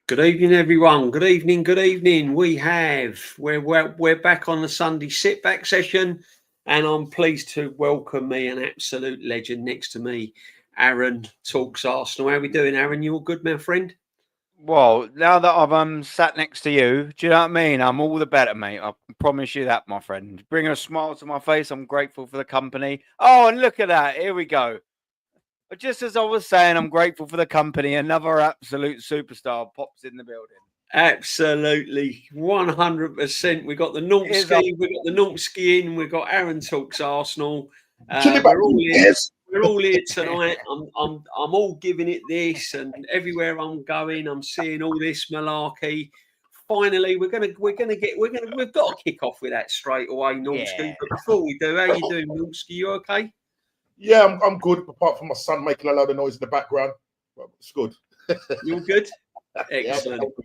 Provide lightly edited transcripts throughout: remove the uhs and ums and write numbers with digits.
Good evening, everyone. Good evening. Good evening. We're back on the Sunday sit back session, and I'm pleased to welcome me an absolute legend next to me, Aaron Talks Arsenal. How are we doing, Aaron? You all good, my friend? Well, now that I've sat next to you, do you know what I mean? I'm all the better, mate. I promise you that, my friend. Bring a smile to my face. I'm grateful for the company. Oh, and look at that. Here we go. But just as I was saying, I'm grateful for the company. Another absolute superstar pops in the building. Absolutely, 100%. We got the Here's up. Nortski, we got the Nortski in. We've got Aaron Talks Arsenal. Chili We're all button, here. yes. We're all here tonight. I'm all giving it this, and everywhere I'm going, I'm seeing all this malarkey. Finally, we've got to kick off with that straight away, Nortski. Yeah. But before we do, how you doing, Nortski? You okay? Yeah, I'm good, apart from my son making a load of noise in the background. Well, it's good. You're good. Yeah.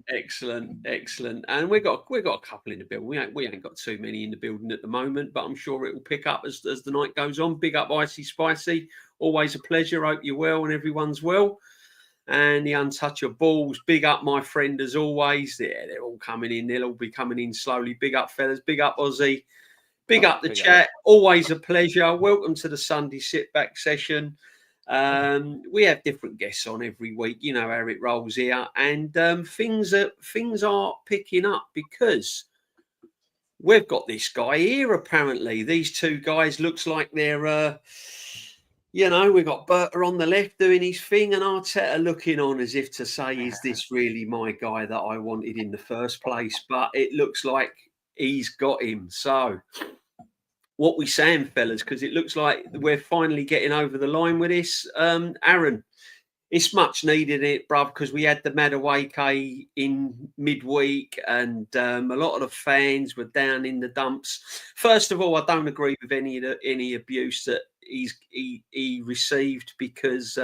Excellent. And we got a couple in the building. We ain't got too many in the building at the moment, but I'm sure it will pick up as the night goes on. Big up Icy Spicy. Always a pleasure. Hope you're well and everyone's well. And the Untouchables. Big up my friend as always. Yeah, they're all coming in. They'll all be coming in slowly. Big up fellas. Big up Aussie. Big up the chat. Always a pleasure. Welcome to the Sunday sit back session. We have different guests on every week. You know how it rolls here, and things are picking up because we've got this guy here. Apparently, these two guys looks like they're, we've got Berta on the left doing his thing, and Arteta looking on as if to say, "Is this really my guy that I wanted in the first place?" But it looks like he's got him. So, what we saying, fellas, because it looks like we're finally getting over the line with this. Aaron, it's much needed, it, bruv, because we had the Madueke in midweek, and a lot of the fans were down in the dumps. First of all, I don't agree with any abuse that he received, because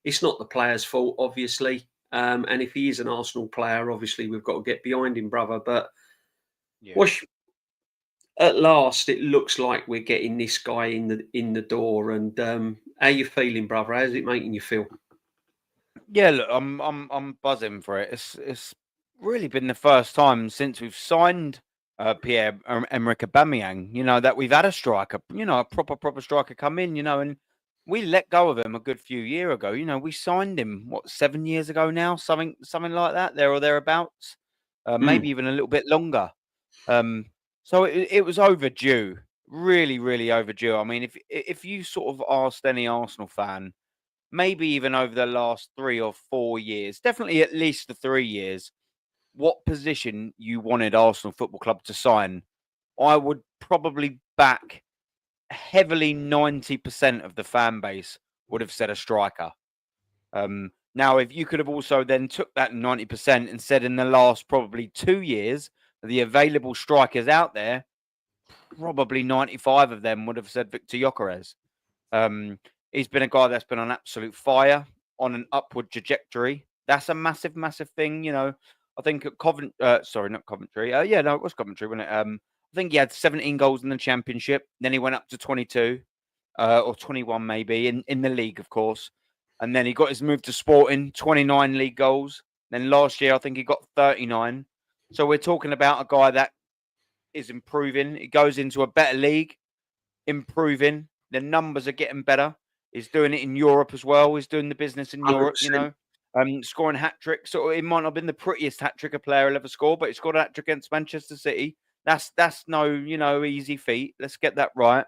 it's not the player's fault, obviously. And if he is an Arsenal player, obviously we've got to get behind him, brother. But at last, it looks like we're getting this guy in the door. And how you feeling, brother? How's it making you feel? Yeah, look, I'm buzzing for it. It's really been the first time since we've signed Pierre-Emerick Aubameyang, that we've had a striker, a proper striker come in, and we let go of him a good few years ago. We signed him 7 years ago now, something like that, there or thereabouts, maybe even a little bit longer. So it was overdue, really overdue. I mean, if you sort of asked any Arsenal fan, maybe even over the last 3 or 4 years, definitely at least the 3 years, what position you wanted Arsenal Football Club to sign, I would probably back heavily 90% of the fan base would have said a striker. Now, if you could have also then took that 90% and said in the last probably 2 years, the available strikers out there, probably 95 of them would have said Victor Gyokeres. He's been a guy that's been on absolute fire, on an upward trajectory. That's a massive thing. I think at Coventry, not Coventry. It was Coventry, wasn't it? I think he had 17 goals in the Championship. Then he went up to 22 or 21 maybe in the league, of course. And then he got his move to Sporting, 29 league goals. Then last year, I think he got 39. So we're talking about a guy that is improving. He goes into a better league, improving. The numbers are getting better. He's doing it in Europe as well. He's doing the business in 100%. Europe, scoring hat tricks. So it might not have been the prettiest hat trick a player will ever score, but he scored a hat trick against Manchester City. That's no, easy feat. Let's get that right.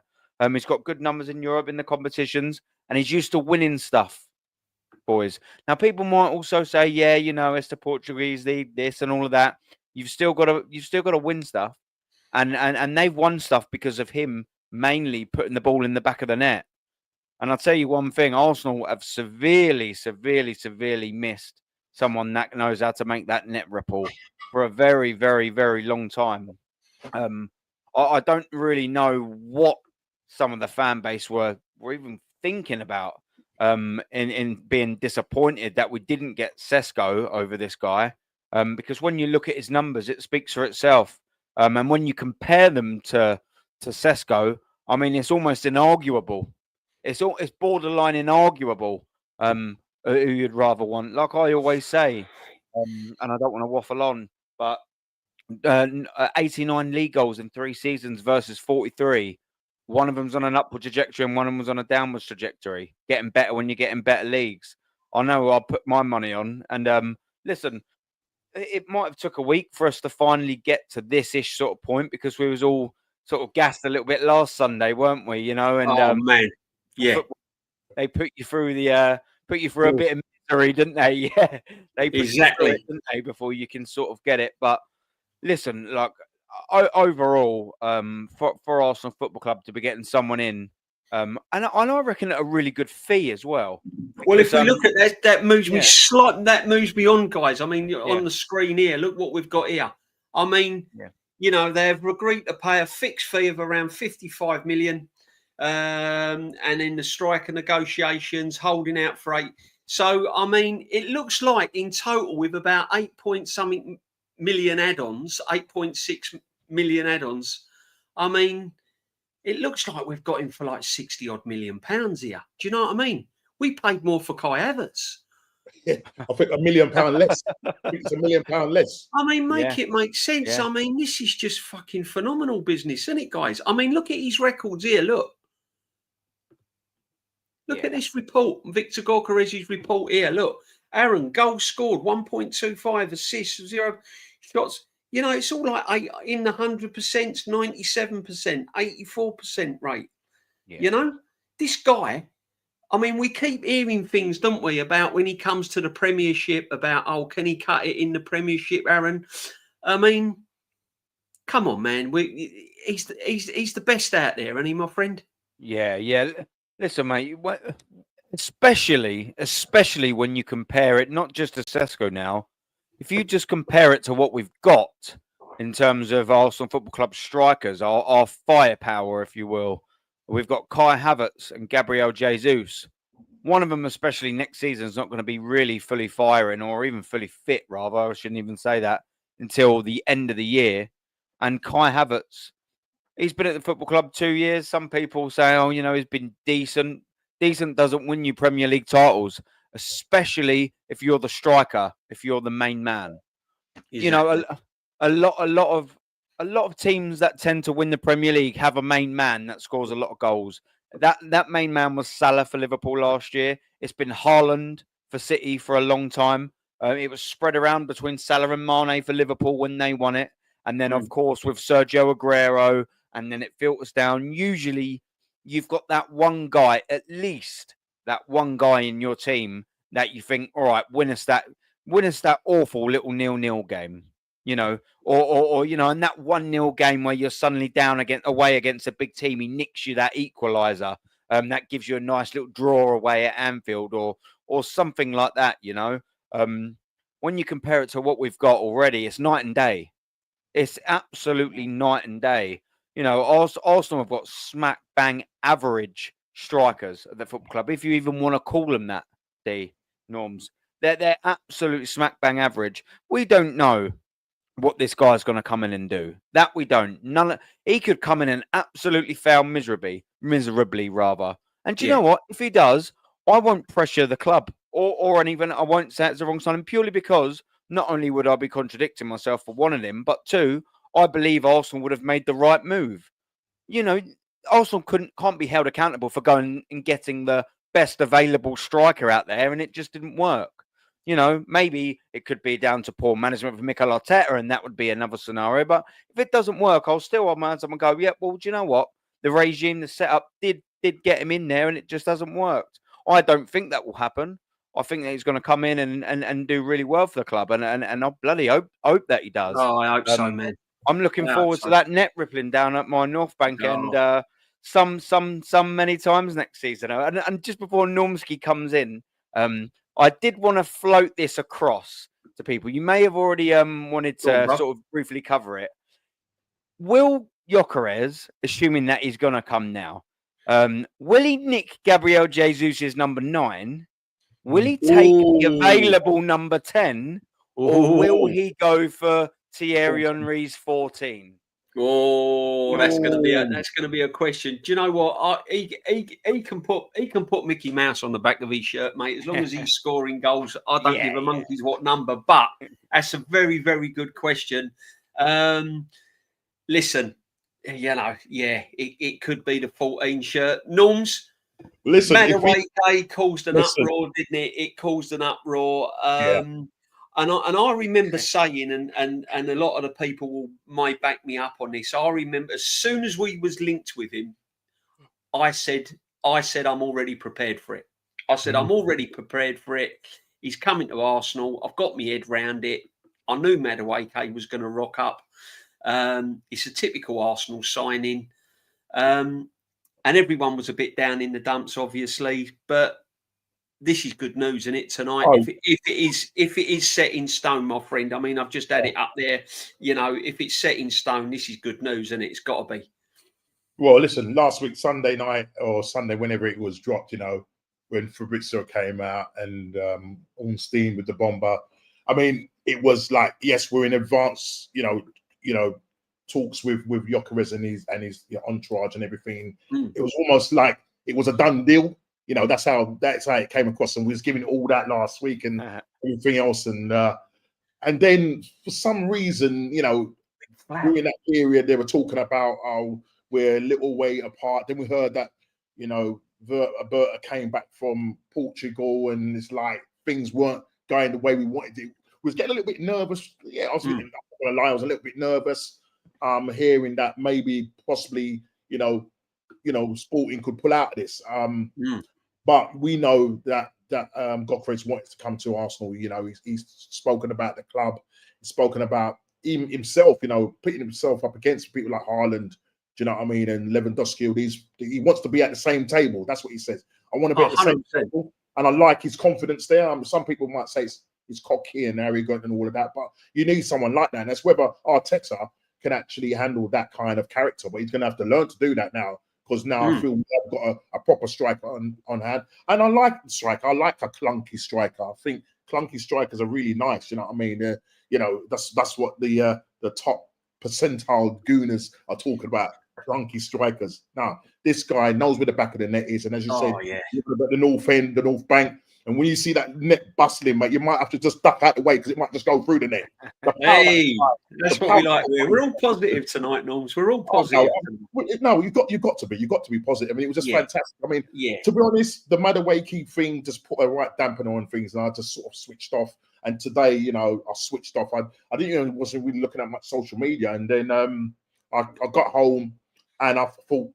He's got good numbers in Europe in the competitions, and he's used to winning stuff, boys. Now, people might also say, yeah, it's the Portuguese league, this and all of that. You've still got to win stuff, and they've won stuff because of him mainly putting the ball in the back of the net. And I'll tell you one thing: Arsenal have severely missed someone that knows how to make that net ripple for a very, very, very long time. I don't really know what some of the fan base were even thinking about in being disappointed that we didn't get Sesko over this guy. Because when you look at his numbers, it speaks for itself. And when you compare them to Sesko, I mean, it's almost inarguable. It's borderline inarguable who you'd rather want. Like I always say, And I don't want to waffle on, but 89 league goals in 3 seasons versus 43. One of them's on an upward trajectory and one of them was on a downwards trajectory. Getting better when you're getting better leagues. I know I'll put my money on. And listen, it might have took a week for us to finally get to this-ish sort of point because we was all sort of gassed a little bit last Sunday, weren't we? You know, and Oh man, yeah. They put you through a bit of misery, didn't they? Yeah, they put you through it, didn't they, before you can sort of get it. But listen, like overall, for Arsenal Football Club to be getting someone in, and I reckon at a really good fee as well. Well, if we look at that, that moves me that moves me on, guys. I mean, on the screen here, look what we've got here. I mean, you know, they've agreed to pay a fixed fee of around 55 million. And in the striker negotiations, holding out for 8. So, I mean, it looks like in total with about 8.something million add-ons, 8.6 million add-ons. I mean, it looks like we've got him for like 60 odd million pounds here. Do you know what I mean? We paid more for Kai Havertz. Yeah, I think £1 million less. I think it's £1 million less. I mean, make it make sense. I mean, this is just fucking phenomenal business, isn't it, guys? I mean, look at his records here. Look at this report. Victor Gyokeres' report here. Look, Aaron, goals scored, 1.25, assists, 0 shots. You know, it's all like in the 100%, 97%, 84% rate. Yeah. You know, this guy, I mean, we keep hearing things, don't we, about when he comes to the Premiership, about, oh, can he cut it in the Premiership, Aaron? I mean, come on, man. He's the best out there, isn't he, my friend? Yeah. Listen, mate, especially when you compare it, not just to Sesko now, if you just compare it to what we've got in terms of Arsenal Football Club strikers, our firepower, if you will, we've got Kai Havertz and Gabriel Jesus. One of them, especially next season, is not going to be really fully firing or even fully fit, rather. I shouldn't even say that, until the end of the year. And Kai Havertz, he's been at the football club 2 years. Some people say, oh, you know, he's been decent. Decent doesn't win you Premier League titles, especially if you're the striker, if you're the main man. Exactly. You know, a lot of teams that tend to win the Premier League have a main man that scores a lot of goals. That main man was Salah for Liverpool last year. It's been Haaland for City for a long time. It was spread around between Salah and Mane for Liverpool when they won it. And then, of course, with Sergio Aguero, and then it filters down. Usually, you've got that one guy, at least that one guy in your team that you think, all right, win us that awful little 0-0 game, you know, or you know, and that 1-0 game where you're suddenly down away against a big team, he nicks you that equaliser, that gives you a nice little draw away at Anfield, or something like that, you know. When you compare it to what we've got already, it's night and day. It's absolutely night and day. You know, Arsenal have got smack bang average strikers at the football club, if you even want to call them that, Norms. They're absolutely smack bang average. We don't know what this guy's going to come in and do. That we don't. He could come in and absolutely fail miserably rather. And do you know what? If he does, I won't pressure the club or even I won't say it's the wrong sign, purely because not only would I be contradicting myself for one of them, but two, I believe Arsenal would have made the right move. You know, Arsenal can't be held accountable for going and getting the best available striker out there, and it just didn't work. You know, maybe it could be down to poor management from Mikel Arteta, and that would be another scenario. But if it doesn't work, I'll still hold my hands up and go, yeah, well, do you know what? The regime, the setup did get him in there, and it just hasn't worked. I don't think that will happen. I think that he's going to come in and do really well for the club, and I bloody hope that he does. Oh, I hope so, man. I'm looking forward to that net rippling down at my North Bank and some many times next season. And just before Normski comes in, I did want to float this across to people. You may have already wanted to sort of briefly cover it. Will Gyokeres, assuming that he's going to come now, will he nick Gabriel Jesus' number 9? Will he take the available number 10? Or will he go for Thierry Henry's 14? Oh, that's going to be a question. Do you know what? He can put Mickey Mouse on the back of his shirt, mate. As long as he's scoring goals, I don't give a monkey's what number. But that's a very, very good question. Listen, it could be the 14 shirt. Norms. Listen, Madueke caused an uproar, didn't it? It caused an uproar. And I remember saying, and a lot of the people might back me up on this. I remember as soon as we was linked with him, I said I'm already prepared for it. I said I'm already prepared for it. He's coming to Arsenal. I've got my head round it. I knew Madueke was going to rock up. It's a typical Arsenal signing. And everyone was a bit down in the dumps, obviously. But this is good news, isn't it, tonight? Oh. If it is set in stone, my friend. I mean, I've just had it up there. You know, if it's set in stone, this is good news, and it's got to be. Well, listen, last week, Sunday night or Sunday, whenever it was dropped, you know, when Fabrizio came out and Ornstein with the bomber. I mean, it was like, yes, we're in advance, you know, talks with Gyokeres and his entourage and everything. It was almost like it was a done deal. You know, that's how it came across, and we was giving all that last week and everything else, and then for some reason, you know, during that period they were talking about we're a little way apart. Then we heard that, you know, Berta came back from Portugal, and it's like things weren't going the way we wanted it. We was getting a little bit nervous. Yeah, I was not gonna lie, I was a little bit nervous. Hearing that maybe possibly, you know, Sporting could pull out of this. But we know that Gyokeres wants to come to Arsenal. You know, he's spoken about the club, he's spoken about himself, you know, putting himself up against people like Haaland, do you know what I mean? And Lewandowski. He wants to be at the same table. That's what he says. I want to be at the same table. And I like his confidence there. Some people might say he's cocky and arrogant and all of that, but you need someone like that. And that's whether Arteta can actually handle that kind of character. But he's going to have to learn to do that now, because now I feel we've got a proper striker on hand. And I like the striker. I like a clunky striker. I think clunky strikers are really nice. You know what I mean? You know, that's what the top percentile gooners are talking about. Clunky strikers. Now, this guy knows where the back of the net is, and as you said, look at the north end, the north bank, and when you see that net bustling, mate, you might have to just duck out the way because it might just go through the net. Hey, that's what we like. We're all positive tonight, Norms. We're all positive. No, you've got to be positive. I mean, it was just fantastic. I mean, to be honest, the Madueke thing just put a right dampener on things, and I just sort of switched off. And today, you know, I switched off. I didn't wasn't really looking at much social media, and then I got home. And I thought,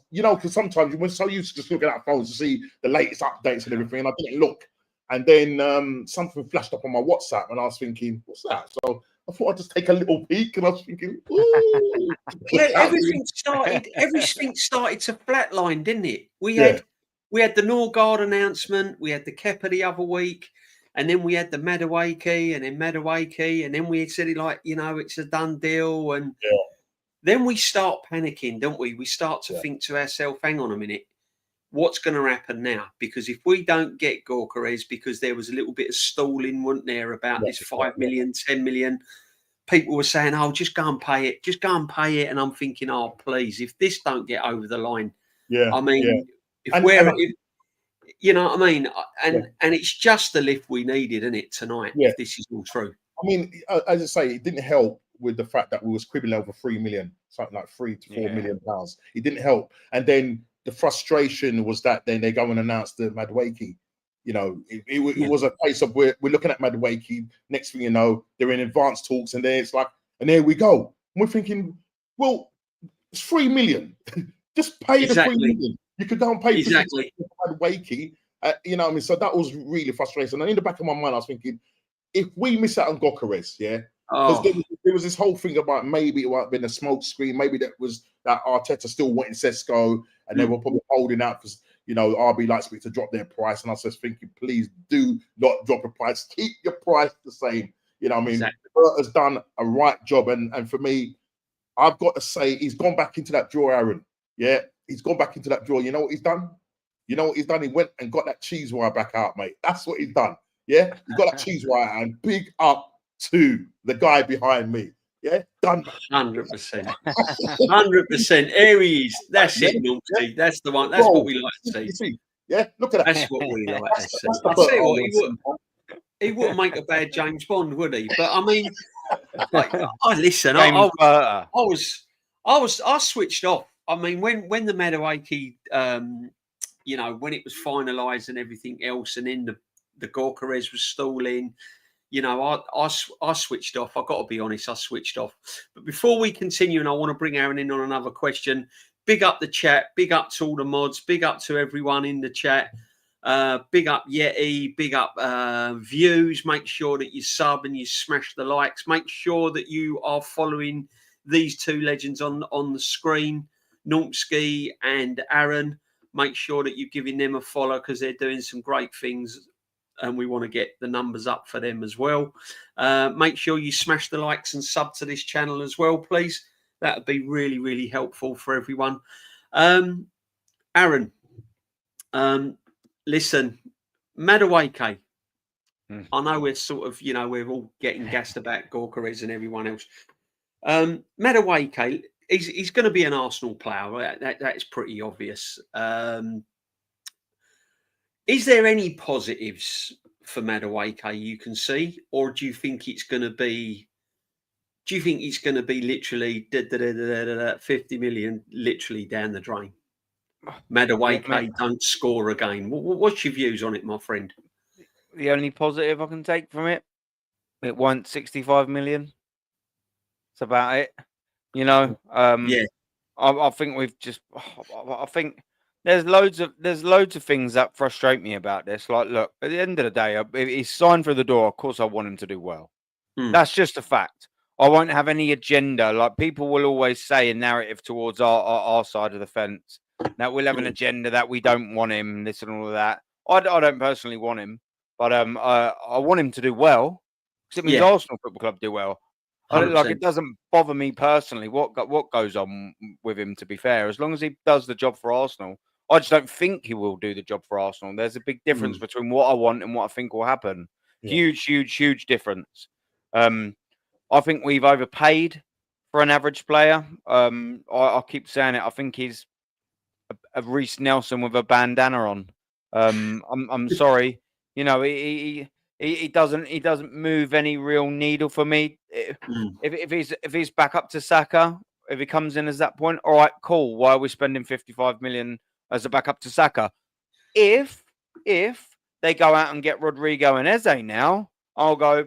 you know, because sometimes we're so used to just looking at phones to see the latest updates and everything, and I didn't look. And then something flashed up on my WhatsApp, and I was thinking, what's that? So I thought I'd just take a little peek, and I was thinking, ooh. everything started to flatline, didn't it? We had the Norgard announcement, we had the Kepa the other week, and then we had the Madueke, and then we said it like, you know, it's a done deal, and then we start panicking, don't we? We start to think to ourselves, hang on a minute, what's going to happen now? Because if we don't get Gyokeres, because there was a little bit of stalling, wasn't there, about this 5 million, 10 million, people were saying, oh, just go and pay it. And I'm thinking, oh, please, if this don't get over the line, I mean, if you know what I mean? And it's just the lift we needed, isn't it, tonight, if this is all true. I mean, as I say, it didn't help with the fact that we was quibbling over 3 million, something like £3 to £4 million. It didn't help. And then the frustration was that then they go and announce the Madueke. You know, it was a case of we're looking at Madueke. Next thing you know, they're in advanced talks, and then it's like, and there we go. And we're thinking, well, it's 3 million. Just pay the 3 million. You could go and pay Madueke. You know what I mean? So that was really frustrating. And in the back of my mind, I was thinking, if we miss out on Gyokeres, because there was this whole thing about maybe it might have been a smoke screen, maybe that Arteta still wanting Sesko, and they were probably holding out for, you know, RB Leipzig to drop their price. And I was just thinking, please do not drop the price. Keep your price the same. You know what I mean? Bert has done a right job. And for me, I've got to say, he's gone back into that drawer, Aaron. Yeah, he's gone back into that drawer. You know what he's done? He went and got that cheese wire back out, mate. That's what he's done. Yeah, he got that cheese wire, and big up to the guy behind me. Yeah, done. 100%. 100%. Here he is. That's Yeah, it, Naughty. yeah. That's the one. That's Bro, what we like to you see. see? Yeah, look at that. That's what we like to That's see. the I tell you put what, on he wouldn't make a bad James Bond, would he? But I mean, I listen. James Berta. I switched off. I mean, when the Madueke, when it was finalised and everything else, and then the Gyokeres was stalling, I switched off. I've got to be honest, I switched off. But before we continue, and I want to bring Aaron in on another question, big up the chat, big up to all the mods, big up to everyone in the chat. Big up Yeti, big up views. Make sure that you sub and you smash the likes. Make sure that you are following these two legends on the screen, Nautsky and Aaron. Make sure that you're giving them a follow because they're doing some great things and we want to get the numbers up for them as well. Make sure you smash the likes and sub to this channel as well, please. That would be really, really helpful for everyone. Aaron, listen, Madueke. I know we're sort of, we're all getting gassed about Gyokeres and everyone else. Madueke, he's going to be an Arsenal player. That's pretty obvious. Is there any positives for Madueke you can see, or do you think it's going to be? Do you think it's going to be literally 50 million literally down the drain? Madueke don't score again. What's your views on it, my friend? The only positive I can take from it won 65 million. That's about it. Yeah. I think we've just. I think there's loads of things that frustrate me about this. Like, look, at the end of the day, if he's signed through the door, of course I want him to do well. That's just a fact. I won't have any agenda. Like, people will always say a narrative towards our side of the fence that we'll have an agenda that we don't want him, this and all of that. I don't personally want him, but I want him to do well because it means Arsenal Football Club do well. Like, it doesn't bother me personally what goes on with him, to be fair, as long as he does the job for Arsenal. I just don't think he will do the job for Arsenal. There's a big difference between what I want and what I think will happen. Huge difference. I think we've overpaid for an average player. I keep saying it. I think he's a Reece Nelson with a bandana on. I'm sorry. He doesn't move any real needle for me. If he's back up to Saka, if he comes in as that point, all right, cool. Why are we spending 55 million as a backup to Saka? If they go out and get Rodrygo and Eze now, I'll go,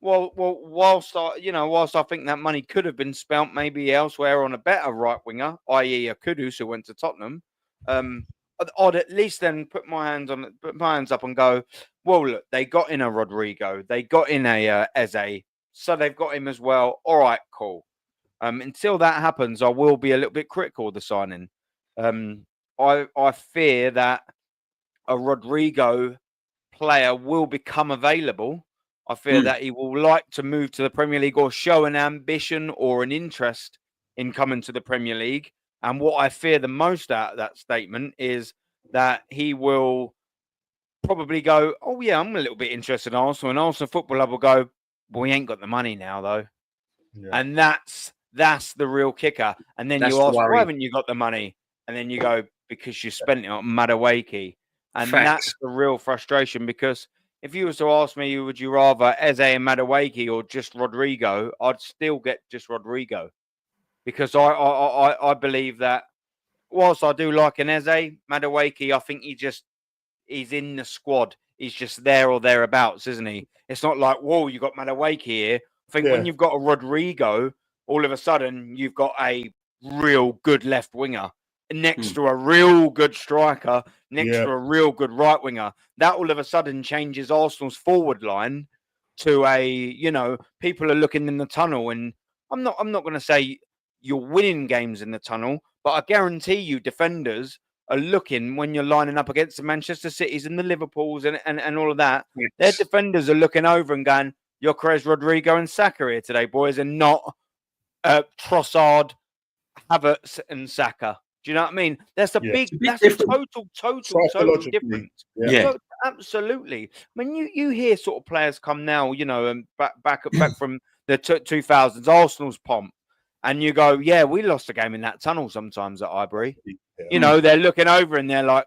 well, whilst I think that money could have been spent maybe elsewhere on a better right winger, i.e. a Kudus who went to Tottenham, I'd at least then put my hands up and go, well, look, they got in a Rodrygo, they got in a Eze, so they've got him as well. All right, cool. Until that happens, I will be a little bit critical of the signing. I fear that a Rodrygo player will become available. I fear that he will like to move to the Premier League or show an ambition or an interest in coming to the Premier League. And what I fear the most out of that statement is that he will probably go, oh, yeah, I'm a little bit interested in Arsenal. And Arsenal Football Club will go, well, we ain't got the money now, though. Yeah. And that's the real kicker. And then you ask, why haven't you got the money? And then you go, because you spent it on Madueke. And that's the real frustration, because if you was to ask me, would you rather Eze and Madueke or just Rodrygo, I'd still get just Rodrygo. Because I believe that whilst I do like an Eze, Madueke, I think he's in the squad. He's just there or thereabouts, isn't he? It's not like, whoa, you got Madueke here. I think when you've got a Rodrygo, all of a sudden you've got a real good left winger next to a real good striker, next to a real good right winger. That all of a sudden changes Arsenal's forward line to a, people are looking in the tunnel. And I'm not going to say you're winning games in the tunnel, but I guarantee you defenders are looking when you're lining up against the Manchester Cities and the Liverpools and all of that. Yes. Their defenders are looking over and going, Gyokeres, Rodrygo and Saka here today, boys, and not Trossard, Havertz and Saka. Do you know what I mean? That's a total difference. Yeah. Absolutely. I mean, you hear sort of players come now, and back from the 2000s, Arsenal's pomp, and you go, yeah, we lost a game in that tunnel sometimes at Highbury. Yeah. You know, they're looking over and they're like,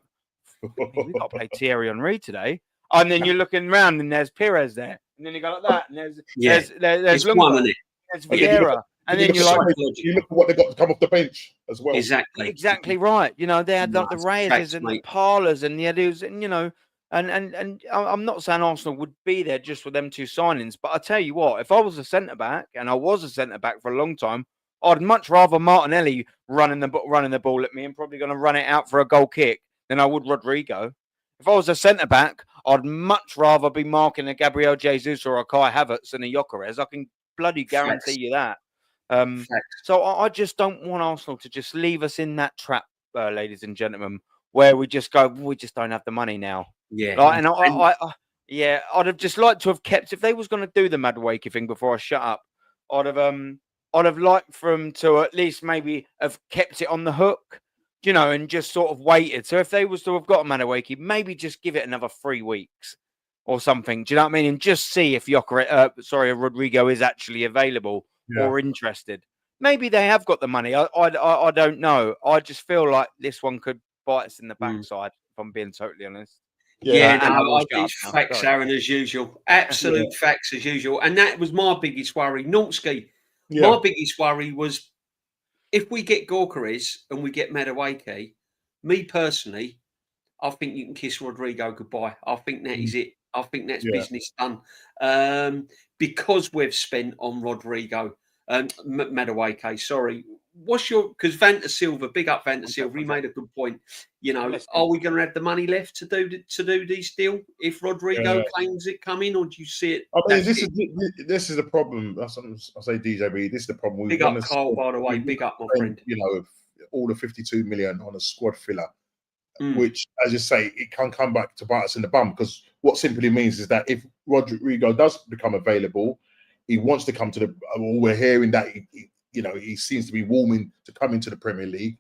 we got to play Thierry Henry today. And then you're looking around and there's Pires there. And then you go like that. And there's it's Lundberg, one, isn't it? there's Vieira. And then you're like, you look at what they got to come off the bench as well. Exactly right. You know, they had like the Nice. Reyes and the Parlers and the Edus, and you know, and I'm not saying Arsenal would be there just for them two signings, but I tell you what, if I was a centre back and I was a centre back for a long time, I'd much rather Martinelli running the ball at me and probably going to run it out for a goal kick than I would Rodrygo. If I was a centre back, I'd much rather be marking a Gabriel Jesus or a Kai Havertz than a Gyokeres. I can bloody guarantee you that. So I just don't want Arsenal to just leave us in that trap, ladies and gentlemen, where we just go, we just don't have the money now. Yeah. Like, and I'd have just liked to have kept, if they was going to do the Madueke thing before I shut up, I'd have liked for them to at least maybe have kept it on the hook, you know, and just sort of waited. So if they was to have got a Madueke, maybe just give it another 3 weeks or something. Do you know what I mean? And just see if Rodrygo is actually available or interested. Maybe they have got the money. I don't know. I just feel like this one could bite us in the backside, if I'm being totally honest. It's facts, Aaron, as usual. Absolute facts as usual. And that was my biggest worry. Norski, my biggest worry was if we get Gyokeres and we get Madueke, me personally, I think you can kiss Rodrygo goodbye. I think that is it. I think that's business done. Because we've spent on Rodrygo, Madueke, sorry. What's your, because Vanta Silva, big up Vanta Silva, he made a good point. You know, are we going to have the money left to do this deal if Rodrygo claims it coming, or do you see it? I mean, this is the problem. That's what I say, DJB. This is the problem. Big up Carl, by the way. Big up, my friend. You know, all the 52 million on a squad filler, which, as you say, it can come back to bite us in the bum. Because what simply means is that if Rodrygo does become available, he wants to come to the. We're hearing that he seems to be warming to come into the Premier League.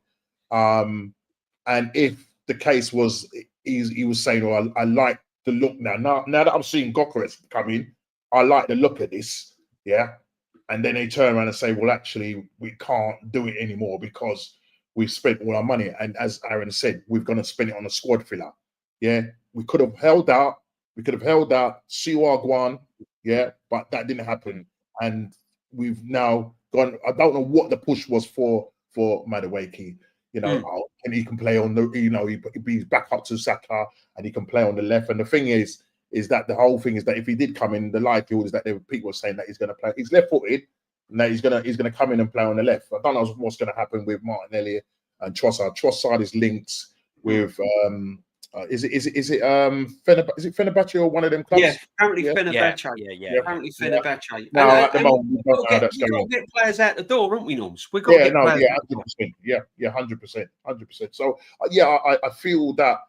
And if the case was, he was saying, "Oh, I like the look now. Now that I'm seeing Gyokeres come in, I like the look of this." Yeah. And then they turn around and say, "Well, actually, we can't do it anymore because we've spent all our money." And as Aaron said, we're going to spend it on a squad filler. Yeah. We could have held out. See Guan. Yeah. But that didn't happen. And we've now gone. I don't know what the push was for Madueke. You know, and he can play on the. You know, he's back up to Saka, and he can play on the left. And the thing is that the whole thing is that if he did come in, the likelihood is that people were saying that he's going to play. He's left-footed, and that he's gonna come in and play on the left. I don't know what's going to happen with Martinelli and Trossard. Trossard is linked with. Is it Fenerbahce or one of them clubs? Yeah, apparently Fenerbahce. Yeah. Apparently Fenerbahce. No, at the moment we don't know that's going on. We've got to get players out the door, haven't we, Norms? We've got to get players out the door. 100%. So I feel that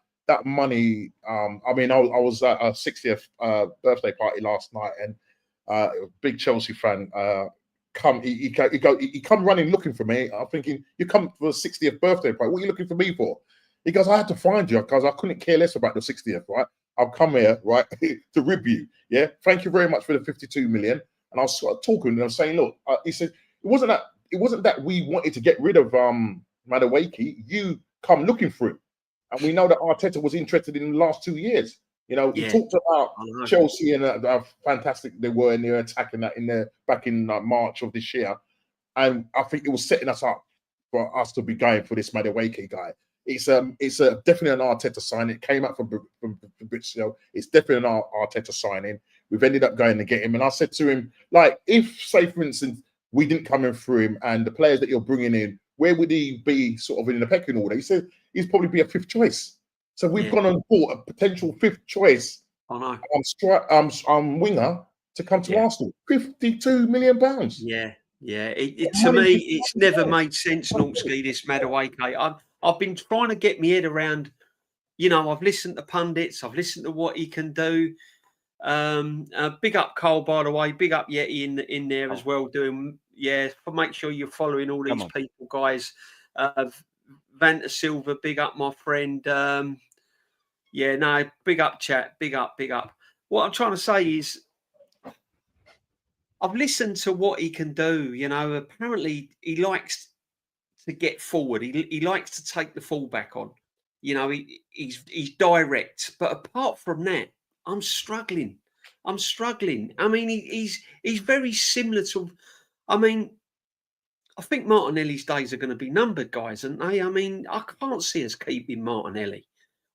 money. I mean, I was at a 60th birthday party last night, and a big Chelsea fan he come running looking for me. I'm thinking, you come for a 60th birthday party? What are you looking for me for? He goes, I had to find you because I couldn't care less about the 60th, right? I've come here, right, to rib you. Yeah. Thank you very much for the 52 million. And I was sort of talking and I was saying, look, he said, it wasn't that we wanted to get rid of Madueke. You come looking for him. And we know that Arteta was interested in the last 2 years. You know, he talked about Chelsea and how fantastic they were in their attacking that back in March of this year. And I think it was setting us up for us to be going for this Madueke guy. It's definitely an Arteta signing. It came out from Fabrizio. It's definitely an Arteta signing. We've ended up going to get him. And I said to him, like, if, say, for instance, we didn't come in through him and the players that you're bringing in, where would he be sort of in the pecking order? He said he'd probably be a 5th choice. So we've gone and bought a potential 5th choice winger to come to Arsenal. £52 million. Yeah. To me, it's never made sense, Norski, this Madueke. I've been trying to get my head around, you know, I've listened to pundits, I've listened to what he can do. Big up Cole, by the way, big up Yeti in there as well, make sure you're following all these people, guys. Vanta Silva, big up my friend. Big up chat, big up. What I'm trying to say is, I've listened to what he can do. Apparently he likes to get forward. He likes to take the fullback on. He's direct. But apart from that, I'm struggling. I mean, he's very similar to. I mean, I think Martinelli's days are going to be numbered, guys, aren't they? I mean, I can't see us keeping Martinelli.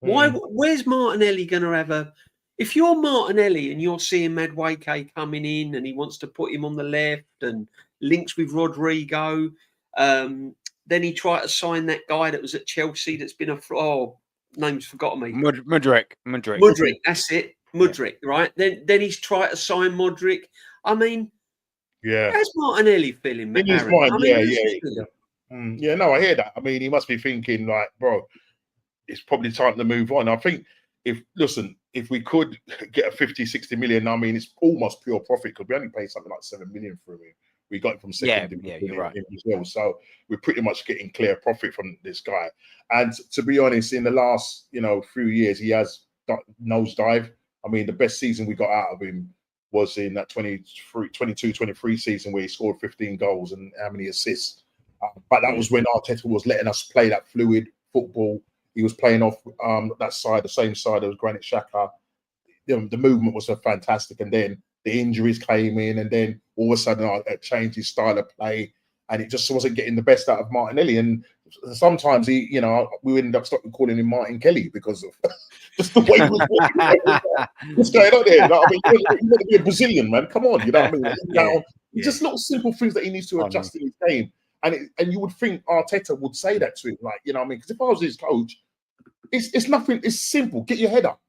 Why? Where's Martinelli going to have a? If you're Martinelli and you're seeing Madueke coming in and he wants to put him on the left and links with Rodrygo, then he tried to sign that guy that was at Chelsea that's been name's forgotten me. Mudryk. That's it. Mudryk, right? Then he's tried to sign Mudryk. I mean, how's Martinelli feeling? In his mind, no, I hear that. I mean, he must be thinking like, bro, it's probably time to move on. I think if we could get a 50, 60 million, I mean, it's almost pure profit because we only paid something like 7 million for him. We got it from second division you're right. in Brazil. So we're pretty much getting clear profit from this guy. And to be honest, in the last, few years, he has nosedive. I mean, the best season we got out of him was in that 22-23 season where he scored 15 goals and how many assists. But that was when Arteta was letting us play that fluid football. He was playing off that side, the same side as Granit Xhaka. The movement was fantastic. And then the injuries came in, and then all of a sudden it changed his style of play, and it just wasn't getting the best out of Martinelli. And sometimes we ended up stopping calling him Martin Kelly because of just the way he was. What's going on there? I mean, you got to be a Brazilian, man. Come on, you know what I mean? Just little simple things that he needs to adjust in his game. And you would think Arteta would say that to him, like, you know what I mean? Because if I was his coach, it's nothing. It's simple. Get your head up,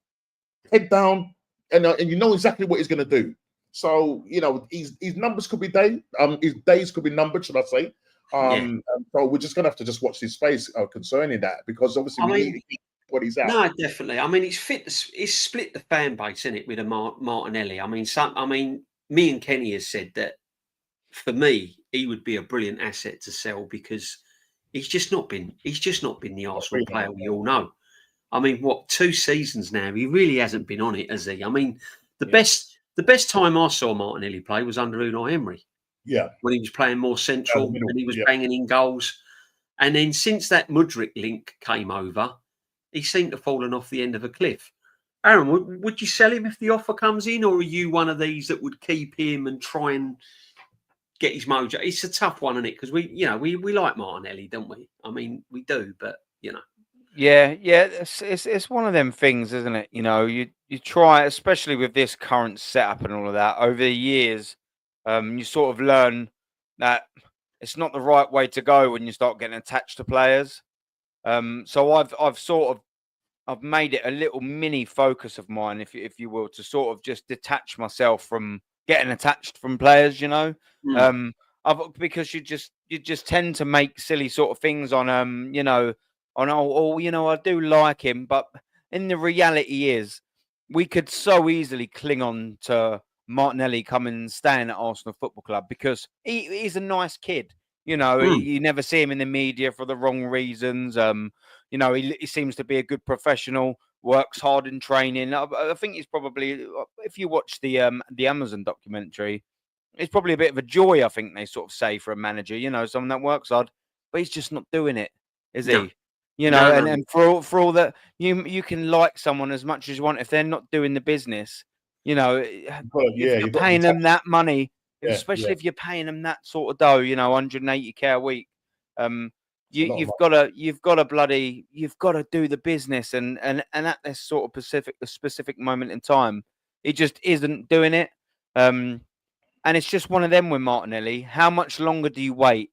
head down, and you know exactly what he's going to do. So his numbers could be his days could be numbered, should I say? And so we're just going to have to just watch his space concerning that, because obviously we need what he's at. No, definitely. I mean, it's split the fan base, isn't it, with a Martinelli? I mean, me and Kenny has said that for me, he would be a brilliant asset to sell because he's just not been the Arsenal player we all know. I mean, 2 seasons now? He really hasn't been on it, has he? I mean, the best time I saw Martinelli play was under Unai Emery. Yeah, when he was playing more central and he was banging in goals. And then since that Mudryk link came over, he seemed to have fallen off the end of a cliff. Aaron, would you sell him if the offer comes in, or are you one of these that would keep him and try and get his mojo? It's a tough one, isn't it? Because we like Martinelli, don't we? I mean, we do, but Yeah, it's one of them things, isn't it? You try, especially with this current setup and all of that. Over the years, you sort of learn that it's not the right way to go when you start getting attached to players. So I've made it a little mini focus of mine, if you will, to sort of just detach myself from getting attached from players. Because you just tend to make silly sort of things on I do like him, but in the reality is we could so easily cling on to Martinelli coming and staying at Arsenal Football Club because he's a nice kid. You never see him in the media for the wrong reasons. He seems to be a good professional, works hard in training. I think he's probably, if you watch the Amazon documentary, it's probably a bit of a joy, I think they sort of say, for a manager, someone that works hard, but he's just not doing it, is he? And for all that, you can like someone as much as you want. If they're not doing the business, if you're paying them that money, especially if you're paying them that sort of dough, 180k a week, you've got to do the business, and at this sort of specific moment in time, he just isn't doing it. And it's just one of them with Martinelli. How much longer do you wait?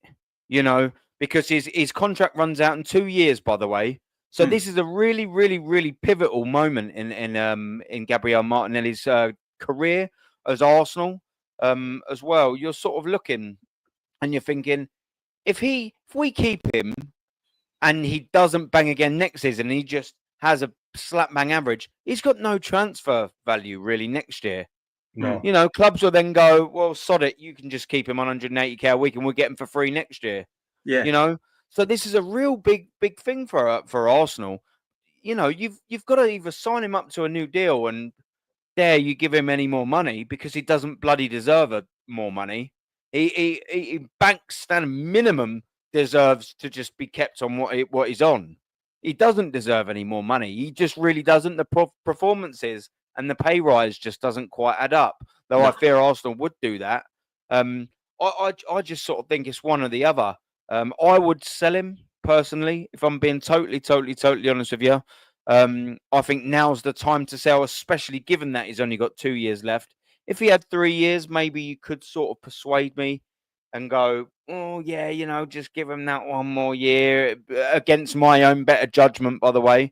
Because his contract runs out in 2 years, by the way. So this is a really, really, really pivotal moment in Gabriel Martinelli's career as Arsenal as well. You're sort of looking and you're thinking, if we keep him and he doesn't bang again next season, and he just has a slap bang average, he's got no transfer value really next year. No. Clubs will then go, well, sod it, you can just keep him on 180k a week and we'll get him for free next year. Yeah. So this is a real big thing for Arsenal. You've got to either sign him up to a new deal and dare you give him any more money because he doesn't bloody deserve more money. He banks stand minimum deserves to just be kept on what he's on. He doesn't deserve any more money. He just really doesn't. The performances and the pay rise just doesn't quite add up. Though No. I fear Arsenal would do that. I just sort of think it's one or the other. I would sell him personally, if I'm being totally honest with you. I think now's the time to sell, especially given that he's only got 2 years left. If he had 3 years, maybe you could sort of persuade me and go, oh, yeah, just give him that 1 more year against my own better judgment, by the way.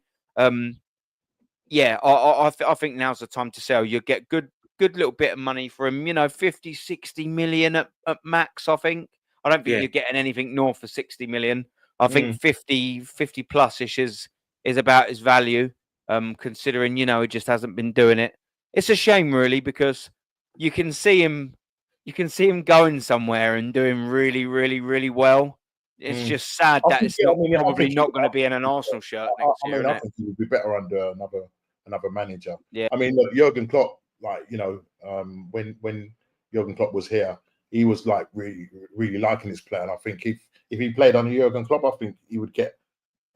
Yeah, I think now's the time to sell. You get good little bit of money for him, 50, 60 million at max, I think. I don't think you're getting anything north of 60 million. I think 50 plus-ish is about his value, considering, he just hasn't been doing it. It's a shame, really, because you can see him going somewhere and doing really, really, really well. It's just sad that it's probably not going to be in an Arsenal shirt next year. I think he would be better under another manager. Yeah. I mean, look, Jurgen Klopp, when Jurgen Klopp was here, he was like really, really liking his play. And I think if he played under Jurgen Klopp, I think he would get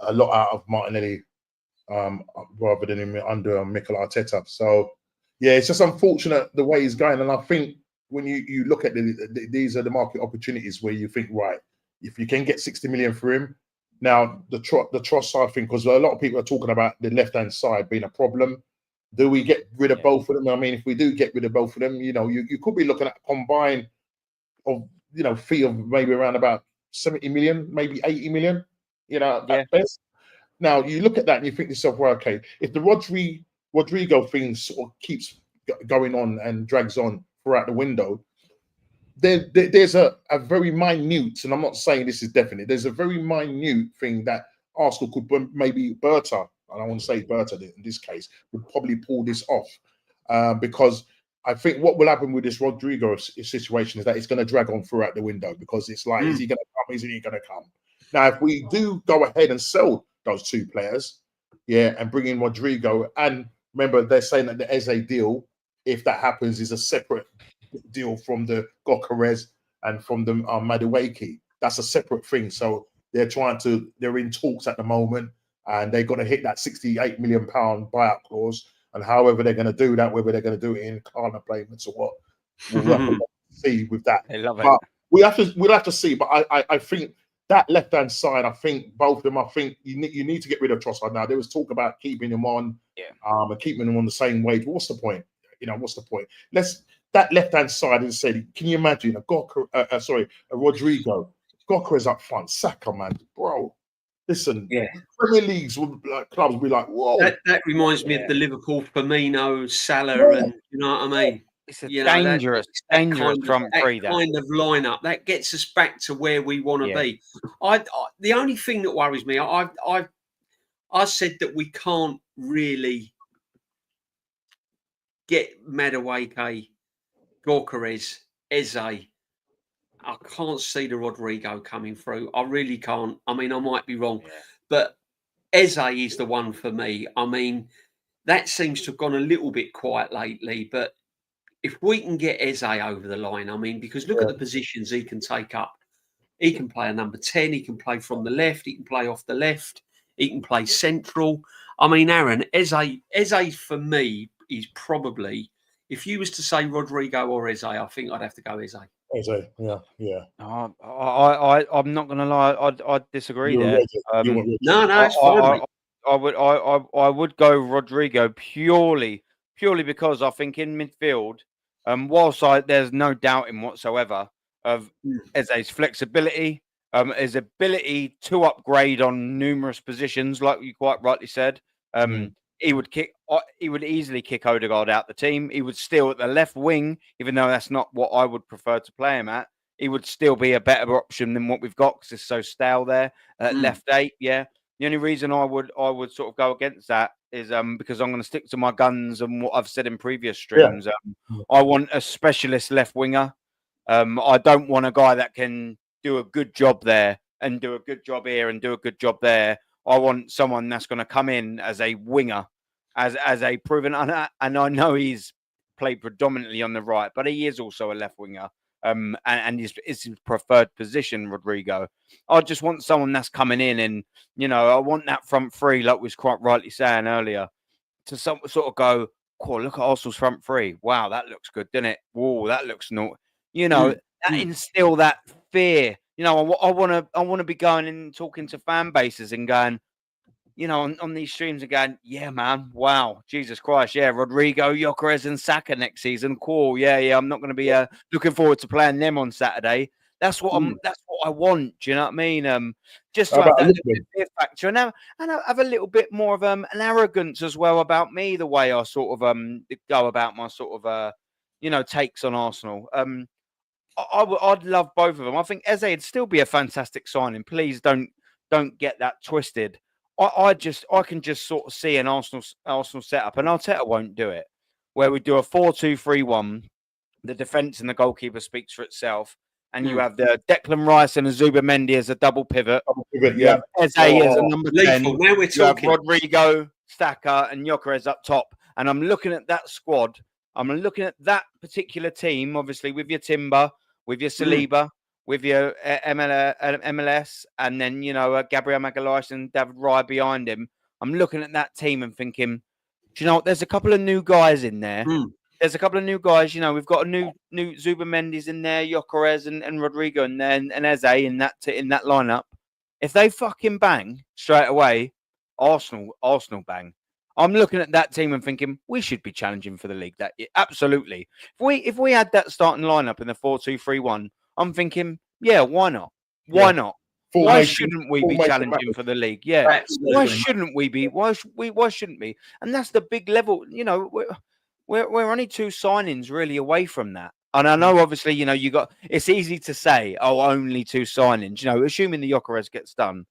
a lot out of Martinelli rather than him under Mikel Arteta. So, yeah, it's just unfortunate the way he's going. And I think when you look at these are the market opportunities where you think, right, if you can get 60 million for him. Now, the Tross side thing, because a lot of people are talking about the left-hand side being a problem. Do we get rid of both of them? I mean, if we do get rid of both of them, you could be looking at a combined of, fee of maybe around about 70 million, maybe 80 million, at best. Now, you look at that and you think to yourself, well, okay, if the Rodrygo thing sort of keeps going on and drags on throughout the window, there's a very minute, and I'm not saying this is definite, there's a very minute thing that Arsenal could maybe Berta, and I want to say Berta in this case, would probably pull this off. Because I think what will happen with this Rodrygo situation is that it's going to drag on throughout the window, because it's like, is he going to come? Is he going to come? Now, if we do go ahead and sell those two players, and bring in Rodrygo, and remember, they're saying that the Eze deal, if that happens, is a separate deal from the Gyokeres and from the Madueke. That's a separate thing. So they're in talks at the moment, and they've got to hit that £68 million buyout clause. And however they're going to do that, whether they're going to do it in Kana payments or what, we'll have to see with that. I love it. But we'll have to see. But I think that left-hand side, I think both of them, I think you need to get rid of Trossard now. There was talk about keeping him on, and keeping him on the same wage. What's the point? What's the point? That left-hand side, as I said, can you imagine a Rodrygo, Gyokeres up front, Saka, man, bro. Listen, Premier Leagues clubs will be like, whoa. That reminds me of the Liverpool Firmino, Salah, and you know what I mean. It's a dangerous front three. That kind of lineup that gets us back to where we want to be. The only thing that worries me, I said that we can't really get Madueke, Gyokeres, Eze. I can't see the Rodrygo coming through. I really can't. I mean, I might be wrong, but Eze is the one for me. I mean, that seems to have gone a little bit quiet lately, but if we can get Eze over the line, I mean, because look at the positions he can take up. He can play a number 10. He can play from the left. He can play off the left. He can play central. I mean, Aaron, Eze for me is probably, if you was to say Rodrygo or Eze, I think I'd have to go Eze. Eze, yeah. I'm not going to lie. I disagree there. No, it's fine. I would go Rodrygo purely because I think in midfield, whilst there's no doubt in whatsoever of Eze's flexibility, his ability to upgrade on numerous positions, like you quite rightly said. He would easily kick Odegaard out the team. He would still at the left wing, even though that's not what I would prefer to play him at. He would still be a better option than what we've got because it's so stale there at left 8. Yeah. The only reason I would sort of go against that is because I'm going to stick to my guns and what I've said in previous streams. I want a specialist left winger. I don't want a guy that can do a good job there and do a good job here and do a good job there. I want someone that's going to come in as a winger as a proven, and I know he's played predominantly on the right, but he is also a left winger. And it's his preferred position, Rodrygo. I just want someone that's coming in, and I want that front three, like we was quite rightly saying earlier, to sort of go, cool, look at Arsenal's front three. Wow, that looks good, doesn't it? Whoa, that looks not. That instill that fear. I want to be going and talking to fan bases and going, on these streams and going, yeah, man, wow, Jesus Christ, yeah, Rodrygo, Gyokeres, and Saka next season, cool, yeah, I'm not going to be looking forward to playing them on Saturday. That's what I want. Do you know what I mean? Just to have that little bit factor and have a little bit more of an arrogance as well about me, the way I sort of go about my sort of takes on Arsenal. I'd love both of them. I think Eze would still be a fantastic signing. Please don't get that twisted. I can just sort of see an Arsenal setup, and Arteta won't do it, where we do a 4-2-3-1. The defence and the goalkeeper speaks for itself, and you have the Declan Rice and a Zubimendi as a double pivot. Yeah. Eze as a number 10. Now we're talking. You have Rodrygo, Saka, and Gyokeres up top. And I'm looking at that squad. I'm looking at that particular team, obviously, with your Timber, with your Saliba, with your MLS, and then, Gabriel Magalhaes and David Raya behind him. I'm looking at that team and thinking, do you know what? There's a couple of new guys in there. There's a couple of new guys. We've got a new Zubimendi's in there, Gyokeres and Rodrygo in there, and Eze in that lineup. If they fucking bang straight away, Arsenal bang. I'm looking at that team and thinking we should be challenging for the league. That absolutely. If we had that starting lineup in the 4-2-3-1, I'm thinking, yeah, why not? Why not? Why shouldn't we be challenging for the league? Yeah. Absolutely. Why shouldn't we be? Why shouldn't we? And that's the big level. We're only 2 signings really away from that. And I know, obviously, you got. It's easy to say, oh, only 2 signings. Assuming the Gyokeres gets done,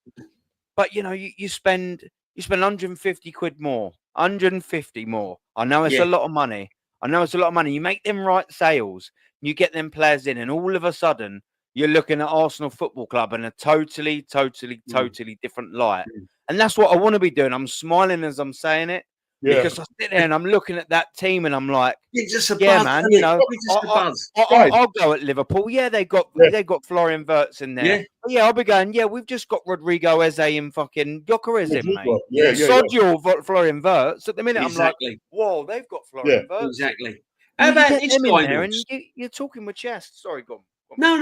but you spend 150 quid more, 150 more. I know it's a lot of money. You make them right sales, you get them players in, and all of a sudden you're looking at Arsenal Football Club in a totally different light. And that's what I want to be doing. I'm smiling as I'm saying it because I sit there and I'm looking at that team and I'm like, it's just a yeah, buzz, man, I'll go at Liverpool. Yeah, they got Florian Wirtz in there. Yeah, I'll be going, yeah, we've just got Rodrygo, Eze, and fucking Gyokeres in, mate. Sod your Florian Wirtz. At the minute, I'm like, whoa, they've got Florian Wirtz. Exactly. How about this guy? And you're talking with chest. Sorry, go on. No,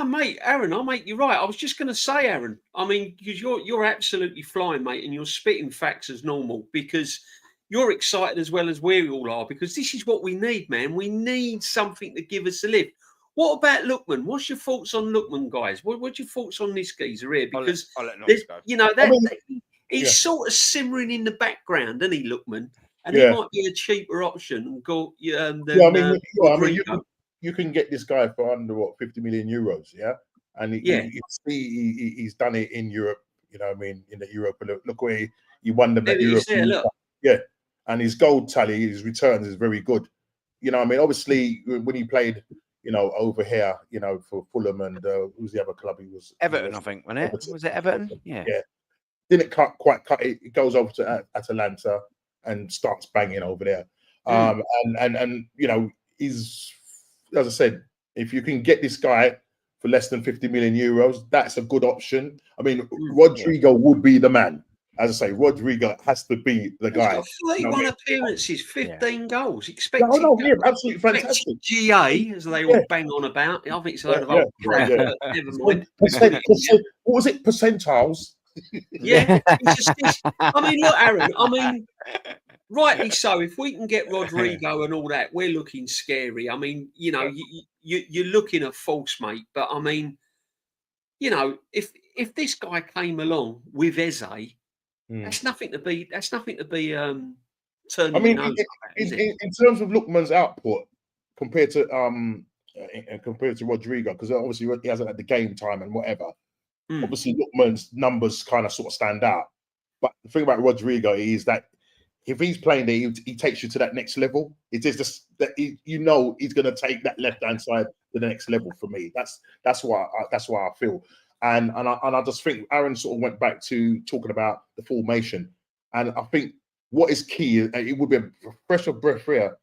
mate, Aaron, mate, you're right. I was just going to say, Aaron, I mean, because you're absolutely flying, mate, and you're spitting facts as normal because you're excited as well as we all are because this is what we need, man. We need something to give us a lift. What about Lookman? What's your thoughts on Lookman, guys? What's your thoughts on this geezer here? Because I'll let Knox go. He's sort of simmering in the background, isn't he, Lookman? And he might be a cheaper option. You can get this guy for under 50 million euros, and he's done it in Europe. In the Europe. Look where he won them at Europe. And his goal tally, his returns is very good. Obviously when he played, over here, for Fulham and who's the other club? He was Everton, I think, wasn't it? Everton. Was it Everton? Yeah. Didn't quite cut it. It goes over to Atalanta and starts banging over there. And he's, as I said, if you can get this guy for less than 50 million euros, that's a good option. I mean, Rodrygo would be the man. As I say, Rodrygo has to be the guy. He's got 31 appearances, 15 goals. Expected. Absolutely fantastic. GA, as they all bang on about. I think it's a load of old crap, but never mind. What was it? Percentiles? I mean, look, Aaron, rightly so. If we can get Rodrygo and all that, we're looking scary. I mean, you're looking at false, mate. But I mean, if this guy came along with Eze, that's nothing to be. Turning. I mean, in terms of Lookman's output compared to Rodrygo, because obviously he hasn't had the game time and whatever. Obviously, Lookman's numbers kind of sort of stand out. But the thing about Rodrygo is that if he's playing there, he takes you to that next level. It is just that he's going to take that left hand side to the next level for me. That's why I feel. And I just think Aaron sort of went back to talking about the formation, and I think what is key, it would be a fresh of breath air,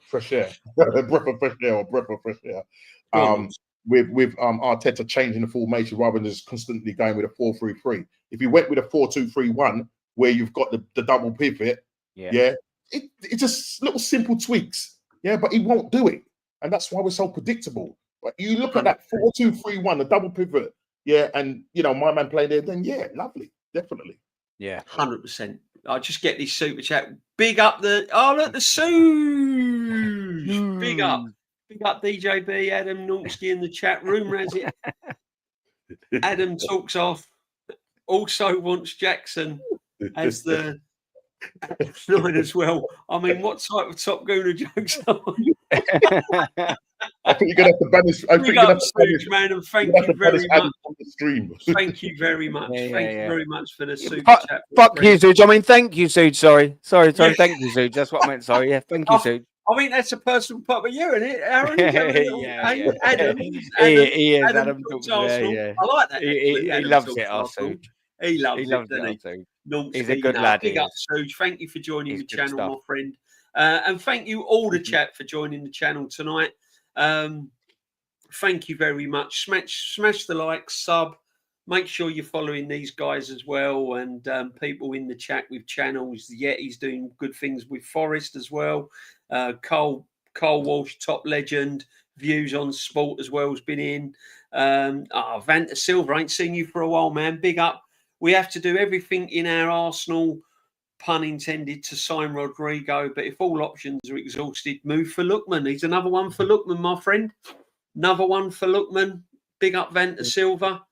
fresh air, breath of fresh air or breath of fresh air. With Arteta changing the formation rather than just constantly going with a 4-3-3. If you went with a 4-2-3-1, where you've got the double pivot, it's just little simple tweaks, but he won't do it, and that's why we're so predictable. But you look at that 4-2-3-1, the double pivot, and my man played there, then lovely, definitely, 100%. I just get this super chat. Big up the Suge. Big up DJB, Adam Nonsky in the chat room. Has it? Adam talks off. Also wants Jackson as the 9 as well. I mean, what type of Top Gooner jokes are I think you're gonna have to banish. I think you're gonna have to banish, man, and thank you very much. On the stream. Thank you very much. Thank you very much for the super chat. Fuck you, Suge. I mean, thank you, Suge. Sorry. Thank you, Suge. That's what I meant. Sorry. Yeah, thank you, Suge. I mean, that's a personal part of you, isn't it, Aaron? Adam. He is. Adam talks Arsenal. I like that. He loves it, our Suge. He loves it, doesn't he? He's a good lad. Big up, Suge. Thank you for joining the channel, my friend. And thank you all the chat for joining the channel tonight. Thank you very much. Smash the like, sub. Make sure you're following these guys as well, and people in the chat with channels. He's doing good things with Forest as well. Carl Walsh, top legend. Views on sport as well has been in. Vanta Silva, ain't seen you for a while, man. Big up. We have to do everything in our Arsenal, pun intended, to sign Rodrygo. But if all options are exhausted, move for Lookman. He's another one for Lookman, my friend. Another one for Lookman. Big up Vanta Silva.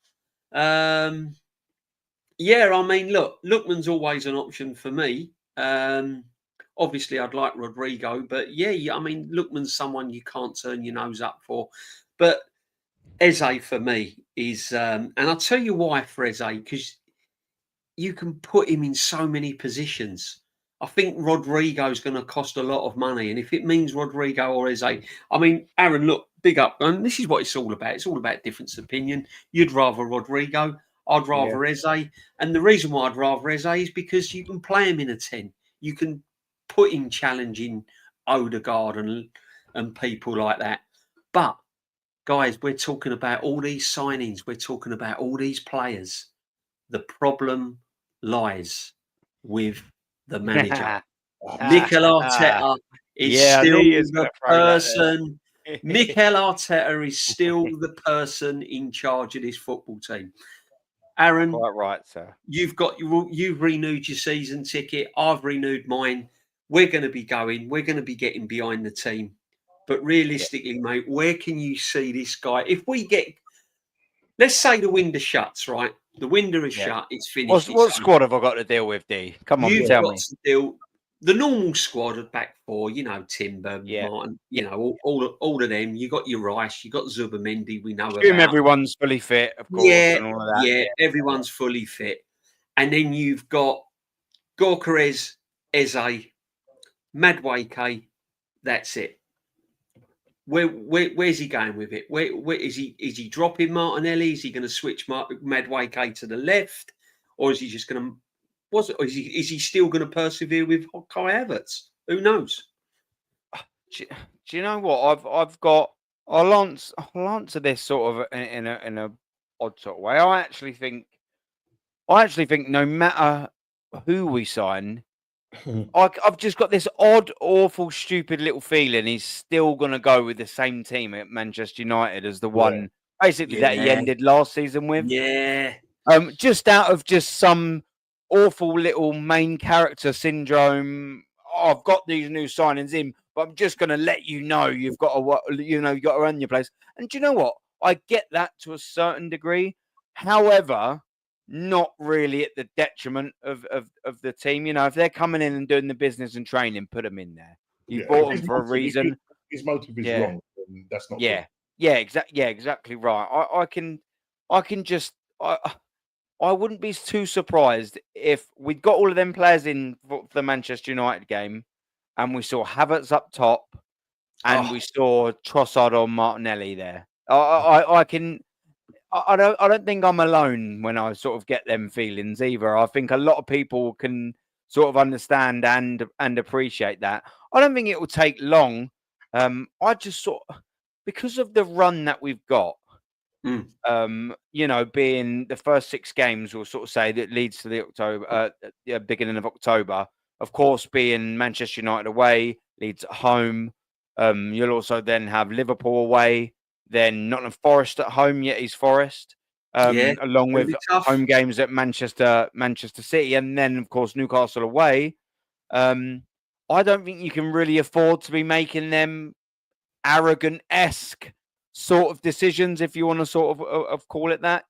I mean, look, Lookman's always an option for me. Obviously, I'd like Rodrygo, but I mean, Lookman's someone you can't turn your nose up for. But Eze for me is, and I'll tell you why for Eze, because you can put him in so many positions. I think Rodrygo's going to cost a lot of money, and if it means Rodrygo or Eze, I mean, Aaron, look, big up, and this is what it's all about. It's all about difference of opinion. You'd rather Rodrygo, I'd rather Eze, and the reason why I'd rather Eze is because you can play him in a 10. You can put him challenging Odegaard and people like that. But guys, we're talking about all these signings. We're talking about all these players. The problem lies with the manager. Mikel Arteta is still the person. Mikel Arteta is still the person in charge of this football team. Aaron, quite right, sir. You've renewed your season ticket. I've renewed mine. We're going to be going. We're going to be getting behind the team. But realistically, mate, where can you see this guy? If we get, let's say the window shuts, right? The window is shut. It's finished. What squad have I got to deal with, D? Come on, tell me. To deal the normal squad of back four. Timber, Martin. All of them. You got your Rice. You got Zubamendi. We know about. Everyone's fully fit, of course. And all of that. Yeah, everyone's fully fit. And then you've got Gyokeres, Eze, Madueke. That's it. Where's he going with it? Where is he? Is he dropping Martinelli? Is he going to switch Madueke to the left, or is he just going to? Is he still going to persevere with Kai Havertz? Who knows? Do you know what I'll answer this sort of in a odd sort of way. I actually think no matter who we sign, I've just got this odd, awful, stupid little feeling he's still going to go with the same team at Manchester United as the one basically that he ended last season with. Yeah. Just out of some awful little main character syndrome. I've got these new signings in, but I'm just going to let you know you've got to earn your place. And do you know what? I get that to a certain degree. However, not really at the detriment of the team. If they're coming in and doing the business and training, put them in there. You bought them for a reason. His motive is wrong. That's not good. Exactly right. I wouldn't be too surprised if we'd got all of them players in for the Manchester United game and we saw Havertz up top and we saw Trossard or Martinelli there. I don't think I'm alone when I sort of get them feelings either. I think a lot of people can sort of understand and appreciate that. I don't think it will take long. I just because of the run that we've got, being the first 6 games, we'll sort of say that leads to the beginning of October. Of course, being Manchester United away, Leeds at home. You'll also then have Liverpool away, then Nottingham Forest at home, yet he's Forest, along with home games at Manchester City, and then, of course, Newcastle away. I don't think you can really afford to be making them arrogant-esque sort of decisions, if you want to sort of call it that.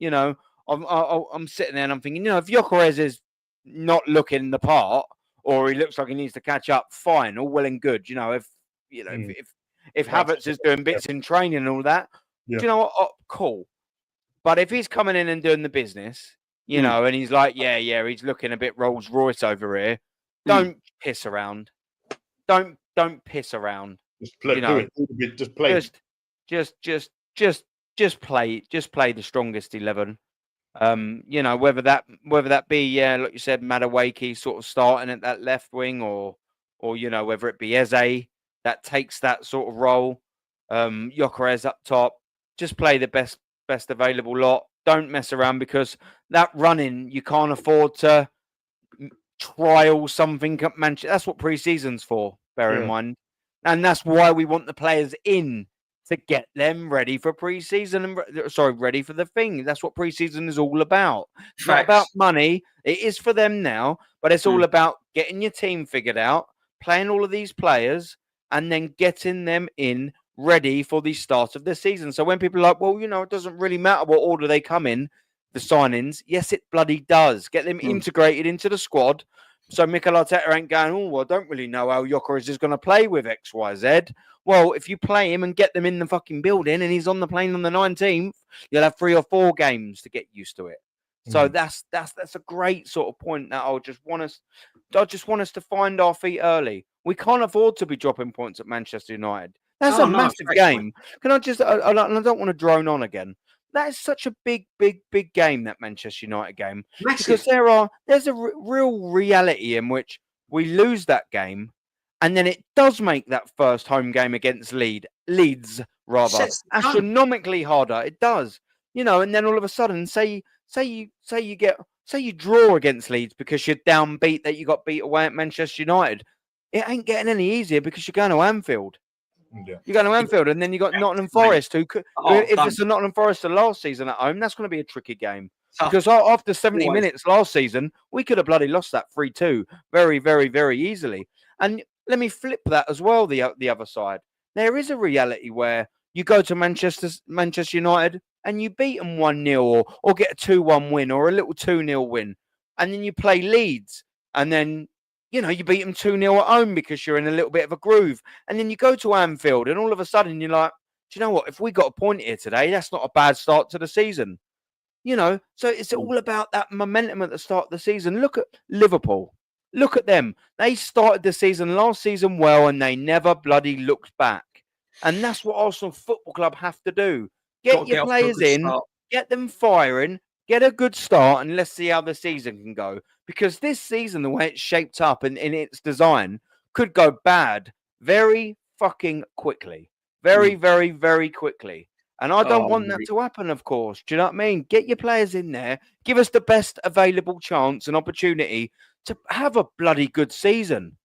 I'm sitting there and I'm thinking, if Gyokeres is not looking the part, or he looks like he needs to catch up, fine, all well and good. If Havertz is doing bits in training and all that, do you know what? Oh, cool. But if he's coming in and doing the business, and he's like, he's looking a bit Rolls Royce over here, don't piss around. Don't piss around. Just play. Just play. Just play. Just play the strongest 11. Whether that be like you said, Madueke sort of starting at that left wing, or whether it be Eze that takes that sort of role, Gyokeres up top. Just play the best available lot. Don't mess around, because that running, you can't afford to trial something at Manchester. That's what pre-season's for, bear in mind. And that's why we want the players in, to get them ready for pre-season and ready for the thing. That's what pre-season is all about. It's not about money. It is for them now, but it's all about getting your team figured out, playing all of these players, and then getting them in ready for the start of the season. So when people are like, well, it doesn't really matter what order they come in, the signings. Yes, it bloody does. Get them integrated into the squad. So Mikel Arteta ain't going, I don't really know how Gyokeres is going to play with X, Y, Z. Well, if you play him and get them in the fucking building and he's on the plane on the 19th, you'll have 3 or 4 games to get used to it. So that's a great sort of point that I just want us to find our feet early. We can't afford to be dropping points at Manchester United. That's a massive game. Can I just, I don't want to drone on again. That is such a big game, that Manchester United game. Massive. Because there's a real reality in which we lose that game, and then it does make that first home game against Leeds astronomically harder. It does, and then all of a sudden, say you draw against Leeds because you're downbeat, that you got beat away at Manchester United. It ain't getting any easier because you're going to Anfield. Yeah. You're going to Anfield, and then you got Nottingham Forest, who could, if it's the Nottingham Forest of last season at home, that's going to be a tricky game. Because after 70 minutes last season, we could have bloody lost that 3-2 very, very, very easily. And let me flip that as well, the other side. There is a reality where you go to Manchester United and you beat them 1-0 or get a 2-1 win or a little 2-0 win. And then you play Leeds, and then you beat them 2-0 at home because you're in a little bit of a groove. And then you go to Anfield, and all of a sudden you're like, do you know what? If we got a point here today, that's not a bad start to the season. So it's all about that momentum at the start of the season. Look at Liverpool. Look at them. They started the season last season well, and they never bloody looked back. And that's what Arsenal Football Club have to do. Get your players in, get them firing, get a good start, and let's see how the season can go. Because this season, the way it's shaped up and in its design, could go bad very fucking quickly. Very, very, very quickly. And I don't want that to happen, of course. Do you know what I mean? Get your players in there. Give us the best available chance and opportunity to have a bloody good season.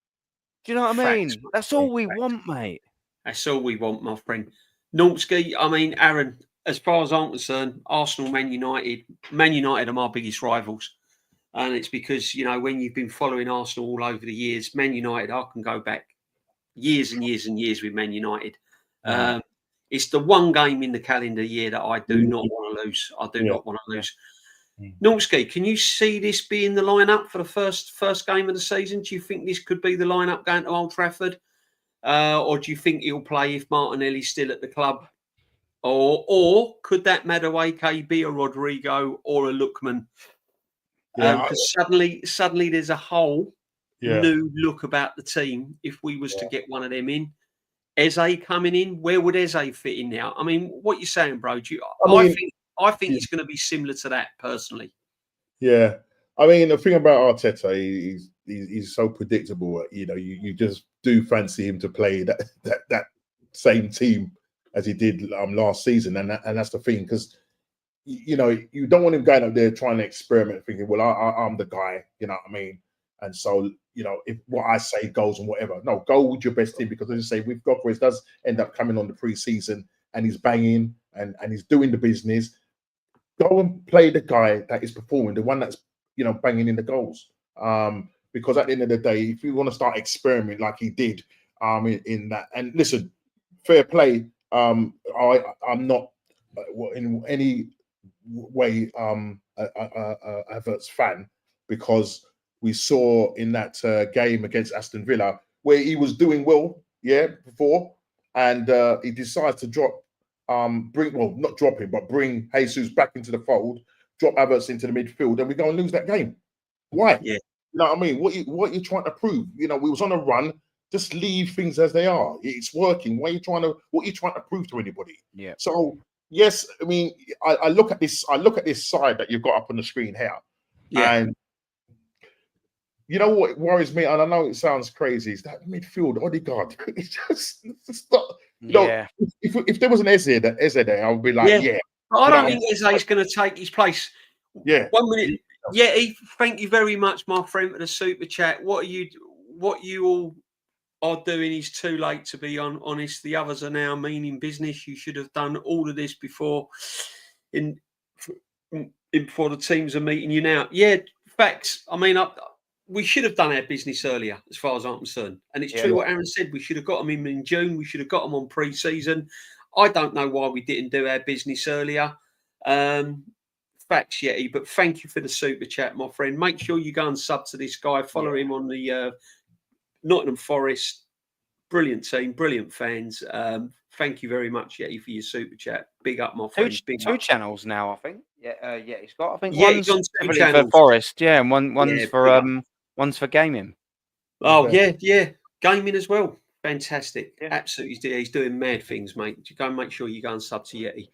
Do you know what I mean? That's all we want, mate. That's all we want, my friend. Nortsky, Aaron, as far as I'm concerned, Arsenal, Man United are my biggest rivals. And it's because, when you've been following Arsenal all over the years, Man United, I can go back years and years and years with Man United. It's the one game in the calendar year that I do not want to lose. I do not want to lose. Nortsky, can you see this being the lineup for the first game of the season? Do you think this could be the lineup going to Old Trafford? Or do you think he'll play if Martinelli's still at the club? Or could that Madueke be a Rodrygo or a Lookman? Because suddenly there's a whole new look about the team. If we was to get one of them in, Eze coming in, where would Eze fit in now? What you saying, bro? I think it's going to be similar to that, personally. Yeah, the thing about Arteta, he's so predictable. You know, you just do fancy him to play that same team as he did last season, and that's the thing, because you know you don't want him going up there trying to experiment, thinking, well, I'm the guy, you know what I mean? And so, you know, if what I say goes and whatever, no, go with your best team, because as you say, with Gyokeres does end up coming on the pre-season and he's banging and he's doing the business. Go and play the guy that is performing, the one that's, you know, banging in the goals. Because at the end of the day, if you want to start experimenting like he did, in that, and listen, fair play. I'm not in any way Havertz fan, because we saw in that game against Aston Villa where he was doing well, before, and he decides to drop, not drop him, but bring Jesus back into the fold, drop Havertz into the midfield, and we go and lose that game. Why? Yeah. You know what I mean? What you trying to prove? You know, we was on a run. Just leave things as they are. It's working. What are you trying to prove to anybody? Yeah. So yes, I mean, I look at this side that you've got up on the screen here, and you know what worries me, and I know it sounds crazy, is that midfield Odegaard. It's just not. You know, if there was an Eze there, I would be like, yeah. But I don't think Eze is going to take his place. Yeah. 1 minute. Yeah, thank you very much, my friend, for the super chat. What you all are doing is too late, to be honest. The others are now meaning business. You should have done all of this before before the teams are meeting you now. Yeah, facts. I mean, we should have done our business earlier, as far as I'm concerned. And it's true what Aaron said. We should have got them in June. We should have got them on pre-season. I don't know why we didn't do our business earlier. Facts, Yeti. But thank you for the super chat, my friend. Make sure you go and sub to this guy. Follow him on the Nottingham Forest. Brilliant team, brilliant fans. Thank you very much, Yeti, for your super chat. Big up, my friend. Two channels now, I think. Yeah, he's got. I think one's on for Forest, and one's for gaming. Oh yeah, gaming as well. Fantastic, absolutely. He's doing mad things, mate. You go and make sure you go and sub to Yeti.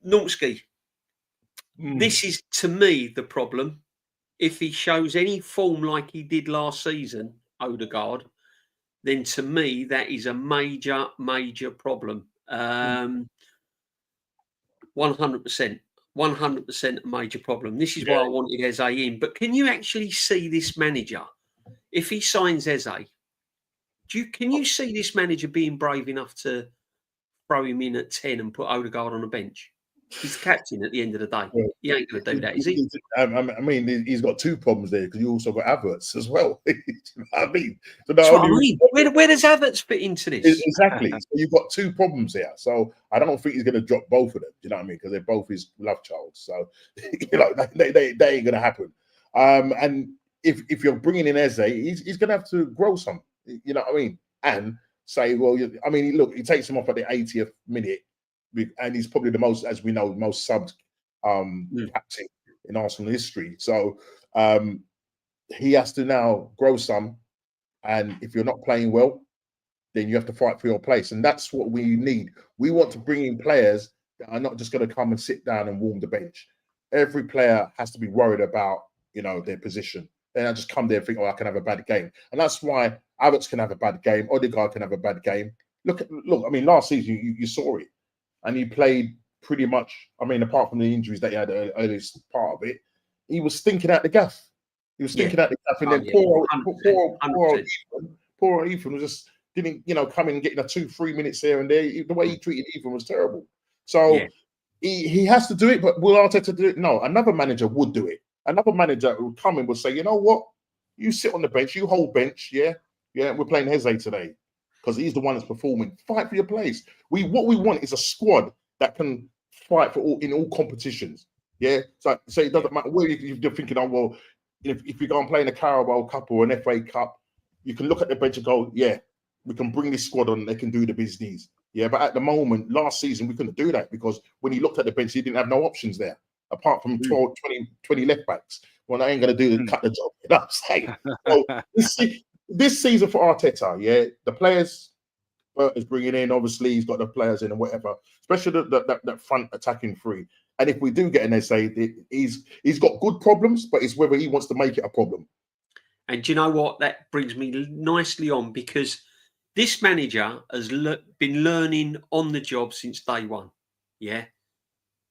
Norski. This is, to me, the problem. If he shows any form like he did last season, Odegaard, then to me that is a major problem. 100%. 100% a major problem. This is why I wanted Eze in. But can you actually see this manager, if he signs Eze, can you see this manager being brave enough to throw him in at 10 and put Odegaard on the bench? He's captain at the end of the day. He ain't going to do that, is he? I mean, he's got two problems there, because you also got Havertz as well. You know what I mean? So where does Havertz fit into this? Exactly. So you've got two problems here. So I don't think he's going to drop both of them. You know what I mean? Because they're both his love child. So you know, they ain't going to happen. And if you're bringing in Eze, he's going to have to grow some. You know what I mean? And say, well, I mean, look, he takes him off at the 80th minute. And he's probably the most, as we know, most subbed captain in Arsenal history. So he has to now grow some. And if you're not playing well, then you have to fight for your place. And that's what we need. We want to bring in players that are not just going to come and sit down and warm the bench. Every player has to be worried about, you know, their position. They don't just come there and think, oh, I can have a bad game. And that's why Havertz can have a bad game. Odegaard can have a bad game. Look, I mean, last season, you saw it. And he played pretty much, I mean, apart from the injuries that he had the earliest part of it, he was stinking out the gaff. He was stinking out the gaff. And then poor Ethan was just didn't, you know, come in and getting a 2-3 minutes here and there. The way he treated Ethan was terrible. So he has to do it, but will Arteta do it? No, another manager would do it. Another manager would come in and would say, you know what? You sit on the bench, you hold bench, we're playing Eze today, because he's the one that's performing. Fight for your place. What we want is a squad that can fight for in all competitions. Yeah. So it doesn't matter where you're thinking, oh, well, if you go and play in a Carabao Cup or an FA Cup, you can look at the bench and go, yeah, we can bring this squad on, they can do the business. Yeah. But at the moment, last season, we couldn't do that, because when he looked at the bench, he didn't have no options there, apart from 20 left backs. Well, I ain't going to do cut the job. You know what I'm saying? So this season for Arteta, the players is bringing in, obviously he's got the players in and whatever, especially that front attacking three. And if we do get an essay, he's got good problems, but it's whether he wants to make it a problem. And do you know what? That brings me nicely on, because this manager has been learning on the job since day one. Yeah.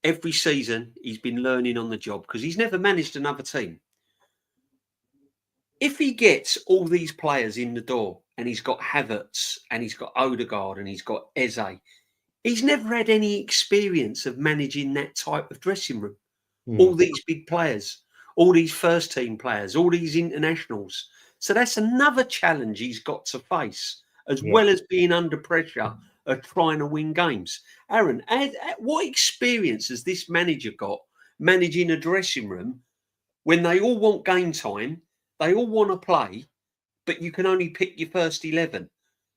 Every season he's been learning on the job, because he's never managed another team. If he gets all these players in the door, and he's got Havertz and he's got Odegaard and he's got Eze, he's never had any experience of managing that type of dressing room. All these big players, all these first team players, all these internationals. So that's another challenge he's got to face, as well as being under pressure of trying to win games. Aaron, what experience has this manager got managing a dressing room when they all want game time, they all want to play, but you can only pick your first 11?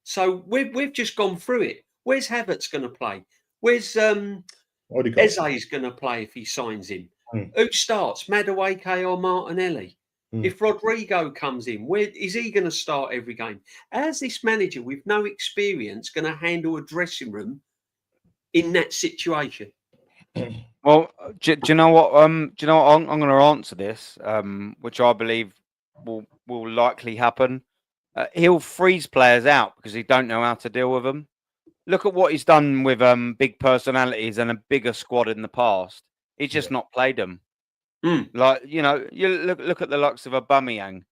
So we've just gone through it. Where's Havertz going to play? Where's Eze's going to play if he signs him? Who starts, Madueke or Martinelli? If Rodrygo comes in, where is he going to start every game? How's this manager with no experience going to handle a dressing room in that situation? Well, do you know what? Do you know what? I'm going to answer this, which I believe will likely happen. He'll freeze players out because he don't know how to deal with them. Look at what he's done with big personalities and a bigger squad in the past. He's just not played them. Like, you know, you look at the likes of Aubameyang.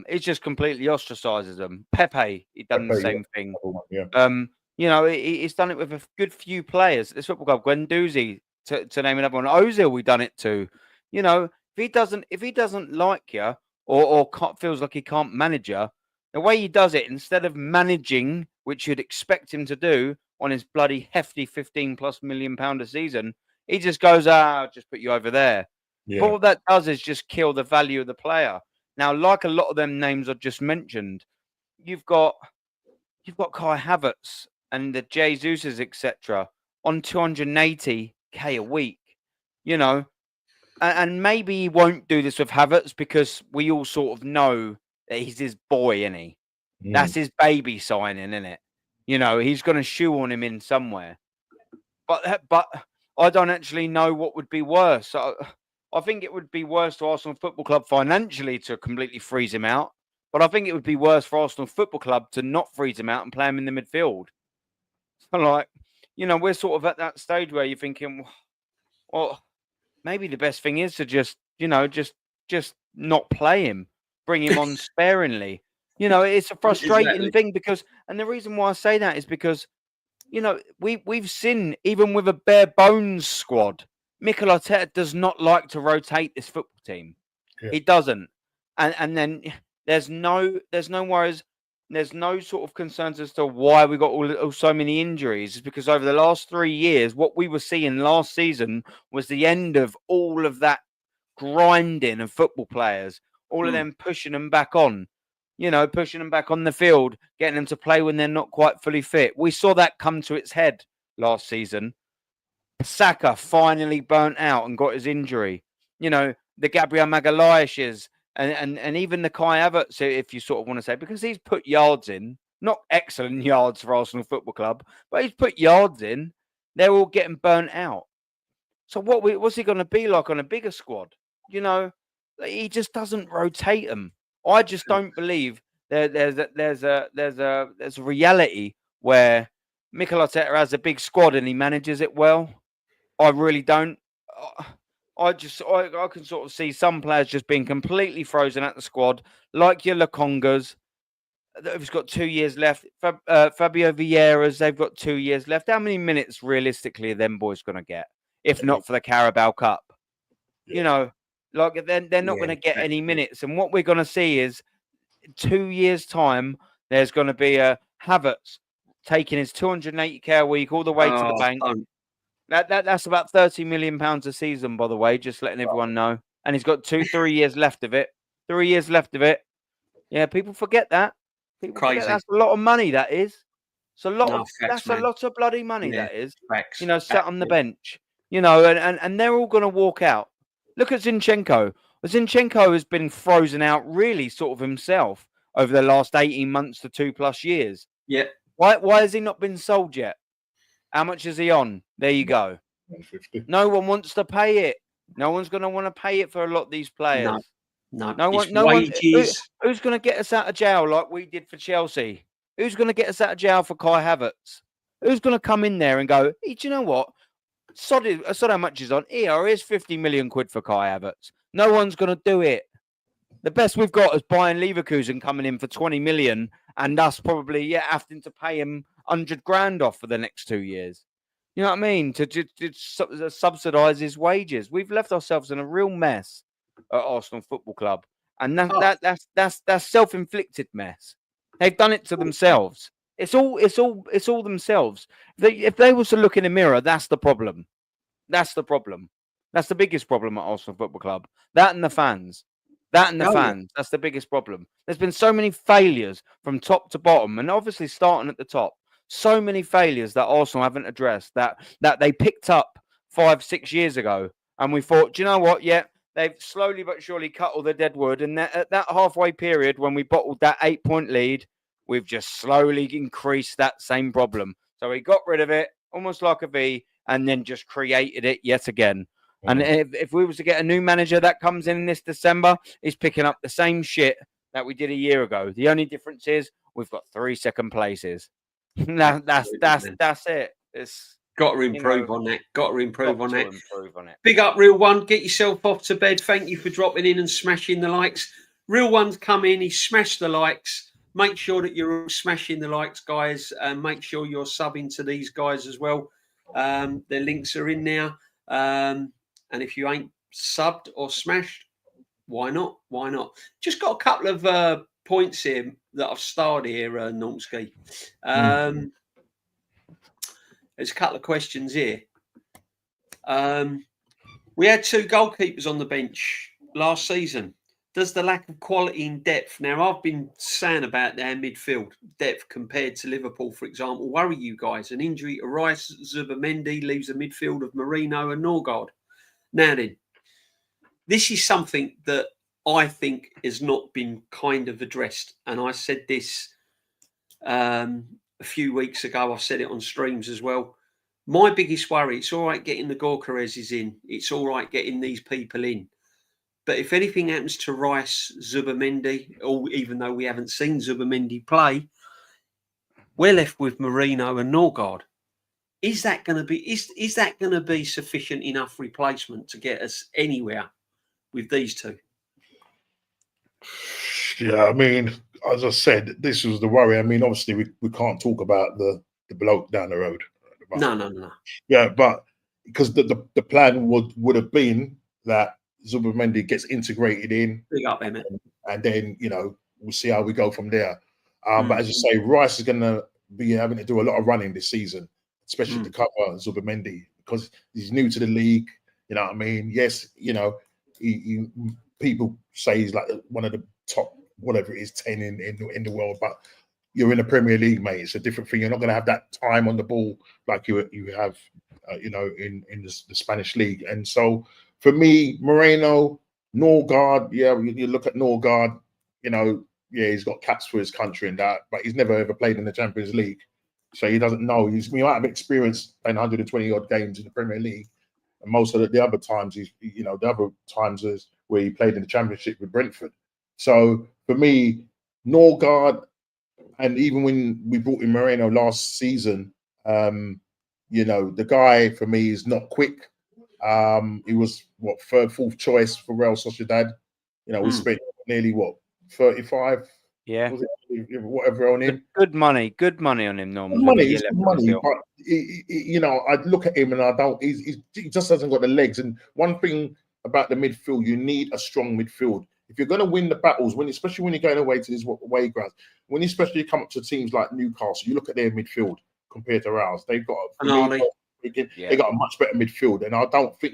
He just completely ostracizes them. Pepe, he done the same thing. You know, he's done it with a good few players at this football club. Guendouzi, to name another one. Ozil, we done it to. You know, if he doesn't like you or feels like he can't manage you, the way he does it, instead of managing, which you'd expect him to do on his bloody hefty £15+ million a season, he just goes, I'll just put you over there. But what that does is just kill the value of the player. Now, like a lot of them names I just mentioned, you've got Kai Havertz and the Jesuses, etc., on 280k a week, you know, and maybe he won't do this with Havertz because we all sort of know that he's his boy, isn't he? That's his baby signing, isn't it? You know, he's going to shoehorn him in somewhere. But I don't actually know what would be worse. I think it would be worse to Arsenal Football Club financially to completely freeze him out. But I think it would be worse for Arsenal Football Club to not freeze him out and play him in the midfield. So, like, you know, we're sort of at that stage where you're thinking, well, maybe the best thing is to just, you know, just not play him, bring him on sparingly. You know, it's a frustrating thing because, and the reason why I say that is because, you know, we've seen, even with a bare bones squad, Mikel Arteta does not like to rotate this football team. He doesn't. And then there's no worries. There's no sort of concerns as to why we got so many injuries. It's because over the last 3 years, what we were seeing last season was the end of all of that grinding of football players, all of them pushing them back on, you know, pushing them back on the field, getting them to play when they're not quite fully fit. We saw that come to its head last season. Saka finally burnt out and got his injury. You know, the Gabriel Magalhaes and even the Kai Havertz, if you sort of want to say, because he's put yards in, not excellent yards for Arsenal Football Club, but he's put yards in. They're all getting burnt out. So what's he going to be like on a bigger squad? You know, he just doesn't rotate them. I just don't believe there's a reality where Mikel Arteta has a big squad and he manages it well. I really don't. I can sort of see some players just being completely frozen at the squad, like your Lokongas. They've got 2 years left. Fabio Vieira's, they've got 2 years left. How many minutes realistically are them boys going to get, if not for the Carabao Cup? You know, like they're not going to get any minutes. And what we're going to see is 2 years' time, there's going to be a Havertz taking his 280k a week all the way to the bank. That's about £30 million a season, by the way, just letting everyone know. And he's got 3 years left of it. 3 years left of it. Yeah, people forget that. People forget that's a lot of money, that is. It's a lot that's a lot of bloody money, that is. Facts. You know, sat on the bench. You know, and they're all going to walk out. Look at Zinchenko. Zinchenko has been frozen out really sort of himself over the last 18 months to 2+ years. Yeah. Why has he not been sold yet? How much is he on? There you go. 150. No one wants to pay it. No one's going to want to pay it for a lot of these players. No. No one. It's No one. wages. Who's going to get us out of jail like we did for Chelsea? Who's going to get us out of jail for Kai Havertz? Who's going to come in there and go, hey, do you know what? Sod how much is on. Here's 50 million quid for Kai Havertz. No one's going to do it. The best we've got is Bayern Leverkusen coming in for 20 million and us probably having to pay him 100 grand off for the next 2 years. You know what I mean? To subsidise his wages. We've left ourselves in a real mess at Arsenal Football Club. And that's self-inflicted mess. They've done it to themselves. It's all themselves. If they was to look in the mirror, that's the problem. That's the problem. That's the biggest problem at Arsenal Football Club. That and the fans. That's the biggest problem. There's been so many failures from top to bottom, and obviously starting at the top. So many failures that Arsenal haven't addressed that they picked up 5-6 years ago, and we thought, do you know what? Yeah, they've slowly but surely cut all the dead wood, and at that halfway period when we bottled that 8-point lead, we've just slowly increased that same problem. So we got rid of it, almost like a V, and then just created it yet again. And if we was to get a new manager that comes in this December, he's picking up the same shit that we did a year ago. The only difference is we've got 3 second places. That's it. It's got to improve on that. Got to improve on that. Improve on it. Big up, Real One. Get yourself off to bed. Thank you for dropping in and smashing the likes. Real One's come in. He smashed the likes. Make sure that you're smashing the likes, guys. And make sure you're subbing to these guys as well. Their links are in there. And if you ain't subbed or smashed, why not? Why not? Just got a couple of points here that I've starred here, Normski. There's a couple of questions here. We had 2 goalkeepers on the bench last season. Does the lack of quality in depth, now I've been saying about their midfield depth compared to Liverpool, for example, worry you guys? An injury to Rice, Zubimendi leaves a midfield of Marino and Norgard. Now then, this is something that I think has not been kind of addressed. And I said this a few weeks ago. I've said it on streams as well. My biggest worry, it's all right getting the Gyokeres in. It's all right getting these people in. But if anything happens to Rice, Zubimendi, or even though we haven't seen Zubimendi play, we're left with Marino and Norgard. Is that going to be sufficient enough replacement to get us anywhere with these 2? Yeah, I mean, as I said, this was the worry. I mean, obviously, we can't talk about the bloke down the road. No. Yeah, but because the plan would have been that Zubimendi gets integrated in. Big up, Emmett. And then, we'll see how we go from there. But as you say, Rice is going to be having to do a lot of running this season, especially to cover Zubimendi, because he's new to the league. You know what I mean? Yes, he people say he's like one of the top, whatever it is, 10 in the world, but you're in the Premier League, mate. It's a different thing. You're not going to have that time on the ball like you have, in the Spanish league. And so for me, Moreno, Norgard, you look at Norgard, he's got caps for his country and that, but he's never ever played in the Champions League. So he doesn't know. He might have experience in 120 odd games in the Premier League. And most of the other times, is where he played in the Championship with Brentford. So for me, Norgard, and even when we brought in Moreno last season, the guy for me is not quick. He was third, fourth choice for Real Sociedad. We spent nearly 35. Yeah, whatever on him. Good money on him. Normally, money. But I look at him and I don't. He just hasn't got the legs. And one thing about the midfield, you need a strong midfield if you're going to win the battles. Especially when you're going away to these away grounds. When you especially come up to teams like Newcastle, you look at their midfield compared to ours. They've got they got a much better midfield, and I don't think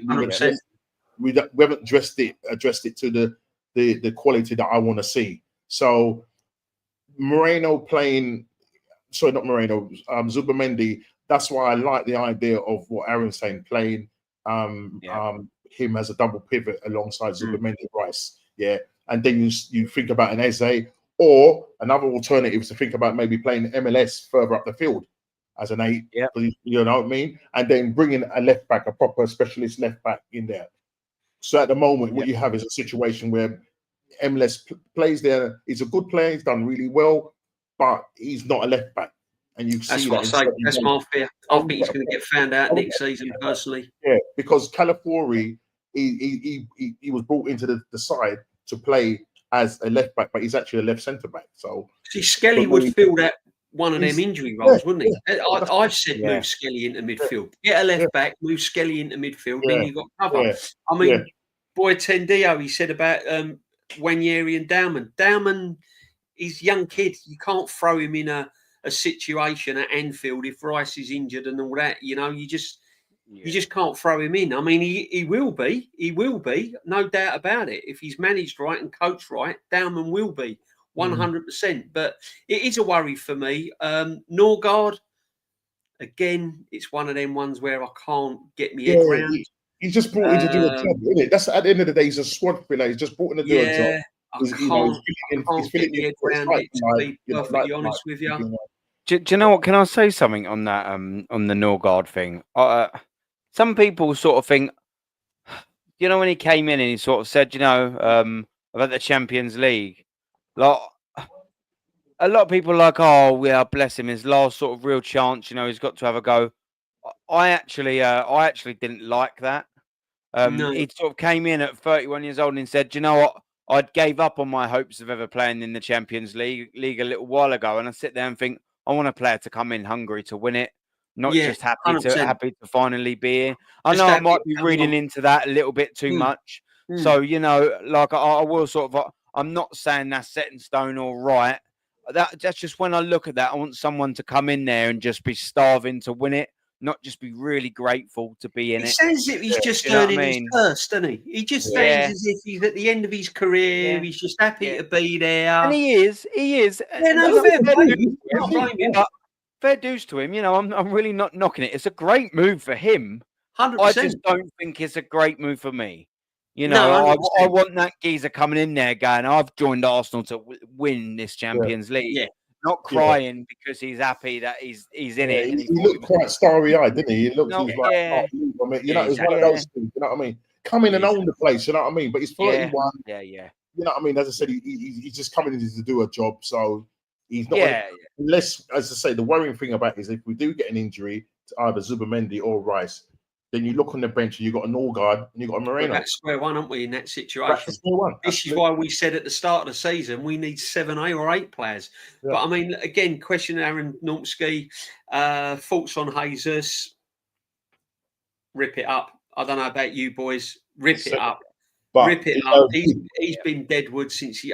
we haven't addressed it to the quality that I want to see. So Zubimendi. That's why I like the idea of what Aaron's saying, playing him as a double pivot alongside Zubimendi Rice. Yeah, and then you think about an Eze, or another alternative is to think about maybe playing MLS further up the field. as an 8. Yep. You know what I mean? And then bringing a left back, a proper specialist left back in there. So at the moment, what you have is a situation where MLS plays there. He's a good player. He's done really well, but he's not a left back. And you That's see what that. I say. That's my fear. I think he's going to get found out next season, personally. Yeah, because Calafiori, he was brought into the side to play as a left back, but he's actually a left centre back. So see, Skelly would fill that one of them injury roles, wouldn't he? Yeah. I've said move Skelly into midfield. Get a left back, move Skelly into midfield, then you've got cover. Yeah. I mean, boy Tendio, he said about Nwaneri and Dowman. Dowman, he's a young kid. You can't throw him in a situation at Anfield if Rice is injured and all that. You know, you just can't throw him in. I mean, he will be, no doubt about it. If he's managed right and coached right, Dowman will be 100%. But it is a worry for me. Norgard, again, it's one of them ones where I can't get my head round. He's just brought in to do a job, isn't it? That's at the end of the day, he's a squad filler. He's just brought in to do a job. I can't get my head around it, to be perfectly honest with you. Do you know what? Can I say something on that? On the Norgard thing, some people sort of think, you know, when he came in and he sort of said, you know, about the Champions League, like a lot of people are like, oh yeah, bless him, his last sort of real chance. You know, he's got to have a go. I actually didn't like that. He sort of came in at 31 years old and said, you know what? I gave up on my hopes of ever playing in the Champions League a little while ago, and I sit there and think, I want a player to come in hungry to win it, not just happy to finally be here. I know I might be reading into that a little bit too much. So, you know, like I will sort of, I'm not saying that's set in stone or right. That's just when I look at that, I want someone to come in there and just be starving to win it, not just be really grateful to be in it. He sounds as if he's just earning his purse, doesn't he? He just sounds as if he's at the end of his career. Yeah. He's just happy to be there. And he is. Yeah, no, fair dues to him. You know, I'm really not knocking it. It's a great move for him. 100%. I just don't think it's a great move for me. You know, I want that geezer coming in there going, I've joined Arsenal to win this Champions League. Yeah. Not crying because he's happy that he's in it. He looked quite starry-eyed, didn't he? He looked like, I mean, you know, it was one of those things, you know what I mean? Come in and own the place, you know what I mean? But he's 31. Yeah. You know what I mean? As I said, he's just coming in to do a job, so he's not unless, as I say, the worrying thing about it is if we do get an injury to either Zubimendi or Rice, then you look on the bench and you've got a Norgard and you've got a Moreno. That's square one, aren't we, in that situation? This is why we said at the start of the season we need 7 or 8 players. Yeah. But I mean, again, question Aaron Normsky, thoughts on Jesus? Rip it up. I don't know about you boys. Rip it up. He's been deadwood since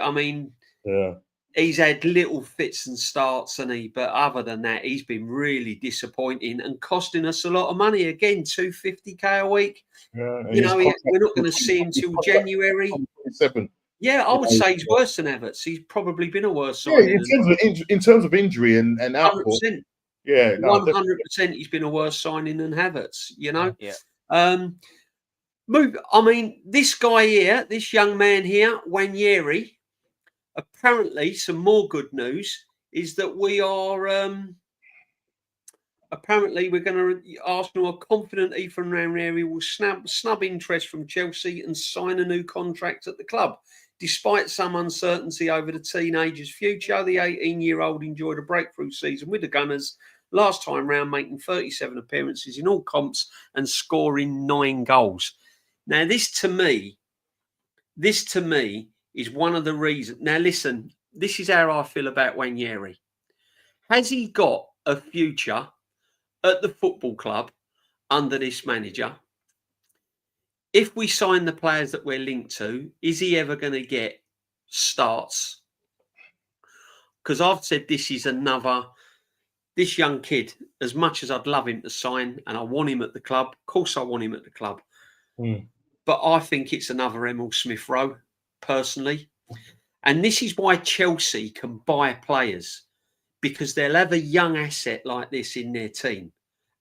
he's had little fits and starts, hasn't he? But other than that, he's been really disappointing and costing us a lot of money. Again, $250K a week. Yeah, you know, we're not going to see him till January. Yeah, I would say he's worse than Havertz. He's probably been a worse signing. In terms of injury and output. 100%. Yeah, 100%. He's been a worse signing than Havertz. You know. Yeah. I mean, this guy here, this young man here, Nwaneri. Apparently, some more good news is that we are Arsenal are confident Ethan Nwaneri will snub interest from Chelsea and sign a new contract at the club. Despite some uncertainty over the teenager's future, the 18-year-old enjoyed a breakthrough season with the Gunners last time round, making 37 appearances in all comps and scoring 9 goals. Now, this to me is one of the reasons. Now, listen, this is how I feel about Nwaneri. Has he got a future at the football club under this manager? If we sign the players that we're linked to, is he ever going to get starts? Because I've said this young kid, as much as I'd love him to sign and I want him at the club, of course I want him at the club. But I think it's another Emil Smith Rowe. Personally, and this is why Chelsea can buy players, because they'll have a young asset like this in their team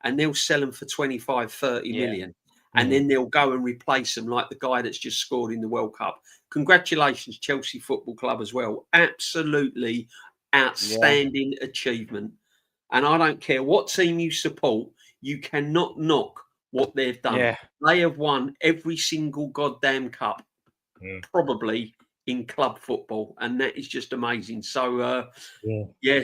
and they'll sell them for 25-30 million and then they'll go and replace them like the guy that's just scored in the World Cup. Congratulations, Chelsea Football Club as well. Absolutely outstanding achievement. And I don't care what team you support, you cannot knock what they've done. Yeah. They have won every single goddamn cup, probably in club football, and that is just amazing. So,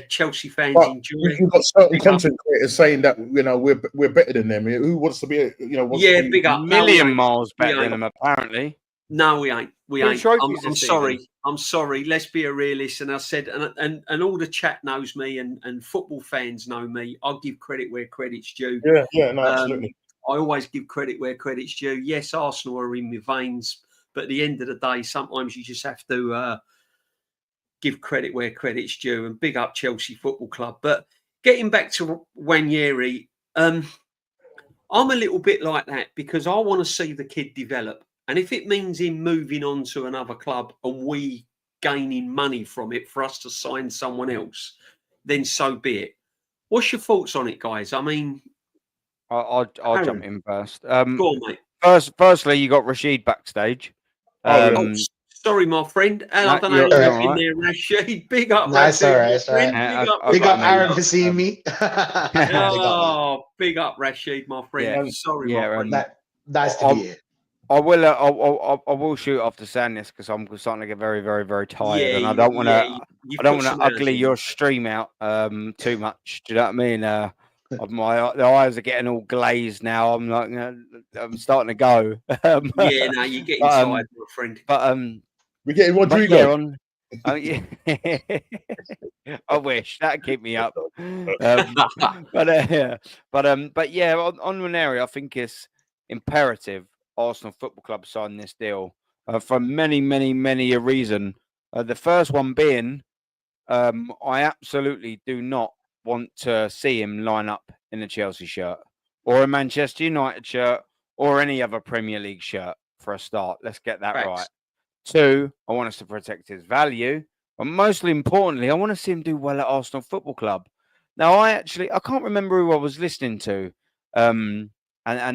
Chelsea fans enjoy. You've got certain content creators saying that we're better than them. Who wants to be? Big up. Million miles better than them, apparently. No, we ain't. We ain't. I'm sorry. Season. I'm sorry. Let's be a realist. And I said, and all the chat knows me, and football fans know me. I'll give credit where credit's due. Yeah, no, absolutely. I always give credit where credit's due. Yes, Arsenal are in my veins, but at the end of the day, sometimes you just have to give credit where credit's due. And big up Chelsea Football Club. But getting back to Nwaneri, I'm a little bit like that because I want to see the kid develop. And if it means him moving on to another club and we gaining money from it for us to sign someone else, then so be it. What's your thoughts on it, guys? I mean, I'll jump in first. Go on, mate. Firstly, you got Rashid backstage. Sorry, my friend. I don't know if you've been there, Rashid. Big up, Rashid. All right. Big up Aaron for seeing me. Big up, Rashid, my friend. Yeah. Sorry, my friend. Nice to be here. I will shoot after saying this because I'm starting to get very, very, very tired, and I don't want to ugly your stream out too much. Do you know what I mean? The eyes are getting all glazed now. I'm like, I'm starting to go. You're getting tired, my friend. But we're getting Rodrygo. I wish that'd keep me up. But on Nwaneri, I think it's imperative Arsenal Football Club sign this deal for many a reason. The first one being, I absolutely do not want to see him line up in a Chelsea shirt or a Manchester United shirt or any other Premier League shirt for a start. Let's get that right. 2, I want us to protect his value. But mostly importantly, I want to see him do well at Arsenal Football Club. Now, I can't remember who I was listening to. And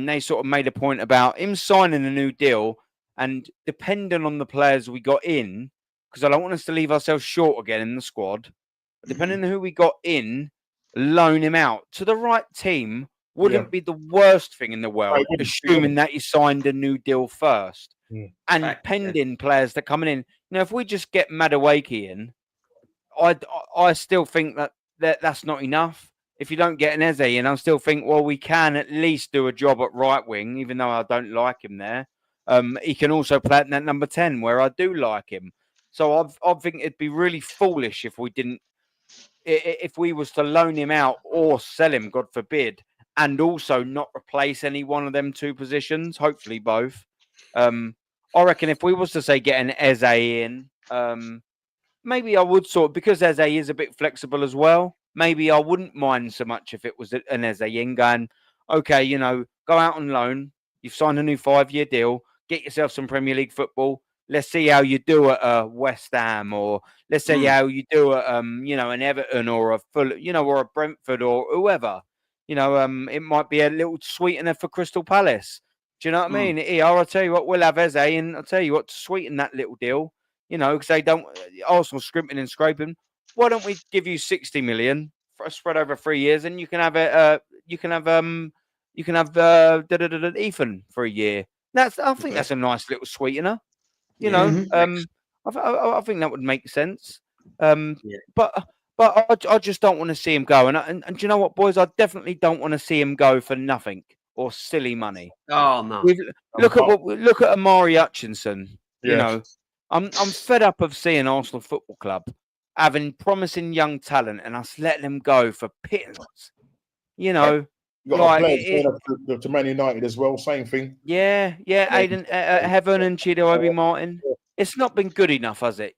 they sort of made a point about him signing a new deal and depending on the players we got in, because I don't want us to leave ourselves short again in the squad. Depending on who we got in, loan him out to the right team wouldn't be the worst thing in the world, assuming that he signed a new deal first. And pending players that coming in. If we just get Madueke in, I still think that's not enough. If you don't get an Eze in, I still think, well, we can at least do a job at right wing, even though I don't like him there. He can also play at that number 10 where I do like him. So I think it'd be really foolish if we was to loan him out or sell him, God forbid, and also not replace any one of them two positions, hopefully both. I reckon if we was to say get an Eze in, maybe I would because Eze is a bit flexible as well. Maybe I wouldn't mind so much if it was an Eze in going, okay, go out on loan. You've signed a new 5-year deal. Get yourself some Premier League football. Let's see how you do at West Ham, or let's see how you do at an Everton or a or a Brentford or whoever. It might be a little sweetener for Crystal Palace. Do you know what I mean? Here, I'll tell you what, we'll have Eze, and I'll tell you what to sweeten that little deal. Because they don't Arsenal scrimping and scraping. Why don't we give you 60 million for a spread over 3 years, and you can have Ethan for a year. I think that's a nice little sweetener. I think that would make sense. But I just don't want to see him go. And do you know what, boys? I definitely don't want to see him go for nothing or silly money. Oh no! Look at Amari Hutchinson. I'm fed up of seeing Arsenal Football Club having promising young talent and us letting them go for pittance. You got players to Man United as well. Same thing. Yeah. Aiden Heaven and Chido Martin. It's not been good enough, has it?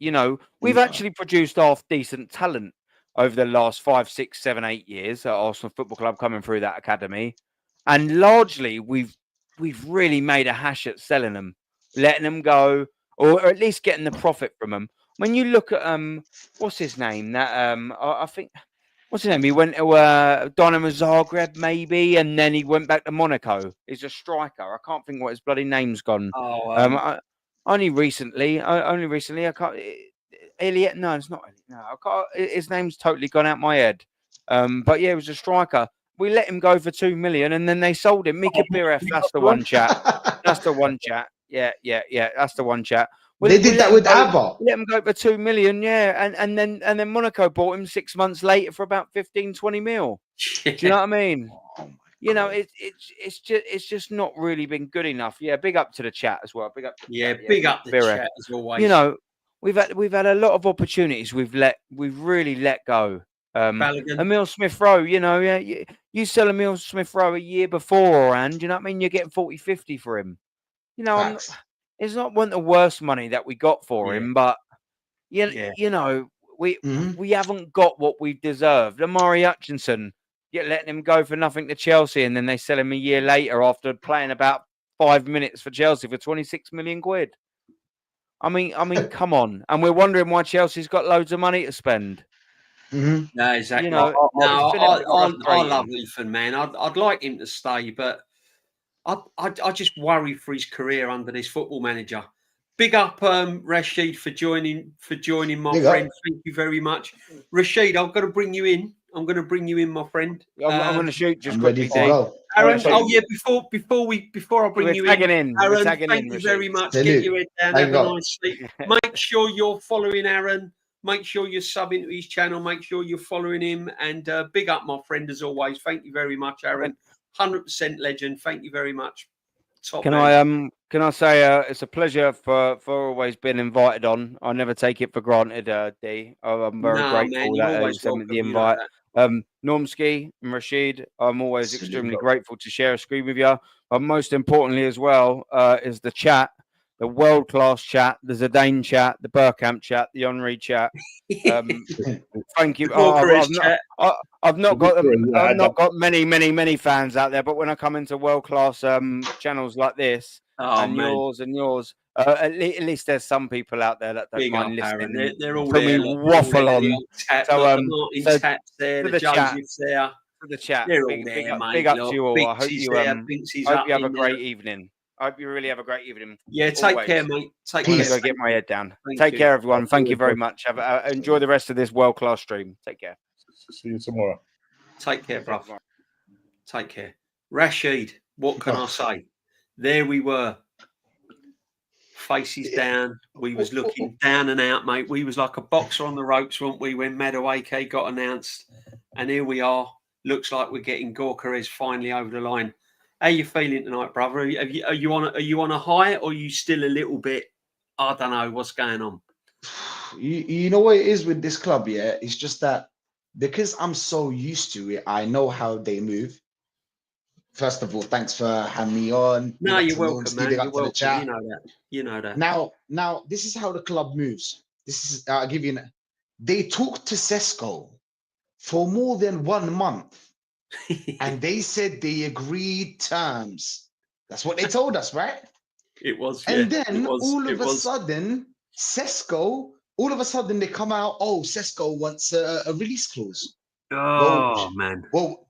We've actually produced half decent talent over the last 5, 6, 7, 8 years at Arsenal Football Club coming through that academy, and largely we've really made a hash at selling them, letting them go, or at least getting the profit from them. When you look at what's his name? I think. What's his name? He went to Dynamo Zagreb, maybe, and then he went back to Monaco. He's a striker. I can't think what his bloody name's gone. Only recently. I can't. Elliot? No, it's not. No, I can't. His name's totally gone out my head. But yeah, he was a striker. We let him go for 2 million, and then they sold him. Mika Biref, that's the one chat. That's the one chat. Yeah. That's the one chat. They did that with Abba. Let him go for 2 million, yeah, and then Monaco bought him 6 months later for about 15-20 mil. Do you know what I mean? Oh you know, it's just not really been good enough. Yeah, big up to the chat as well. Big up. To the chat. Big up the chat as always. You know, we've had a lot of opportunities. We've really let go. Emile Smith Rowe, you know, you sell Emile Smith Rowe a year beforehand, you know what I mean? You're getting 40-50 for him. You know, it's not one of the worst money that we got for him, but you know, we haven't got what we've deserved. Amari Hutchinson, letting him go for nothing to Chelsea, and then they sell him a year later after playing about 5 minutes for Chelsea for 26 million quid. I mean, come on. And we're wondering why Chelsea's got loads of money to spend. No, exactly. You know, I love Ethan, man. I'd like him to stay, but I just worry for his career under this football manager. Big up Rashid for joining my friend. Thank you very much. Rashid, I'm going to bring you in. My friend. I'm going to shoot just ready to go. Aaron, before I bring you in, Aaron, thank you very much. Get your head down, have a nice sleep. Make sure you're following Aaron. Make sure you're subbing to his channel. Make sure you're following him. And big up, my friend, as always. Thank you very much, Aaron. 100% legend. Thank you very much. Top man. Can I say it's a pleasure for always being invited on. I never take it for granted, D. I'm very grateful that you sent me the invite. Normski and Rashid, I'm always extremely grateful to share a screen with you. But most importantly as well is the chat, the world-class chat, the Zidane chat, the Bergkamp chat, the Henry chat. Thank you. I've not got many fans out there, but when I come into world-class channels like this, yours, at least there's some people out there that don't mind listening. They're all for me waffle on. So Taps there, the Joseph's there. For the chat, they're all there, mate. Big up to you all. I hope you have a great evening. I hope you really have a great evening. Yeah, take care, mate. Take care. Go get my head down. Take care, everyone. Thank you very much. Enjoy the rest of this world-class stream. Take care. See you tomorrow. Take care, bro. Take care. Rashid, what can I say? There we were. Faces down. We was looking down and out, mate. We was like a boxer on the ropes, weren't we, when Madueke got announced? And here we are. Looks like we're getting Gyokeres finally over the line. How you feeling tonight, brother? Are you on a high, or are you still a little bit? I don't know what's going on. You know what it is with this club, yeah. It's just that because I'm so used to it, I know how they move. First of all, thanks for having me on. No, you're welcome, man. You're welcome. You know that. Now, this is how the club moves. This is I'll give you. They talked to Sesko for more than 1 month. And they said they agreed terms. That's what they told us, right? It was. And then all of a sudden, Sesko, they come out, Sesko wants a release clause. Man. Well,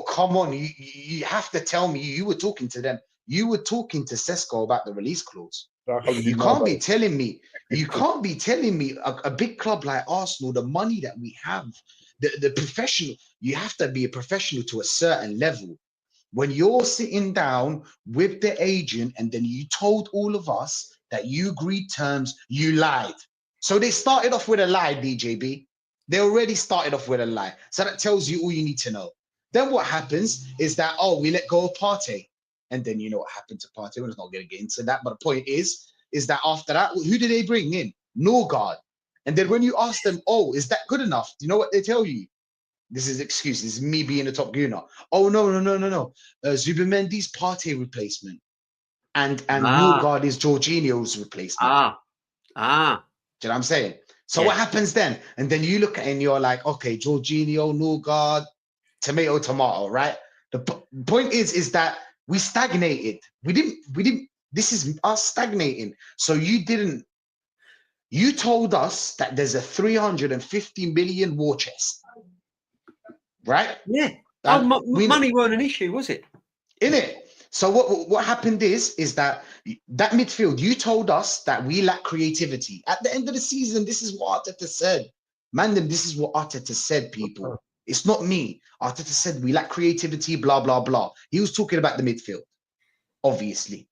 come on. You have to tell me you were talking to them. You were talking to Sesko about the release clause. You can't be telling me a big club like Arsenal, the money that we have, the professional, you have to be a professional to a certain level. When you're sitting down with the agent and then you told all of us that you agreed terms, you lied. So they started off with a lie, DJB. They already started off with a lie. So that tells you all you need to know. Then what happens is that, we let go of Partey. And then you know what happened to Partey. We're not going to get into that. But the point is that after that, who did they bring in? Norgard. And then when you ask them, is that good enough? Do you know what they tell you? This is excuse. This is me being a top gooner. No. Zubimendi's Partey replacement. And Norgard is Jorginho's replacement. Do you know what I'm saying? So what happens then? And then you look at it and you're like, okay, Jorginho, Norgard, tomato, right? The point is that we stagnated. We didn't. This is us stagnating. So you told us that there's a 350 million war chest, right? Yeah. Money weren't an issue, was it? In it. So what happened is that midfield, you told us that we lack creativity. At the end of the season, this is what Arteta said. This is what Arteta said, people. It's not me. Arteta said we lack creativity, blah, blah, blah. He was talking about the midfield, obviously.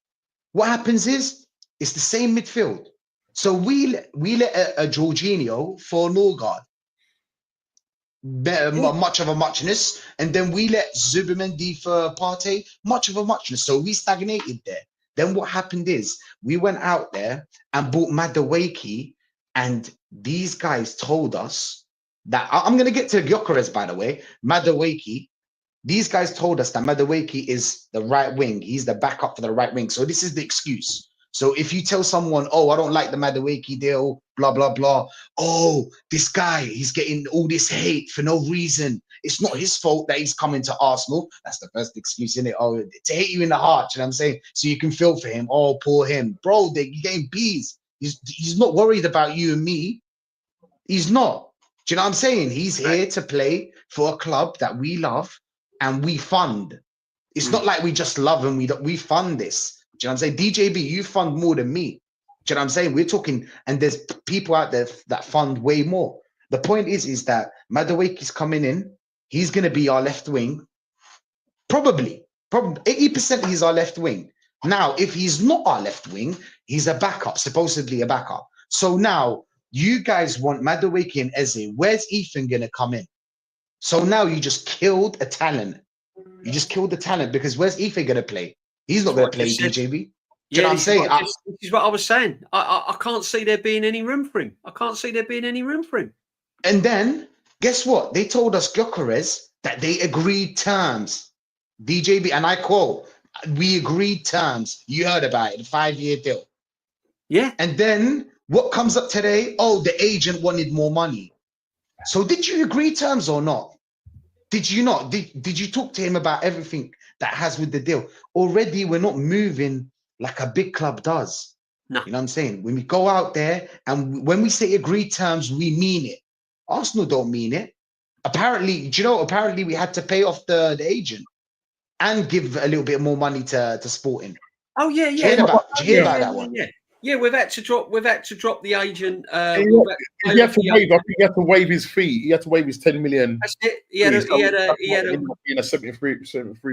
What happens is, it's the same midfield. So we let a Jorginho for Norgard. Much of a muchness, and then we let Zubimendi for Partey, much of a muchness. So we stagnated there. Then what happened is we went out there and bought Madueke, and these guys told us that I'm going to get to Gyokeres, by the way. Madueke, these guys told us that Madueke is the right wing. He's the backup for the right wing. So this is the excuse. So if you tell someone, oh, I don't like the Madueke deal, blah, blah, blah. Oh, this guy, he's getting all this hate for no reason. It's not his fault that he's coming to Arsenal. That's the first excuse, isn't it? Oh, to hate you in the heart, you know what I'm saying? So you can feel for him. Oh, poor him. Bro, you're getting bees. He's not worried about you and me. He's not. Do you know what I'm saying? He's here to play for a club that we love and we fund. It's not like we just love and we fund this. Do you know what I'm saying? DJB, you fund more than me. Do you know what I'm saying? We're talking, and there's people out there that fund way more. The point is that Madueke's coming in. He's going to be our left wing. Probably 80% he's our left wing. Now, if he's not our left wing, he's a backup, supposedly a backup. So now you guys want Madueke and Eze. Where's Ethan going to come in? So now you just killed a talent. You just killed the talent because where's Ethan going to play? He's not going to play DJB. Do you know what I'm saying? This is what I was saying. I can't see there being any room for him. I can't see there being any room for him. And then, guess what? They told us, Gyokeres, that they agreed terms. DJB, and I quote, we agreed terms. You heard about it, the 5-year deal. Yeah. And then, what comes up today? Oh, the agent wanted more money. So did you agree terms or not? Did you not? Did you talk to him about everything that has with the deal? Already, we're not moving like a big club does. No. You know what I'm saying? When we go out there and when we say agreed terms, we mean it. Arsenal don't mean it. Apparently, do you know, apparently we had to pay off the agent and give a little bit more money to Sporting. Oh, yeah, Do you hear about that one? Yeah, we've had to drop the agent. I think he had to waive his fee. He had to waive his 10 million. That's it. He had a 73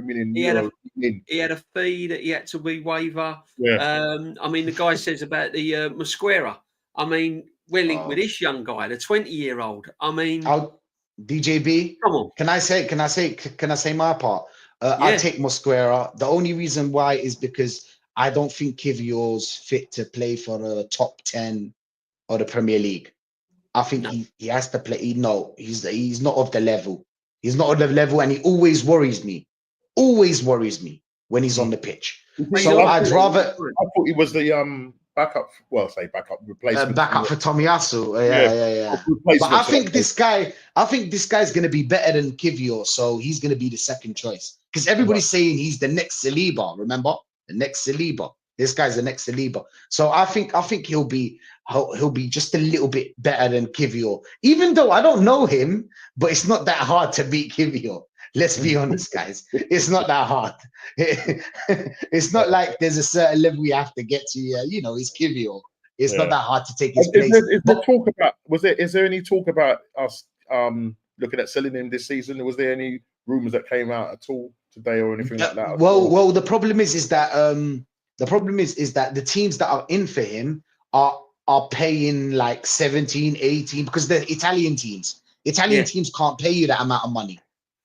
million euro. He had a fee that he had to waiver. Yeah. I mean, the guy says about the Mosquera. I mean, we're linked with this young guy, the 20-year-old. I mean, DJB. Come on. Can I say my part? I take Mosquera. The only reason why is because I don't think Kivior's fit to play for the top 10 or the Premier League. I think he has to play. He's not of the level. He's not of the level, and he always worries me. Always worries me when he's on the pitch. So I'd rather. I thought he was the backup. Well, say backup replacement. Backup for Tomiyasu. Yeah. But I think this guy's going to be better than Kivior, so he's going to be the second choice because everybody's saying he's the next Saliba. Remember? The next Saliba. This guy's the next Saliba. So I think he'll be just a little bit better than Kivior. Even though I don't know him, but it's not that hard to beat Kivior. Let's be honest, guys. It's not that hard. It's not like there's a certain level you have to get to. It's Kivior. It's not that hard to take his place. Is there any talk about us looking at selling him this season? Was there any rumors that came out at all today or anything like that? Well, the problem is that the teams that are in for him are paying like 17, 18 because they're Italian teams. Italian teams can't pay you that amount of money.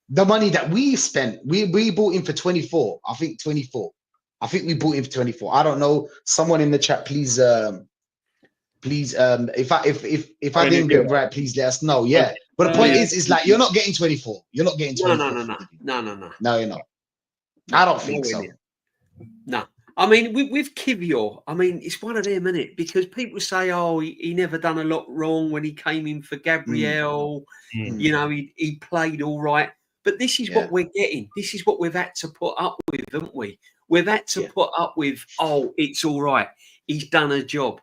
The money that we spent, we bought him for 24. I think 24. I think we bought him for 24. I don't know. Someone in the chat, please, if I didn't get it right, please let us know. Yeah. But the point is like you're not getting 24. You're not getting 24. No. No, you're not. I don't think so. No. I mean, with Kivior, I mean, it's one of them, isn't it? Because people say, oh, he never done a lot wrong when he came in for Gabriel. He played all right. But this is what we're getting. This is what we've had to put up with, haven't we? We've had to put up with, oh, it's all right. He's done a job.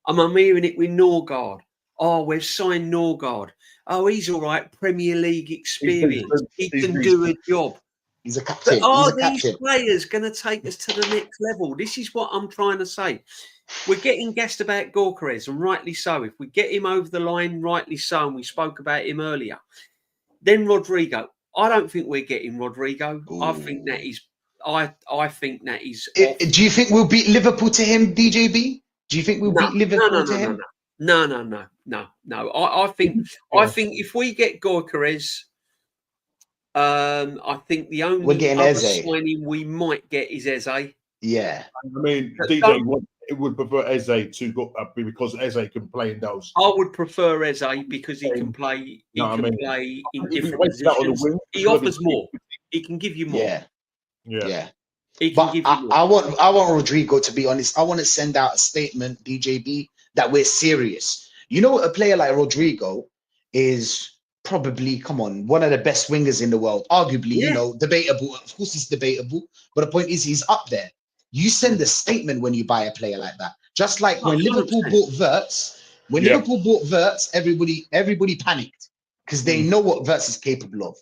I'm hearing it with Norgard. Oh, we've signed Norgard. Oh, he's all right. Premier League experience. He can do a job. He's a captain. But are these players going to take us to the next level? This is what I'm trying to say. We're getting gassed about Gyokeres, and rightly so. If we get him over the line, rightly so, and we spoke about him earlier. Then Rodrygo. I don't think we're getting Rodrygo. Ooh. I think that is. I think that is. Do you think we'll beat Liverpool to him, DJB? Do you think we'll beat Liverpool to him? No. I think if we get Gyokeres, I think the only getting other Eze. signing we might get is Eze. Yeah. I mean, But DJ would prefer Eze to go up because Eze can play in those. I would prefer Eze because he can play. He can play in different positions. He offers more. He can give you more. Yeah. He can give you more. I want Rodrygo, to be honest. I want to send out a statement, DJB, that we're serious. You know, a player like Rodrygo is probably, come on, one of the best wingers in the world. Arguably, you know, debatable. Of course, it's debatable. But the point is, he's up there. You send a statement when you buy a player like that. Just like when Liverpool bought Wirtz, everybody panicked because they know what Wirtz is capable of.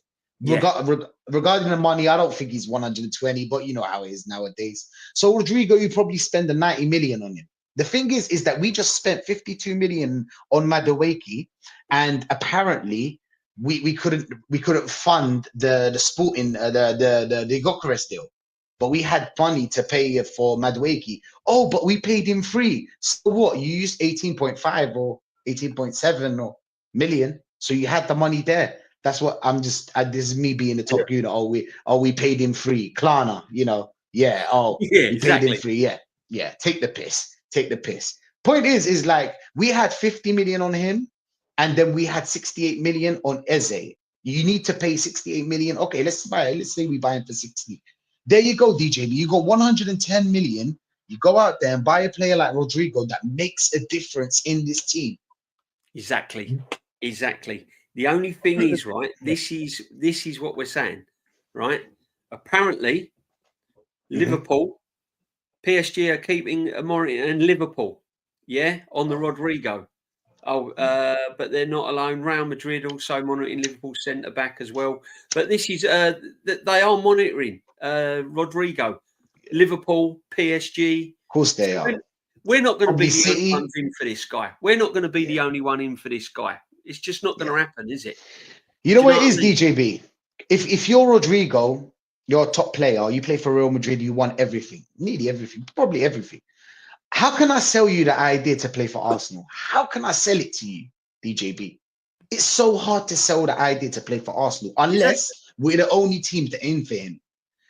Regarding the money, I don't think he's 120, but you know how it is nowadays. So Rodrygo, you probably spend the 90 million on him. The thing is that we just spent 52 million on Madueke, and apparently we couldn't fund the sporting the Gyokeres deal. But we had money to pay for Madueke. Oh, but we paid him free. So what? You used 18.5 or 18.7 or million. So you had the money there. That's what I'm just. This is me being the top unit. We paid him free. Klarna, you know. Yeah. Oh, we paid him free. Yeah. Take the piss. Point is like we had 50 million on him, and then we had 68 million on Eze. You need to pay 68 million. Okay, let's say we buy him for 60. There you go, DJB. You got 110 million. You go out there and buy a player like Rodrygo that makes a difference in this team. Exactly. The only thing is, right, this is what we're saying, right? Apparently, Liverpool, PSG are keeping Martinelli and Liverpool, on the Rodrygo. But they're not alone. Real Madrid also monitoring Liverpool centre back as well. But this is they are monitoring Rodrygo, Liverpool, PSG. Of course they are. We're not going to be the only ones in for this guy. We're not going to be the only one in for this guy. It's just not going to happen, is it? You know what it is, DJB? If you're Rodrygo, you're a top player, you play for Real Madrid, you want everything. Nearly everything. Probably everything. How can I sell you the idea to play for Arsenal? How can I sell it to you, DJB? It's so hard to sell the idea to play for Arsenal unless we're the only team to aim for him.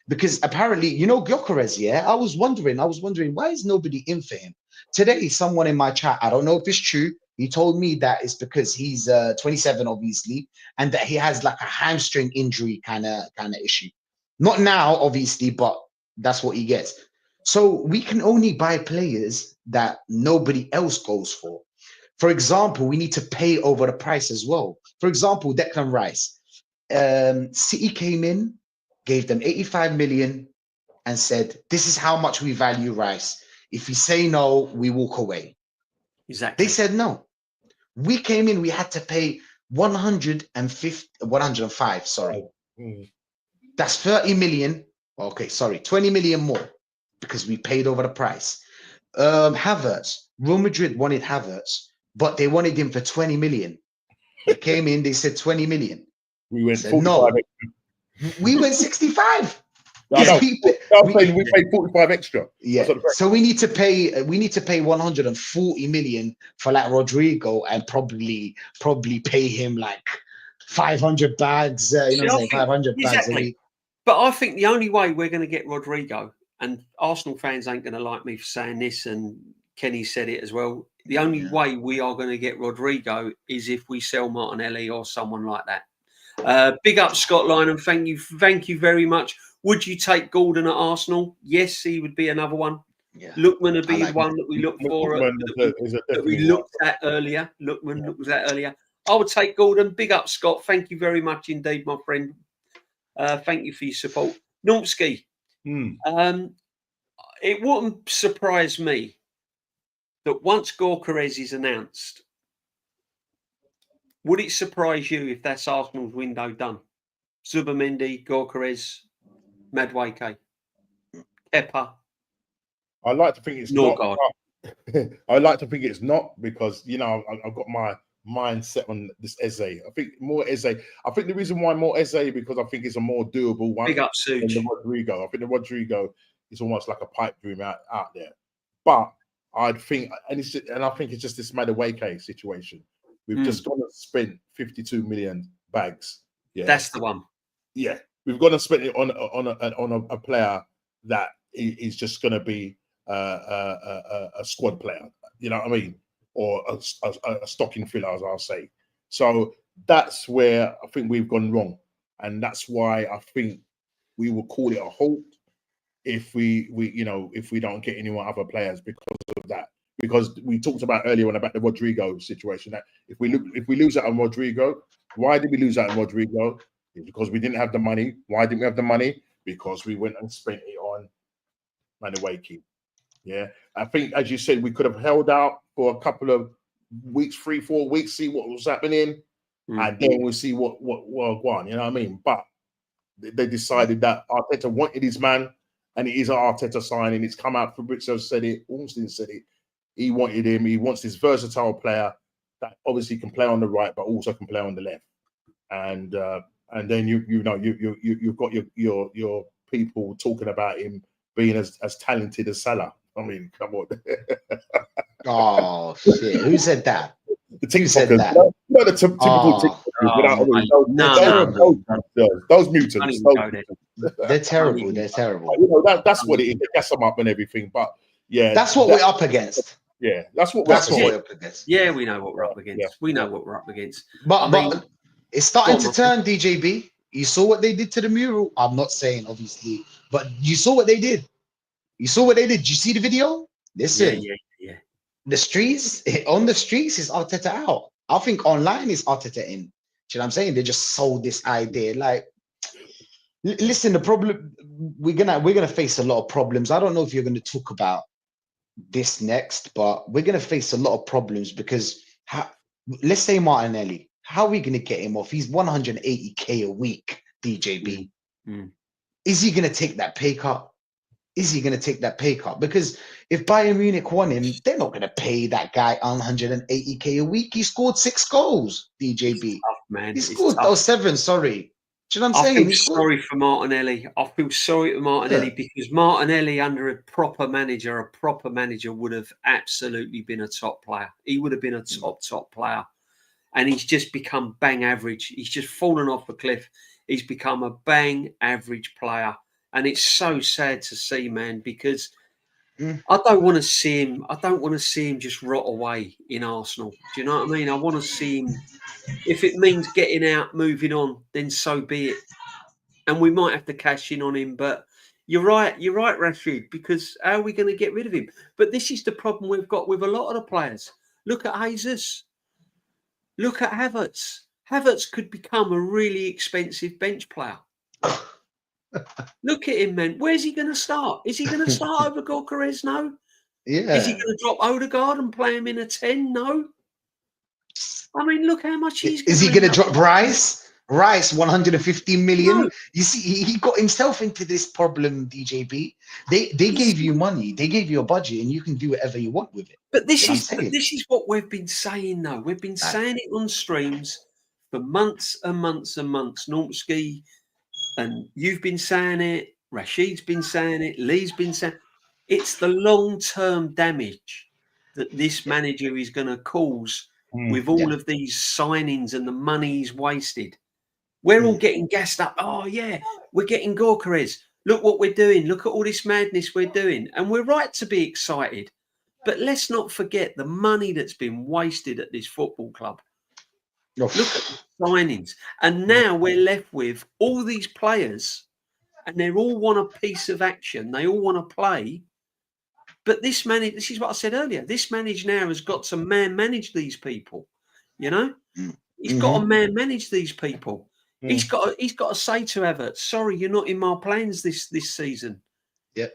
Because apparently, you know, Gyokeres, I was wondering why is nobody in for him? Today, someone in my chat, I don't know if it's true, he told me that it's because he's 27, obviously, and that he has like a hamstring injury kind of issue. Not now, obviously, but that's what he gets. So we can only buy players that nobody else goes for. For example, we need to pay over the price as well. For example, Declan Rice. City came in, gave them 85 million and said, this is how much we value Rice. If you say no, we walk away. Exactly. They said no. We came in, we had to pay 105, sorry. That's 30 million. Okay, sorry, 20 million more because we paid over the price. Havertz, Real Madrid wanted Havertz, but they wanted him for 20 million. They came in, they said 20 million. We went said, no. We went 65. We paid 45 extra. Yeah. So we need to pay 140 million for like Rodrygo and probably pay him like 500 bags, 500 bags a week. But I think the only way we're going to get Rodrygo, and Arsenal fans ain't going to like me for saying this, and Kenny said it as well. The only way we are going to get Rodrygo is if we sell Martinelli or someone like that. Big up Scott Lynham. Thank you very much. Would you take Gordon at Arsenal? Yes, he would be another one. Yeah. Lookman would be one that we look for. That we looked at earlier. Lookman looked at earlier. I would take Gordon. Big up Scott. Thank you very much indeed, my friend. Thank you for your support. Normski. It wouldn't surprise me that once Gyokeres is announced, would it surprise you if that's Arsenal's window done? Zubimendi, Gyokeres, Madueke, Kepa. I like to think it's not. I like to think it's not because, you know, I've got my mindset on this Eze. I think more Eze. I think the reason why more Eze because I think it's a more doable one Big up, than the Such. Rodrygo. I think the Rodrygo is almost like a pipe dream out there. But I'd think, and I think it's just this Madueke situation. We've just gone and spent 52 million bags. Yeah, That's the one. Yeah, we've gone and spent it on a player that is just going to be a squad player. You know what I mean? Or a stocking filler, as I'll say. So that's where I think we've gone wrong, and that's why I think we will call it a halt if we don't get any more other players because of that. Because we talked about earlier on about the Rodrygo situation, that if we lose out on Rodrygo, why did we lose out on Rodrygo? It's because we didn't have the money. Why didn't we have the money? Because we went and spent it on Madueke. Yeah, I think, as you said, we could have held out for a couple of weeks, 3-4 weeks, see what was happening, and then we'll see what won. You know what I mean? But they decided that Arteta wanted his man, and it is an Arteta signing. It's come out. Fabrizio said it. Ornstein said it. He wanted him. He wants this versatile player that obviously can play on the right, but also can play on the left. And then you've got your people talking about him being as talented as Salah. I mean, come on. Oh shit! Who said that? The TikTokers. The typical TikTokers. Those mutants. They're terrible. They're terrible. You know, that's what it is. They gas them up and everything. But yeah, that's what we're up against. Yeah, that's what we're up against. Yeah, we know what we're up against. Yeah. We know what we're up against. But it's starting to turn, DJB. You saw what they did to the mural. I'm not saying obviously, but you saw what they did. You saw what they did. Did you see the video? Listen, yeah. The streets, on the streets is Arteta out. I think online is Arteta in. Do you know what I'm saying? They just sold this idea. Like, listen, the problem, we're gonna face a lot of problems. I don't know if you're gonna talk about this next, but we're gonna face a lot of problems because let's say Martinelli, how are we gonna get him off? He's 180k a week, DJB. Is he gonna take that pay cut? Is he going to take that pay cut? Because if Bayern Munich want him, they're not going to pay that guy 180k a week. He scored 6 goals, DJB. Man. He scored 7, sorry. Do you know what I'm saying? I feel sorry for Martinelli. I feel sorry for Martinelli because Martinelli, under a proper manager would have absolutely been a top player. He would have been a top player. And he's just become bang average. He's just fallen off a cliff. He's become a bang average player. And it's so sad to see, man, because I don't want to see him. I don't want to see him just rot away in Arsenal. Do you know what I mean? I want to see him. If it means getting out, moving on, then so be it. And we might have to cash in on him. But you're right, Rashid, because how are we going to get rid of him? But this is the problem we've got with a lot of the players. Look at Jesus. Look at Havertz. Havertz could become a really expensive bench player. Look at him, man. Where's he going to start? Is he going to start over Gyokeres? No. Yeah. Is he going to drop Odegaard and play him in a 10? No. I mean, look how much he's. Is he going to drop Rice? Rice, 150 million. No. You see, he got himself into this problem, DJB. They gave you money, they gave you a budget, and you can do whatever you want with it. But this is what we've been saying, though. We've been saying it on streams for months and months and months. Normski. And you've been saying it, Rashid's been saying it, Lee's been saying it's the long-term damage that this manager is going to cause with all of these signings and the money he's wasted. We're all getting gassed up. Oh, yeah, we're getting Gyokeres. Look what we're doing. Look at all this madness we're doing. And we're right to be excited. But let's not forget the money that's been wasted at this football club. Look at the signings. And now we're left with all these players and they all want a piece of action. They all want to play. But this is what I said earlier. This manager now has got to manage these people. You know? He's got to manage these people. He's got to say to Havertz, sorry, you're not in my plans this season. Yeah.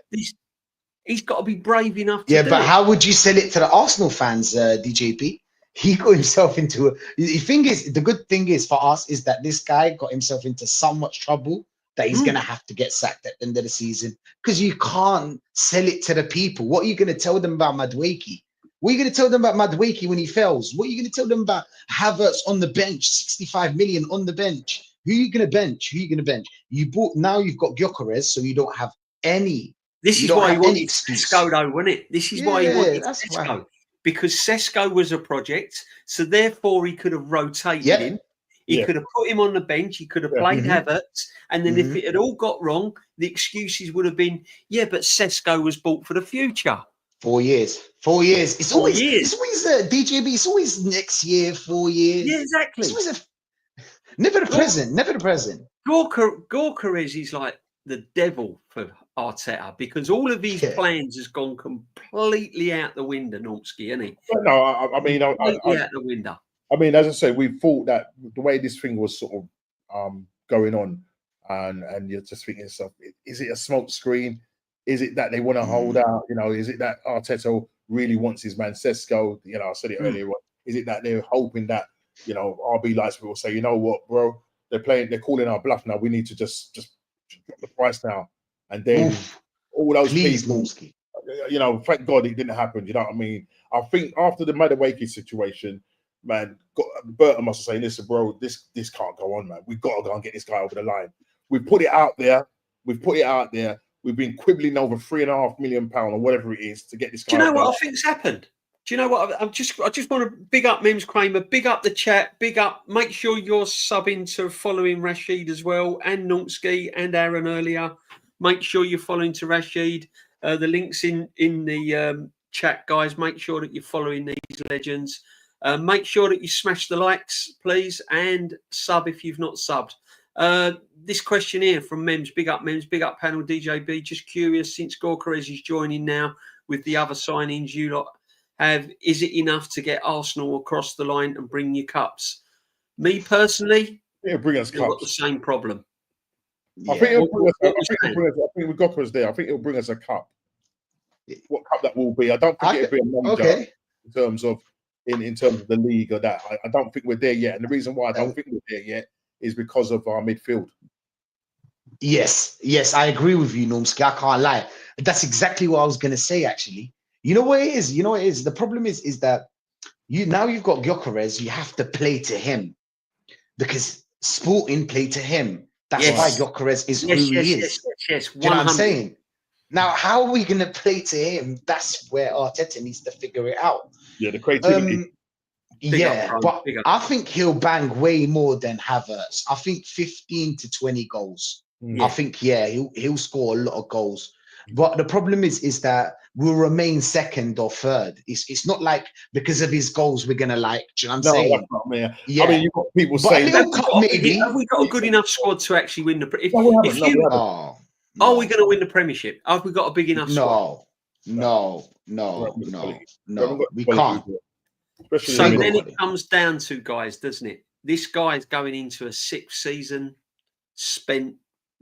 He's got to be brave enough to do but it. How would you sell it to the Arsenal fans, DJP? He got himself into the good thing is for us is that this guy got himself into so much trouble that he's gonna have to get sacked at the end of the season because you can't sell it to the people. What are you gonna tell them about Madueke? What are you going to tell them about Madueke when he fails? What are you going to tell them about Havertz on the bench, 65 million on the bench? Who are you going to bench? Who are you going to bench? Now you've got Gyokeres, so you don't have any. This you is don't why he have any wanted excuse. Sesko, though, wasn't it? This is why he wanted that's Sesko. why. Because Sesko was a project, so therefore he could have rotated Yeah. him. He could have put him on the bench. He could have played Havertz. And then if it had all got wrong, the excuses would have been, yeah, but Sesko was bought for the future. 4 years. 4 years. It's 4 always years. DJB. It's always next year, 4 years. Yeah, exactly. It's always never the present. Never the present. Gyokeres is like the devil for Arteta because all of his plans has gone completely out the window, Normski, isn't he? No, I mean, completely out the window. I mean, as I say, we thought that the way this thing was sort of going on, and you're just thinking to yourself, is it a smoke screen? Is it that they want to hold out? You know, is it that Arteta really wants his man Sesko? You know, I said it earlier. Is it that they're hoping that, you know, RB Lights will say, you know what, bro, they're calling our bluff now. We need to just drop the price now, and then all those people, you know, thank God it didn't happen. You know what I mean? I think after the Madueke situation, man, Burton must have said, listen, bro, this can't go on, man. We've got to go and get this guy over the line. We've put it out there. We've been quibbling over £3.5 million or whatever it is to get this guy. Do you know what I think's happened? Do you know what? I just want to big up Mims Kramer, big up the chat, big up. Make sure you're subbing to following Rashid as well, and Nonsky and Aaron earlier. Make sure you're following to Rashid. The links in the chat, guys. Make sure that you're following these legends. Make sure that you smash the likes, please, and sub if you've not subbed. This question here from Mims, big up panel DJB. Just curious, since Gyokeres is joining now with the other signings you lot have, is it enough to get Arsenal across the line and bring you cups? Me personally, bring us cups. Got the same problem. I think it'll bring us. I think with Gyokeres there, I think it'll bring us a cup. What cup that will be? I don't think it'll be a major in terms of the league or that. I don't think we're there yet, and the reason why I don't think we're there yet is because of our midfield. Yes, I agree with you, Normski. I can't lie. That's exactly what I was going to say, actually. You know what it is? The problem is that you've got Gyokeres, you have to play to him because Sporting play to him. That's why Gyokeres is who he is. Yes, Do you know what I'm saying? Now, how are we going to play to him? That's where Arteta needs to figure it out. Yeah, the creativity. But I think he'll bang way more than Havertz. I think 15 to 20 goals. I think, he'll score a lot of goals. But the problem is that we'll remain second or third. It's not like because of his goals we're gonna do you know what I'm saying? That's not me. Yeah. I mean, you've got people saying have we got a good enough squad to actually win the Are we going to win the Premiership? Have we got a big enough squad? No. We can't. So then it comes down to, guys, doesn't it? This guy's going into a 6th season,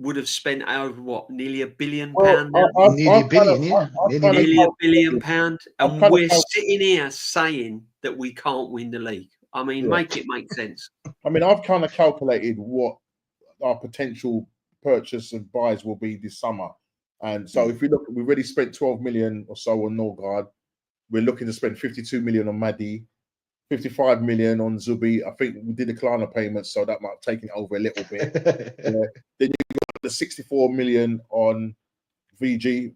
would have spent over nearly £1 billion now? Nearly a billion, Nearly £1 billion. And we're sitting here saying that we can't win the league. I mean, make it make sense. I mean, I've kind of calculated what our potential purchase and buys will be this summer. And so if we look, we've already spent 12 million or so on Norgard. We're looking to spend 52 million on Maddy, 55 million on Zubi. I think we did the Klarna payments, so that might have taken it over a little bit. Then you've got the 64 million on VG,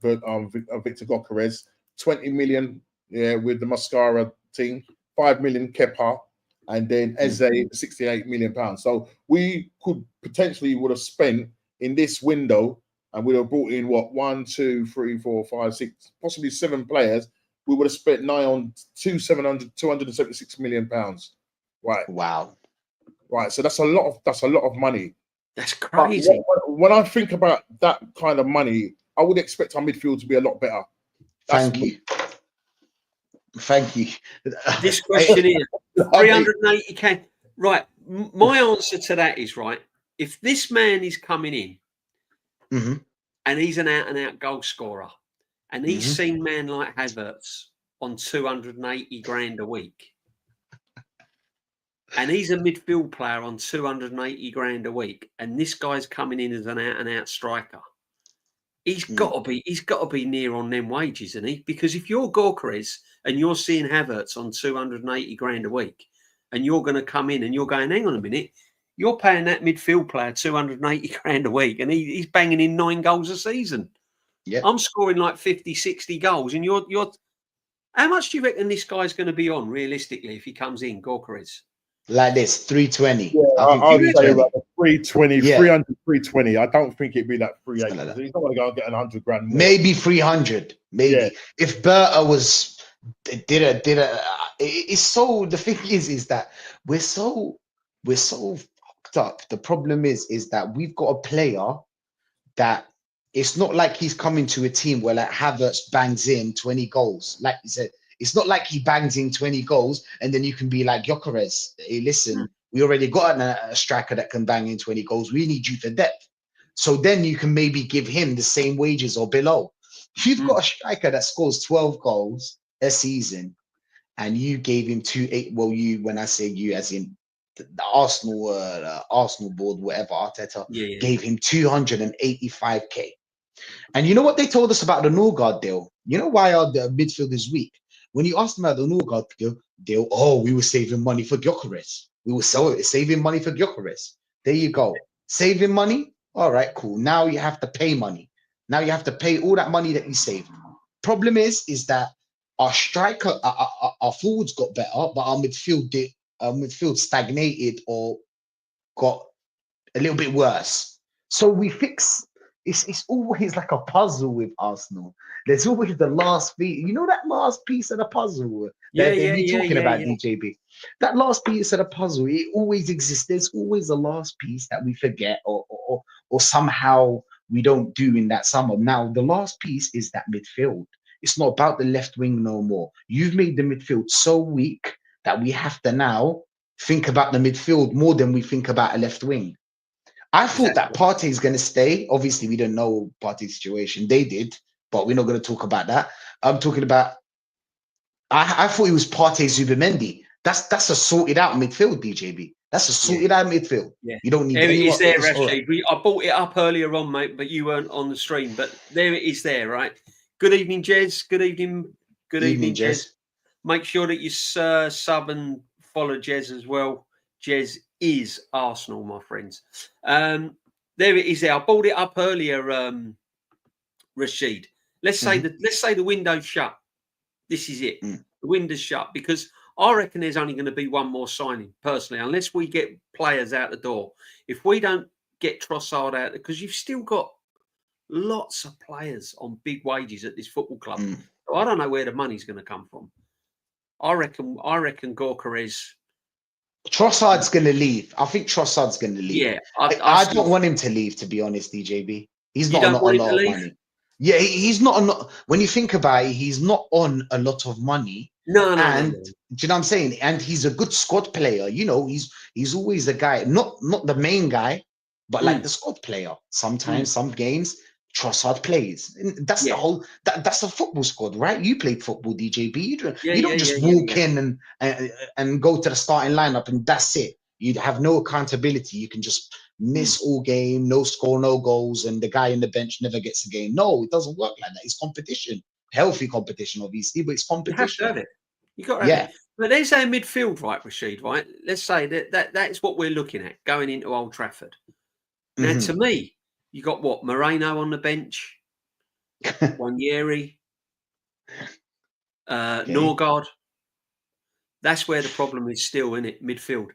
Victor Gyokeres, 20 million with the Mascara team, 5 million Kepa, and then Eze, 68 million pounds. So we could potentially would have spent in this window, and we'd have brought in 1, 2, 3, 4, 5, 6, possibly 7 players. We would have spent nigh on 276 million pounds. Right. Wow. Right. So that's a lot of money. That's crazy. When I think about that kind of money, I would expect our midfield to be a lot better. Thank you. This question is 380k. Right. My answer to that is, right, if this man is coming in and he's an out-and-out goal scorer, and he's seen man like Havertz on 280 grand a week, and he's a midfield player on 280 grand a week, and this guy's coming in as an out-and-out striker, he's got to be near on them wages, isn't he? Because if you're Gyokeres and you're seeing Havertz on 280 grand a week, and you're going to come in and you're going, hang on a minute, you're paying that midfield player 280 grand a week, and he's banging in 9 goals a season. Yeah, I'm scoring like 50, 60 goals, and you're. How much do you reckon this guy's going to be on realistically if he comes in, Gyokeres? like this, 320. Yeah, I would say about 320, Yeah. 300, 320. I don't think it'd be like 380. Something like that. He's not going to go and get 100 grand more. Maybe 300. Maybe Yeah. if Berta was it's so, the thing is that we're so fucked up. The problem is that we've got a player that it's not like he's coming to a team where like Havertz bangs in 20 goals. Like you said, it's not like he bangs in 20 goals and then you can be like, Gyokeres, hey, listen, we already got a striker that can bang in 20 goals. We need you for depth. So then you can maybe give him the same wages or below. If you've got a striker that scores 12 goals a season and you gave him when I say you, as in the Arsenal board, whatever, Arteta gave him 285k. And you know what they told us about the Norgard deal? You know why the midfield is weak? When you asked them about the Norgard deal, we were saving money for Gyokeres. We were saving money for Gyokeres. There you go. Saving money? All right, cool. Now you have to pay money. Now you have to pay all that money that you saved. Problem is that our striker, our forwards got better, but our midfield stagnated or got a little bit worse. So we fix. It's always like a puzzle with Arsenal. There's always the last piece. You know that last piece of the puzzle that they're talking about, DJB. That last piece of the puzzle, it always exists. There's always a last piece that we forget or somehow we don't do in that summer. Now, the last piece is that midfield. It's not about the left wing no more. You've made the midfield so weak that we have to now think about the midfield more than we think about a left wing. I thought that Partey is going to stay. Obviously, we don't know Partey's situation. They did, but we're not going to talk about that. I'm talking about. I thought it was Partey Zubimendi. That's a sorted out midfield, DJB. That's a sorted out midfield. Yeah. You don't need. There it is there, Rashid. I brought it up earlier on, mate, but you weren't on the stream. But there it is there, right? Good evening, Jez. Good evening. Good evening, Jez. Make sure that you sub and follow Jez as well. Jez is Arsenal, my friends. There it is there. I brought it up earlier, Rashid. Let's say the window's shut. This is it. The window's shut because I reckon there's only going to be one more signing, personally, unless we get players out the door. If we don't get Trossard out, because you've still got lots of players on big wages at this football club. So I don't know where the money's going to come from. I reckon Gyokeres. Trossard's going to leave. I think Trossard's going to leave. Yeah, I don't want him to leave, to be honest, DJB. He's not on a lot of money. Yeah, he's not on. When you think about it, he's not on a lot of money. No. Do you know what I'm saying? And he's a good squad player. You know, he's always a guy, not the main guy, but like the squad player. Sometimes, some games, Trossard plays. That's the whole. That's a football squad, right? You played football, DJB. You don't just walk in and go to the starting lineup and that's it. You have no accountability. You can just miss all game, no score, no goals, and the guy in the bench never gets a game. No, it doesn't work like that. It's competition, healthy competition, obviously, but it's competition. You have to have it. You got to have it. But there's our midfield, right, Rashid? Right? Let's say that's what we're looking at going into Old Trafford. Now, to me, you got what? Moreno on the bench, Nwaneri, Norgard. That's where the problem is still, in it, midfield.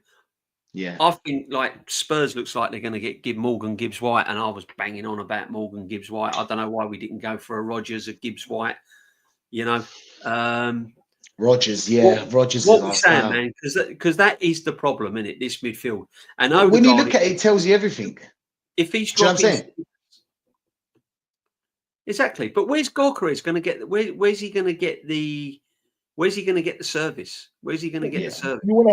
Yeah, I think like Spurs looks like they're going to give Morgan Gibbs-White, and I was banging on about Morgan Gibbs-White. I don't know why we didn't go for a Rodgers or Gibbs-White. You know, Rodgers, Rodgers. What we're saying, man, because that is the problem, isn't it? This midfield, and when you look at it, it tells you everything. If he's dropping, exactly. But where's Gyokeres going to get? Where's he going to get the? Where's he going to get the service? Where's he going to get the service? You want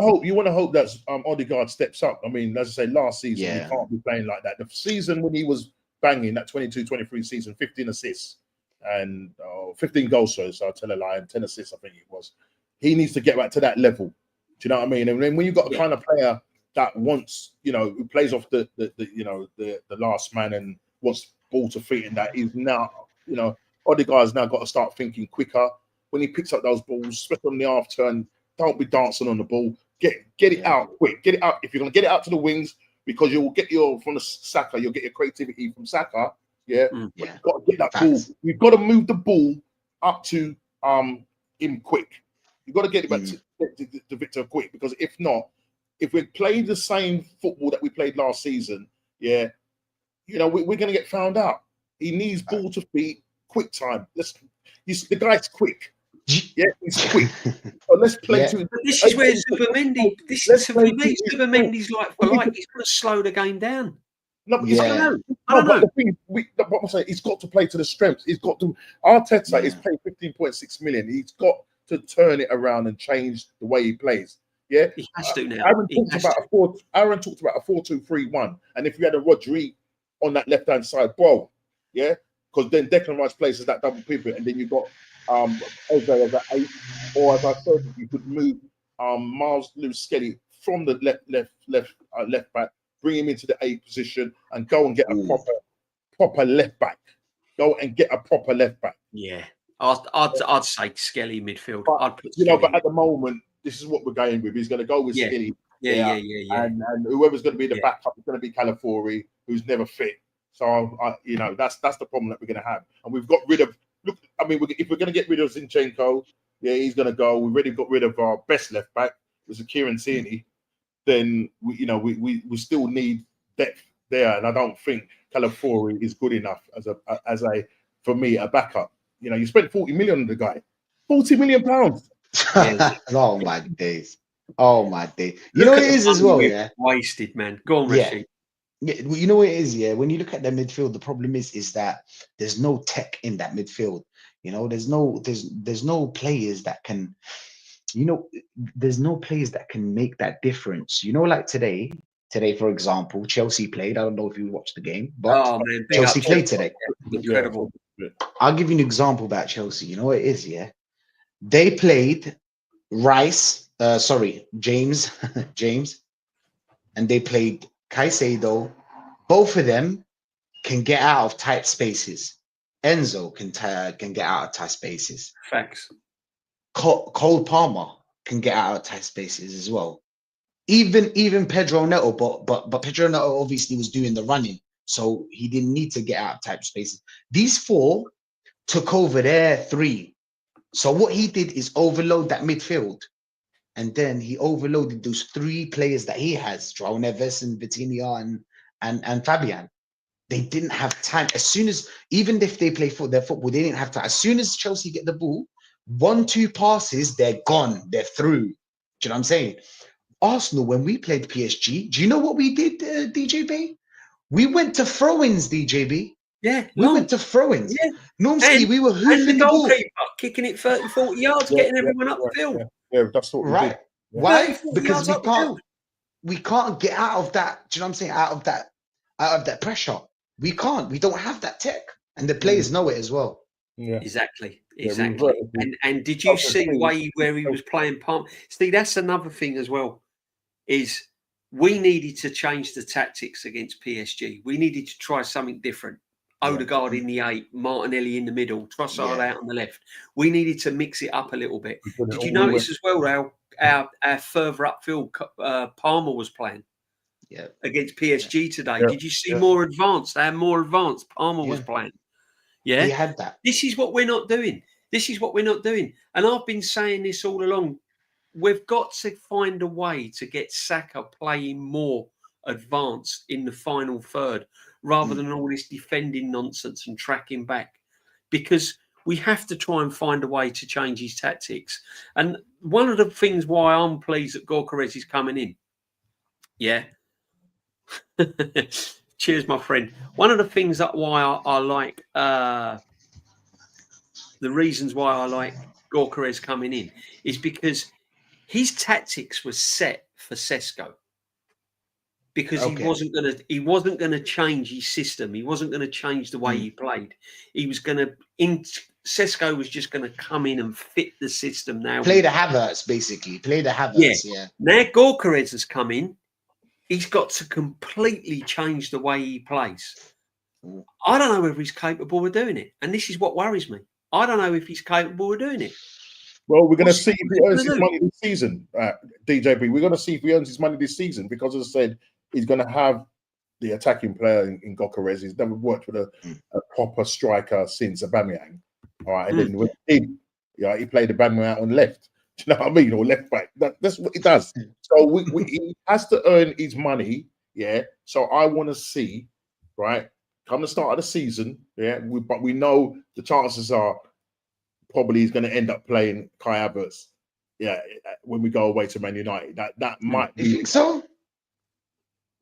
to hope that Odegaard steps up. I mean, as I say, last season he can't be playing like that. The season when he was banging that 22-23 season, 15 assists and 15 goals. So I'll tell a lie, and 10 assists. I think it was. He needs to get back to that level. Do you know what I mean? And then when you've got a kind of player that wants, who plays off the last man and wants ball to feet and that. He's now, you know, Odegaard's now got to start thinking quicker. When he picks up those balls, especially on the half turn, don't be dancing on the ball. Get it out quick. Get it out. If you're going to get it out to the wings, because you'll get from the Saka, you'll get your creativity from Saka. Yeah. But you've got to get that ball. You've got to move the ball up to him quick. You've got to get it back to Victor quick, because if not, if we play the same football that we played last season, yeah, you know, we're going to get found out. He needs ball to feet, quick time. The guy's quick. Yeah, he's quick. So let's play to. But this is where Zubimendi. This is for me. Zubimendi's like for like. He's going to slow the game down. No, but I don't know. The thing, what I'm saying, he's got to play to the strengths. He's got to. Arteta is paying 15.6 million. He's got to turn it around and change the way he plays. Yeah, he has to now. Aaron talked about a 4-2-3-1, and if you had a Rodrygo on that left hand side, bro, yeah, because then Declan Rice plays as that double pivot, and then you got Eze as that 8, or as I said, you could move Miles Lewis-Skelly from the left back, bring him into the 8 position, and go and get a proper left back. Go and get a proper left back. Yeah, I'd say Skelly midfield. But, I'd put but at the moment, this is what we're going with. He's going to go with Skelly. Yeah. And whoever's going to be the backup is going to be Calafiori, who's never fit. So that's the problem that we're going to have. And we've got rid of. Look, I mean, if we're going to get rid of Zinchenko, he's going to go. We've already got rid of our best left back, which is Kieran Tierney. Then we still need depth there, and I don't think Calafiori is good enough as a for me a backup. You spent 40 million on the guy, 40 million pounds. Oh my days! Oh my day! You know what it is as well, yeah. Wasted, man. Go on, Rishi. Yeah, you know what it is, yeah. When you look at the midfield, the problem is that there's no tech in that midfield. There's no players that can, there's no players that can make that difference. Like today, for example, Chelsea played. I don't know if you watched the game, but Chelsea played today. Incredible. I'll give you an example about Chelsea. You know what it is, yeah. They played James, and they played Caicedo. Both of them can get out of tight spaces. Enzo can get out of tight spaces. Facts. Cole Palmer can get out of tight spaces as well. Even Pedro Neto, but Pedro Neto obviously was doing the running, so he didn't need to get out of tight spaces. These 4 took over their 3. So what he did is overload that midfield. And then he overloaded those 3 players that he has, João Neves and Vitinha and Fabian. They didn't have time. Even if they play their football, they didn't have time. As soon as Chelsea get the ball, 1-2 passes, they're gone. They're through. Do you know what I'm saying? Arsenal, when we played PSG, do you know what we did, DJB? We went to throw-ins, DJB. Yeah, we went to throw-ins. Yeah. Normally, we were hoofing the ball. Kicking it 30, 40 yards, getting everyone up the field. Yeah, that's what we did. Yeah. Why? Because we can't get out of that. Do you know what I'm saying? Out of that pressure. We can't. We don't have that tech, and the players know it as well. Yeah, exactly. And did you see where he was playing Palm? See, that's another thing as well. Is we needed to change the tactics against PSG. We needed to try something different. Odegaard in the 8, Martinelli in the middle, Trossard out on the left. We needed to mix it up a little bit. Did you notice as well our further upfield Palmer was playing against PSG today? Did you see more advanced? Palmer was playing. Yeah, he had that. This is what we're not doing. And I've been saying this all along. We've got to find a way to get Saka playing more advanced in the final third, rather than all this defending nonsense and tracking back, because we have to try and find a way to change his tactics. And one of the things why I'm pleased that Gyokeres is coming in, cheers, my friend. One of the things that why I like, the reasons why I like Gyokeres coming in is because his tactics was set for Sesko. Because he wasn't gonna change his system. He wasn't gonna change the way he played. He was Sesko was just gonna come in and fit the system now. Play the Havertz, basically. Yeah. Now Gyokeres has come in. He's got to completely change the way he plays. I don't know whether he's capable of doing it. And this is what worries me. I don't know if he's capable of doing it. Well, we're going to see if he earns his money this season, DJB. We're going to see if he earns his money this season because, as I said, he's going to have the attacking player in Gyokeres. He's never worked with a proper striker since Aubameyang. All right, and then when he played Aubameyang out on left. Do you know what I mean? Or left back. That's what he does. So he has to earn his money. Yeah. So I want to see, right, come the start of the season. Yeah. But we know the chances are probably he's going to end up playing Kai Havertz. Yeah. When we go away to Man United, that might be. You think so?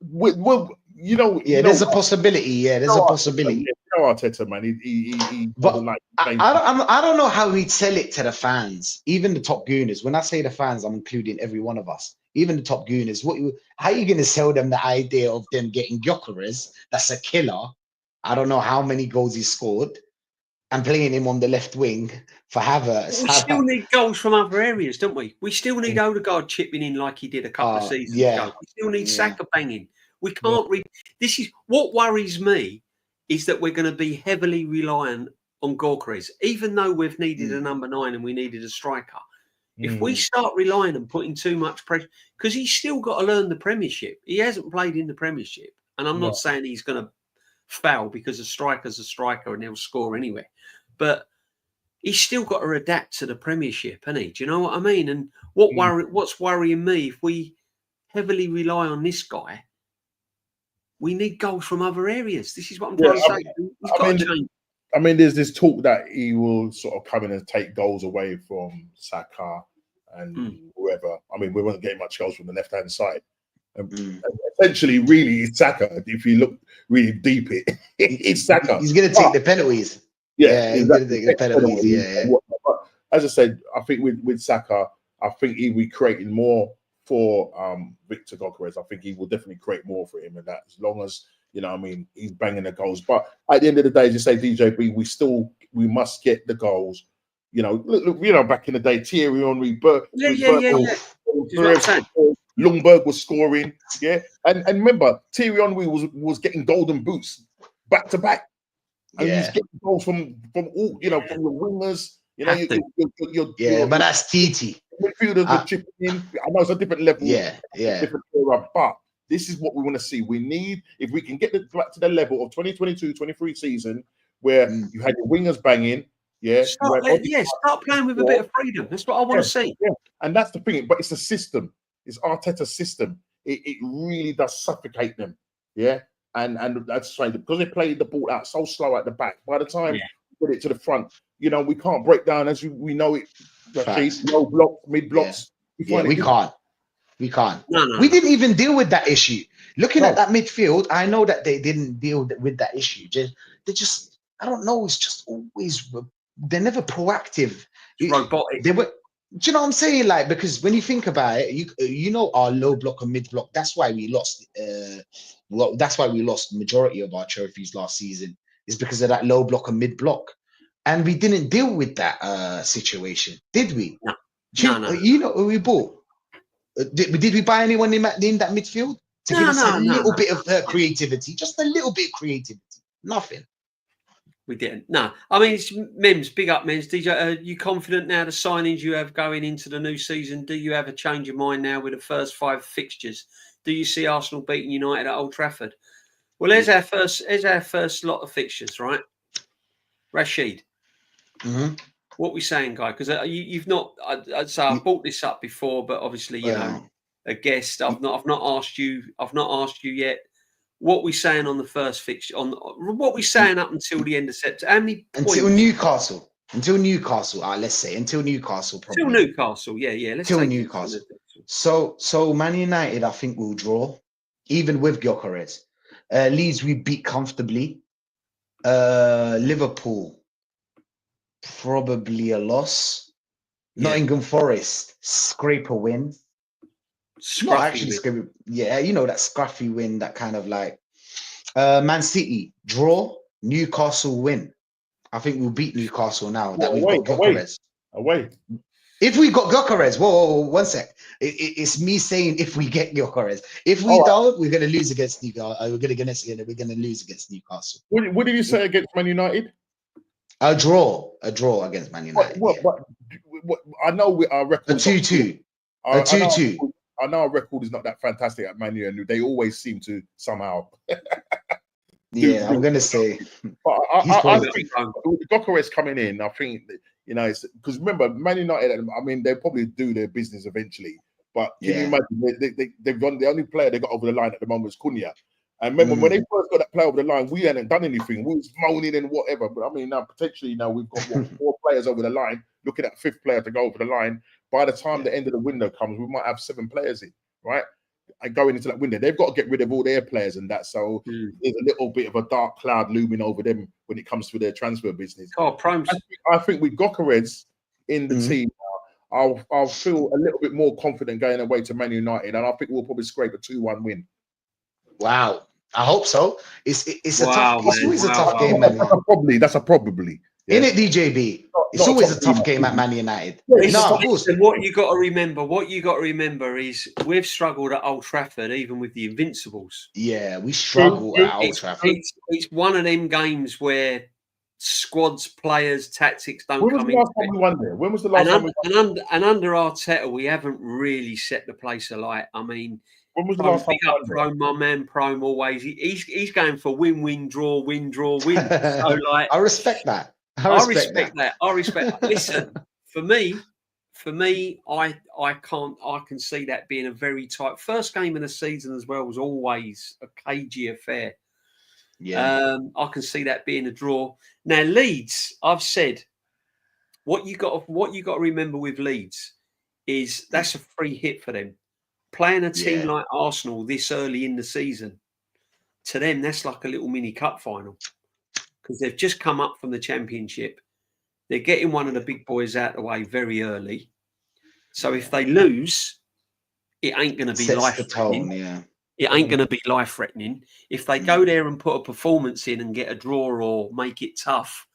Well, there's a possibility. Yeah, there's a possibility. Arteta, man, he but I don't know how he'd sell it to the fans, even the top gooners. When I say the fans, I'm including every one of us, even the top gooners. How are you going to sell them the idea of them getting Gyokeres? That's a killer. I don't know how many goals he scored, and playing him on the left wing for Havertz. We still need goals from other areas, don't we? We still need Odegaard chipping in like he did a couple of seasons ago. We still need Saka banging. We can't read. This is what worries me, is that we're going to be heavily reliant on Gyokeres, even though we've needed a number 9 and we needed a striker. If we start relying and putting too much pressure, because he's still got to learn the Premiership. He hasn't played in the Premiership, and I'm not saying he's going to foul because a striker's a striker and he'll score anywhere, but he's still got to adapt to the Premiership, hasn't he? Do you know what I mean? And what's worrying me, if we heavily rely on this guy, we need goals from other areas. This is what I'm trying to say. He's got to change. I mean, there's this talk that he will sort of come in and take goals away from Saka and whoever. I mean, we won't get much goals from the left-hand side. And essentially, really, it's Saka. If you look really deep, it's Saka. He's going to take the penalties. Yeah, he's going to take the penalties. Yeah. But as I said, I think with Saka, I think he'll be creating more for Victor Gyokeres. I think he will definitely create more for him, and that as long as he's banging the goals. But at the end of the day, as you say, DJB, we must get the goals. Look, back in the day, Thierry Henry, Lundberg was scoring, and remember, Thierry Henry was getting golden boots back to back, and he's getting goals from all from the wingers. But that's TT. Midfielders were chipping in. I know it's a different level, different era, but this is what we want to see. We need, if we can get back to the level of 2022-23 season where you had your wingers banging, start playing with a bit of freedom. That's what I want to see. Yeah, and that's the thing. But it's a system. It's Arteta's system. It really does suffocate them. Yeah, and that's right, because they played the ball out so slow at the back. By the time we put it to the front, we can't break down as we know it. Low blocks, mid blocks. We can't. No. We didn't even deal with that issue. Looking at that midfield, I know that they didn't deal with that issue. I don't know. It's just always, they're never proactive. It's robotic. Do you know what I'm saying? Like, because when you think about it, our low block and mid block. That's why we lost. That's why we lost the majority of our trophies last season. Is because of that low block and mid block. And we didn't deal with that situation, did we? No. Who we bought? Did we buy anyone in that midfield to give us a little bit of creativity? Just a little bit of creativity. Nothing. We didn't. No. I mean, it's Mims. Big up, Mims. DJ, are you confident now the signings you have going into the new season? Do you have a change of mind now with the first 5 fixtures? Do you see Arsenal beating United at Old Trafford? Well, here's our first lot of fixtures, right? Rashid. What are we saying, guy? Because you've not. I'd say I brought this up before, but obviously, a guest. I've not asked you. I've not asked you yet. What are we saying on the first fixture? What are we saying up until the end of September? How many points? Until Newcastle. Let's say until Newcastle. Probably. Until Newcastle. Yeah. Let's until Newcastle. So Man United, I think, will draw, even with Gyokeres. Leeds we beat comfortably. Liverpool. Probably a loss. Nottingham Forest, scrape a win. Not actually scrape. Yeah, that scruffy win, that kind of like Man City draw, Newcastle win. I think we'll beat Newcastle now that we've got Gyokeres. Away. If we got Gyokeres, whoa, 1 sec. It's me saying if we get Gyokeres. If we don't, we're gonna lose against Newcastle. We're gonna lose against Newcastle. What did you say against Man United? A draw against Man United. What I know our record. A 2-2. A 2-2. I know our record is not that fantastic at Man United. They always seem to somehow. Yeah, I'm gonna say. But I think Gyokeres coming in. I think it's because remember Man United. I mean, they'll probably do their business eventually. But can you imagine they've done the only player they got over the line at the moment is Cunha. And remember when they first got that player over the line, we hadn't done anything. We was moaning and whatever. But I mean, now potentially we've got 4 players over the line. Looking at 5th player to go over the line. By the time the end of the window comes, we might have 7 players in, right? And going into that window, they've got to get rid of all their players and that. So there's a little bit of a dark cloud looming over them when it comes to their transfer business. I think with Gyokeres in the team, I'll feel a little bit more confident going away to Man United, and I think we'll probably scrape a 2-1 win. Wow, I hope so. It's always a tough game, man. That's a probably. Yeah. In it, DJB. It's always a tough game at Man United. No, of course. What you got to remember is we've struggled at Old Trafford, even with the Invincibles. Yeah, we struggle at Old Trafford. It's one of them games where squads, players, tactics don't come in. When was the last time we won there? And under Arteta, we haven't really set the place alight. I mean, when was the last time? Prome, my man Prome, always he's going for win, draw, win. So like, I respect that. I respect that. Listen, for me, I can see that being a very tight first game of the season as well. Was always a cagey affair. Yeah, I can see that being a draw. Now Leeds, I've said, what you got to remember with Leeds is that's a free hit for them. Playing a team like Arsenal this early in the season, to them that's like a little mini cup final. Because they've just come up from the Championship. They're getting one of the big boys out of the way very early. So if they lose, it ain't going to be life-threatening. It ain't going to be life-threatening. If they go there and put a performance in and get a draw or make it tough,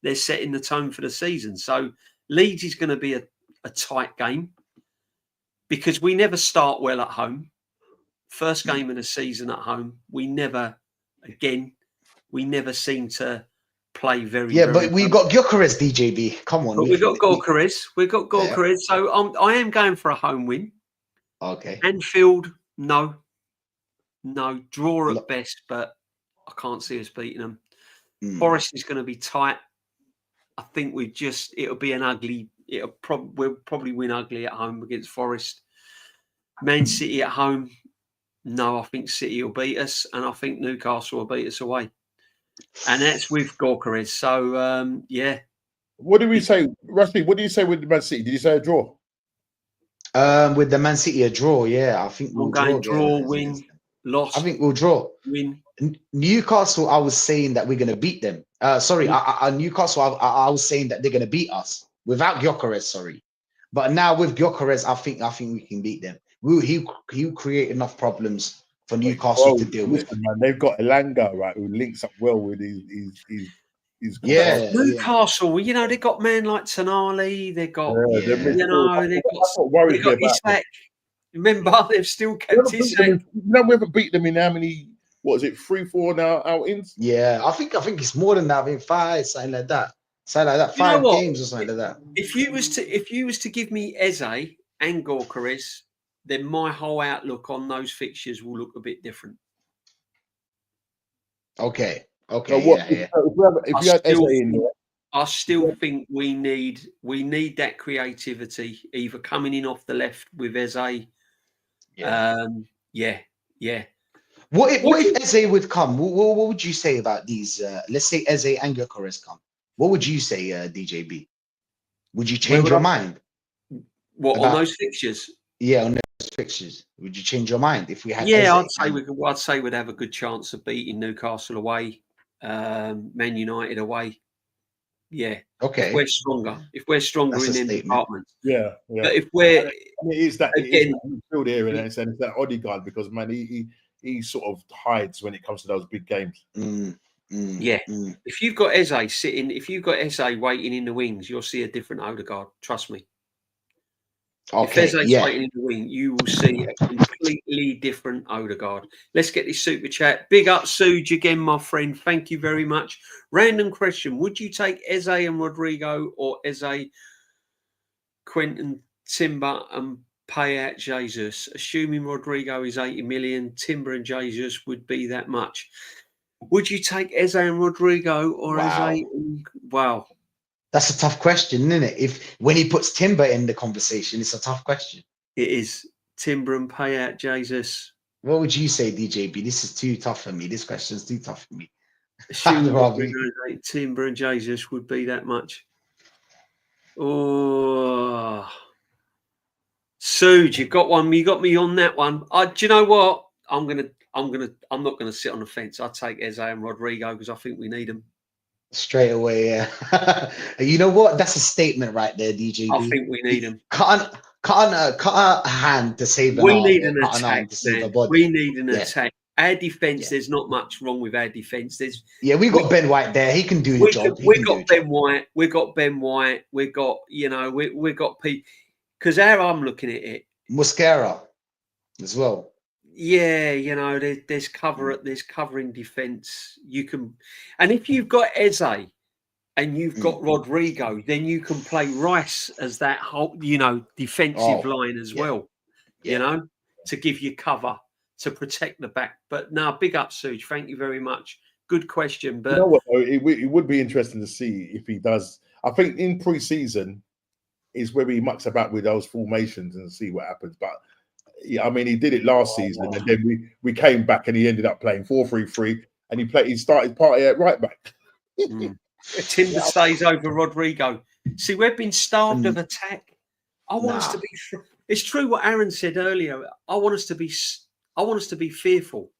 they're setting the tone for the season. So Leeds is going to be a tight game because we never start well at home. First game of the season at home, we never seem to play very but we got Gyokeres, DJB. Come on. But we got Gyokeres. Yeah. So I am going for a home win. Okay. Anfield, no. Draw at best, but I can't see us beating them. Forest is going to be tight. I think it'll be an ugly. We'll probably win ugly at home against Forest. Man City at home, no. I think City will beat us, and I think Newcastle will beat us away. And that's with Gyokeres. So, What did we say, Rusty? What did you say with Man City? Did you say a draw? With the Man City, a draw. Yeah, I think we'll draw, win, loss. I think we'll draw. Win. Newcastle, I was saying that we're going to beat them. Newcastle, I was saying that they're going to beat us without Gyokeres. Sorry, but now with Gyokeres, I think we can beat them. He'll create enough problems for Newcastle to deal with. Man, they've got Elanga, right, who links up well with his Newcastle. They've got men like Tonali. They've got Isak. Remember, they've still kept Isak. We haven't beat them in how many? What is it? 3-4 now outings? Yeah, I think it's more than that. I think 5, something like that. 5 games or something like that. If you was to give me Eze and Gyokeres, then my whole outlook on those fixtures will look a bit different. Okay. So if you had Eze in there, I still think we need that creativity, either coming in off the left with Eze. What if Eze would come? What would you say about these? Let's say Eze and Gyokeres come. What would you say, DJB? Would you change your mind? What on those fixtures? Yeah, on those fixtures. Would you change your mind if we had? Yeah, I'd say we'd have a good chance of beating Newcastle away, Man United away. Yeah. Okay. If we're stronger in the departments. Yeah. But if we're, it is that midfield here in that sense, that Odegaard, because man, he sort of hides when it comes to those big games. If you've got Eze waiting in the wings, you'll see a different Odegaard. Trust me. If Okay, Eze's yeah. waiting in the wing, you will see a completely different Odegaard. Let's get this super chat. Big up, Suge, again, my friend. Thank you very much. Random question. Would you take Eze and Rodrygo or Eze, Quentin, Timber and pay out Jesus? Assuming Rodrygo is 80 million, Timber and Jesus would be that much. Would you take Eze and Rodrygo or Wow. Eze? Wow. That's a tough question, isn't it? If when he puts Timber in the conversation, it's a tough question. It is. Timber and pay out Jesus. What would you say, DJB? This is too tough for me. This question's too tough for me. Assuming Robbie. Timber and Jesus would be that much. Oh, Suge, you got one. You got me on that one. Do you know what? I'm not gonna sit on the fence. I take Eze and Rodrygo because I think we need them. Straight away, yeah. You know what? That's a statement right there, DJB. I think we need them. Cut a hand to save an We arm. need Or an cut an arm attack, to save a man. body. We need an Yeah. attack. Our defense, Yeah. there's not much wrong with our defense. There's We got Ben White there. He can do the job. We got Ben White. We got Ben White. We got we got Pete. Because how I'm looking at it, Mosquera as well. yeah, there's covering defense. You can, and if you've got Eze and you've got Rodrygo, then you can play Rice as that whole defensive line as well. Yeah. To give you cover to protect the back. But no, big up, Suge. Thank you very much. Good question. But you know what? Though? It would be interesting to see if he does. I think in pre-season is where he mucks about with those formations and see what happens. But yeah, I mean, he did it last season, and then we came back and he ended up playing 4-3-3, and he started party at right back. Timber stays over Rodrygo. See, we've been starved of attack. I want us to be. It's true what Aaron said earlier. I want us to be fearful.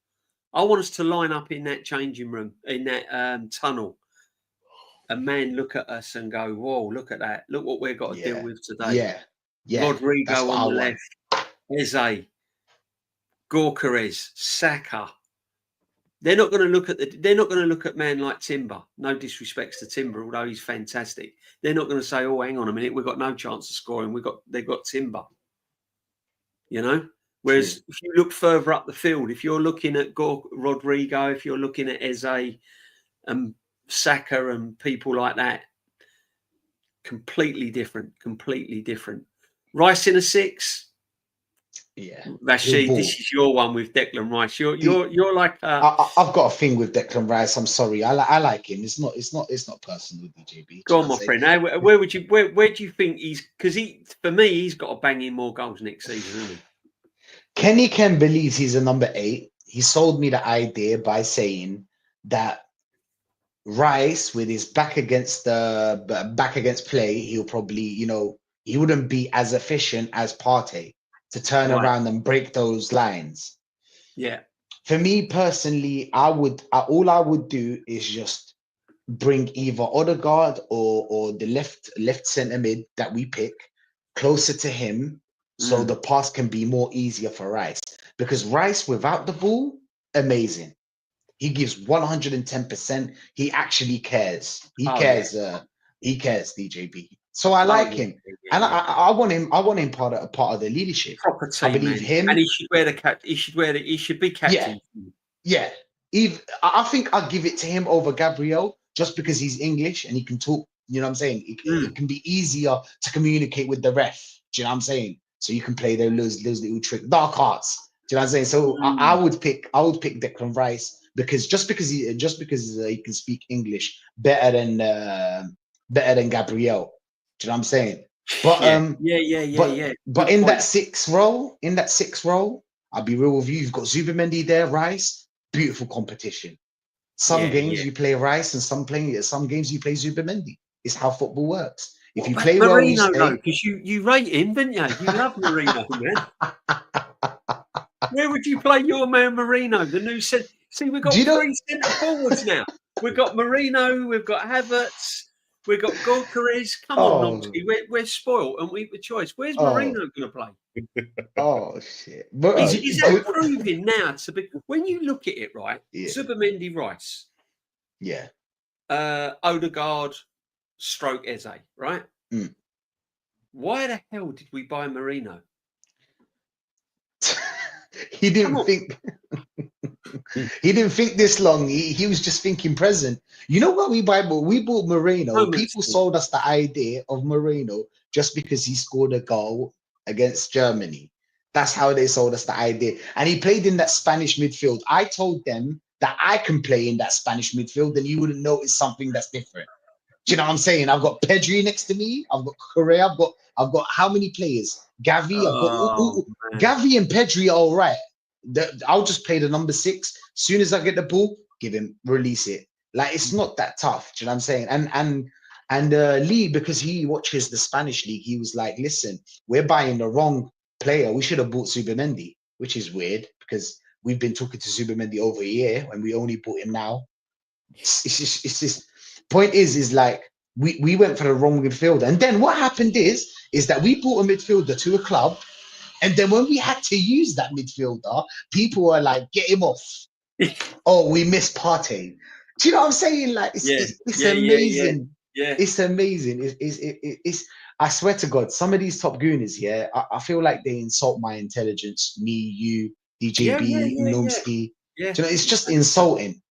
I want us to line up in that changing room, in that tunnel, and man, look at us and go, "Whoa, look at that! Look what we've got to deal with today." Rodrygo on the left, Eze, Gyokeres, Saka. They're not going to look at man like Timber. No disrespects to Timber, although he's fantastic. They're not going to say, "Oh, hang on a minute, we've got no chance of scoring. They've got Timber." Whereas if you look further up the field, if you're looking at Rodrygo, if you're looking at Eze and Saka and people like that, completely different. Rice in a 6. Yeah, Rashid, this is your one with Declan Rice. You're like I've got a thing with Declan Rice. I'm sorry, I like him. It's not personal with DJB. Go on, my friend. Now, where do you think he's? Because for me, he's got to bang in more goals next season, isn't he? Kenny Ken believes he's a number 8. He sold me the idea by saying that Rice, with his back against play, he'll probably he wouldn't be as efficient as Partey to turn around and break those lines. Yeah. For me personally, all I would do is just bring either Odegaard or the left centre mid that we pick closer to him, so the pass can be more easier for Rice. Because Rice without the ball, amazing. He gives 110%. He actually cares. He cares. He cares, DJB. So I like him, and I want him. I want him part of the leadership. Proper team, I believe him, and he should wear the cap. He should be captain. Yeah. I think I'll give it to him over Gabriel just because he's English and he can talk. You know what I'm saying? It can be easier to communicate with the ref. Do you know what I'm saying? So you can play those little trick dark arts. Do you know what I'm saying? So I would pick Declan Rice because he can speak English better than Gabriel. Do you know what I'm saying? But But in that sixth role, I'll be real with you. You've got Zubimendi there, Rice. Beautiful competition. Some games you play Rice, and some games you play Zubimendi. It's how football works. If you play well, you stay. Because you rate him, didn't you? You love Marino, man. Where would you play your man Marino? The new set. See, we've got 3 centre forwards now. We've got Marino, we've got Havertz, we've got Gyokeres. Come on, Noxie. We're spoiled and we've the choice. Where's Marino going to play? Oh shit! But, is that proving now to be? When you look at it, right? Zubimendi, Rice, Odegaard, stroke Eze, right? Why the hell did we buy Marino? He didn't think. He didn't think this long. He was just thinking present. You know what we bought? We bought Moreno. People sold us the idea of Moreno just because he scored a goal against Germany. That's how they sold us the idea. And he played in that Spanish midfield. I told them that I can play in that Spanish midfield, and you wouldn't notice something that's different. Do you know what I'm saying? I've got Pedri next to me. I've got Correa. I've got how many players? Gavi. Gavi and Pedri are all right. I'll just play the number 6. As soon as I get the ball, give him, release it. Like, it's not that tough. Do you know what I'm saying? And Lee, because he watches the Spanish league, he was like, listen, we're buying the wrong player. We should have bought Zubimendi, which is weird because we've been talking to Zubimendi over a year and we only bought him now. It's just point is like we went for the wrong midfielder. And then what happened is that we bought a midfielder to a club. And then when we had to use that midfielder, people were like, get him off. Oh, we missed Partey. Do you know what I'm saying? Like, it's amazing. Yeah. It's amazing. It's I swear to God, some of these top gooners, I feel like they insult my intelligence, me, you, DJB, Numsky. Yeah. Do you know, it's just insulting.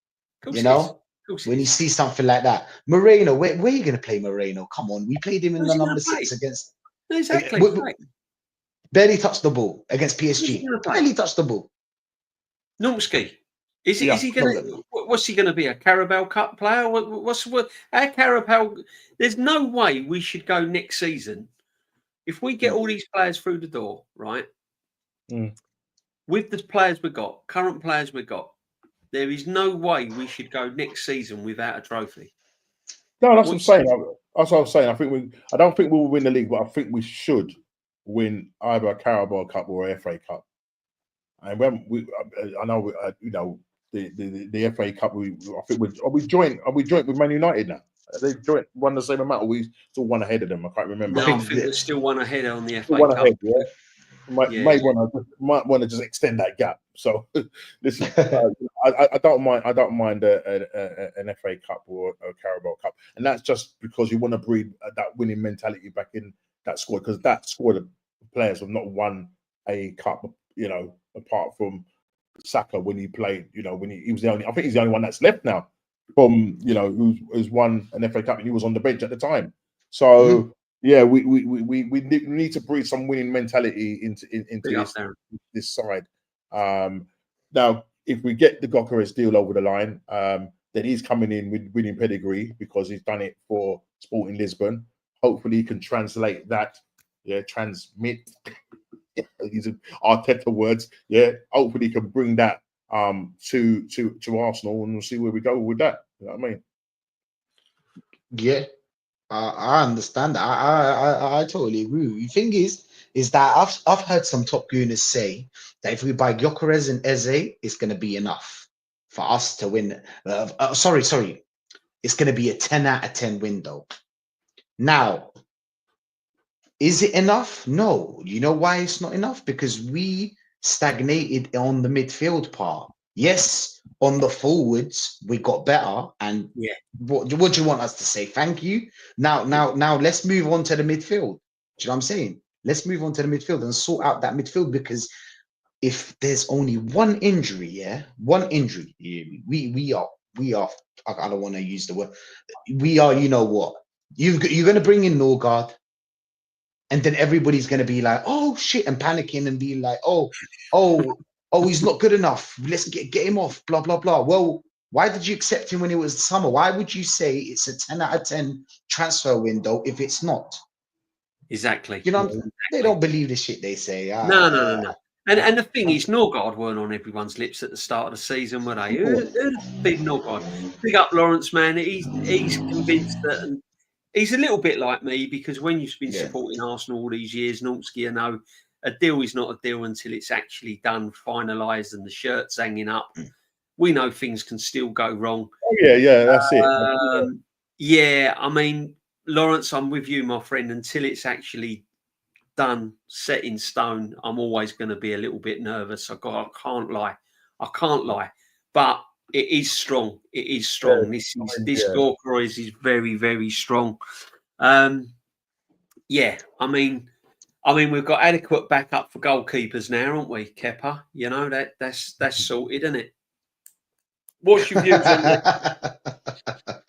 You know? When you see something like that. Moreno, where are you going to play Moreno? Come on. We played him in the number 6 against... Exactly. Barely touched the ball against PSG. Barely touched the ball. Numsky. Is he going to... What's he going to be? A Carabao Cup player? Our Carabao... There's no way we should go next season. If we get all these players through the door, right? With the players we've got, current players we've got, there is no way we should go next season without a trophy. No, that's what I'm saying. That's what I'm saying. I don't think we'll win the league, but I think we should win either a Carabao Cup or a FA Cup. And when I know, you know, the FA Cup. I think we joint with Man United now. They won the same amount. Or we still one ahead of them. I can't remember. No, I think we're still one ahead on the FA Cup. Ahead, yeah. Might want to just extend that gap. So listen, I don't mind an FA Cup or a Carabao Cup, and that's just because you want to breed that winning mentality back in that squad, because that squad of players have not won a cup, you know, apart from Saka when he played. You know, when he was the only. I think he's the only one that's left now from, you know, who's won an FA Cup, and he was on the bench at the time. So. Yeah, we need to breed some winning mentality into this side. Now, if we get the Gyokeres deal over the line, then he's coming in with winning pedigree because he's done it for Sporting Lisbon. Hopefully, he can translate that. Yeah, transmit. These are Arteta words. Yeah, hopefully, he can bring that to Arsenal, and we'll see where we go with that. You know what I mean? Yeah. I understand that. I totally agree. The thing is that I've heard some top gooners say that if we buy Gyokeres and Eze, it's going to be enough for us to win. Sorry. It's going to be a 10 out of 10 window. Now, is it enough? No. You know why it's not enough? Because we stagnated on the midfield part. Yes, on the forwards, we got better. And what do you want us to say? Thank you. Now, let's move on to the midfield. Do you know what I'm saying? Let's move on to the midfield and sort out that midfield, because if there's only one injury, we are. I don't want to use the word. We are. You know what? You're going to bring in Norgard, and then everybody's going to be like, "Oh shit," and panicking and be like, "Oh, he's not good enough. Let's get him off." Blah blah blah. Well, why did you accept him when it was summer? Why would you say it's a 10 out of 10 transfer window if it's not? Exactly. You know, they don't believe the shit they say. No. And the thing is, Norgard weren't on everyone's lips at the start of the season, were they? Who'd big Norgard? Big up Lawrence, man. He's convinced that, and he's a little bit like me, because when you've been supporting Arsenal all these years, Nortsky, you know, a deal is not a deal until it's actually done, finalised, and the shirt's hanging up. We know things can still go wrong. Oh, yeah, that's it. Yeah, I mean, Lawrence, I'm with you, my friend. Until it's actually done, set in stone, I'm always going to be a little bit nervous. I can't lie. But it is strong. It is strong. This Gyokeres is very, very strong. Yeah, I mean, we've got adequate backup for goalkeepers now, aren't we, Kepa? You know that's sorted, isn't it? What's your views on the?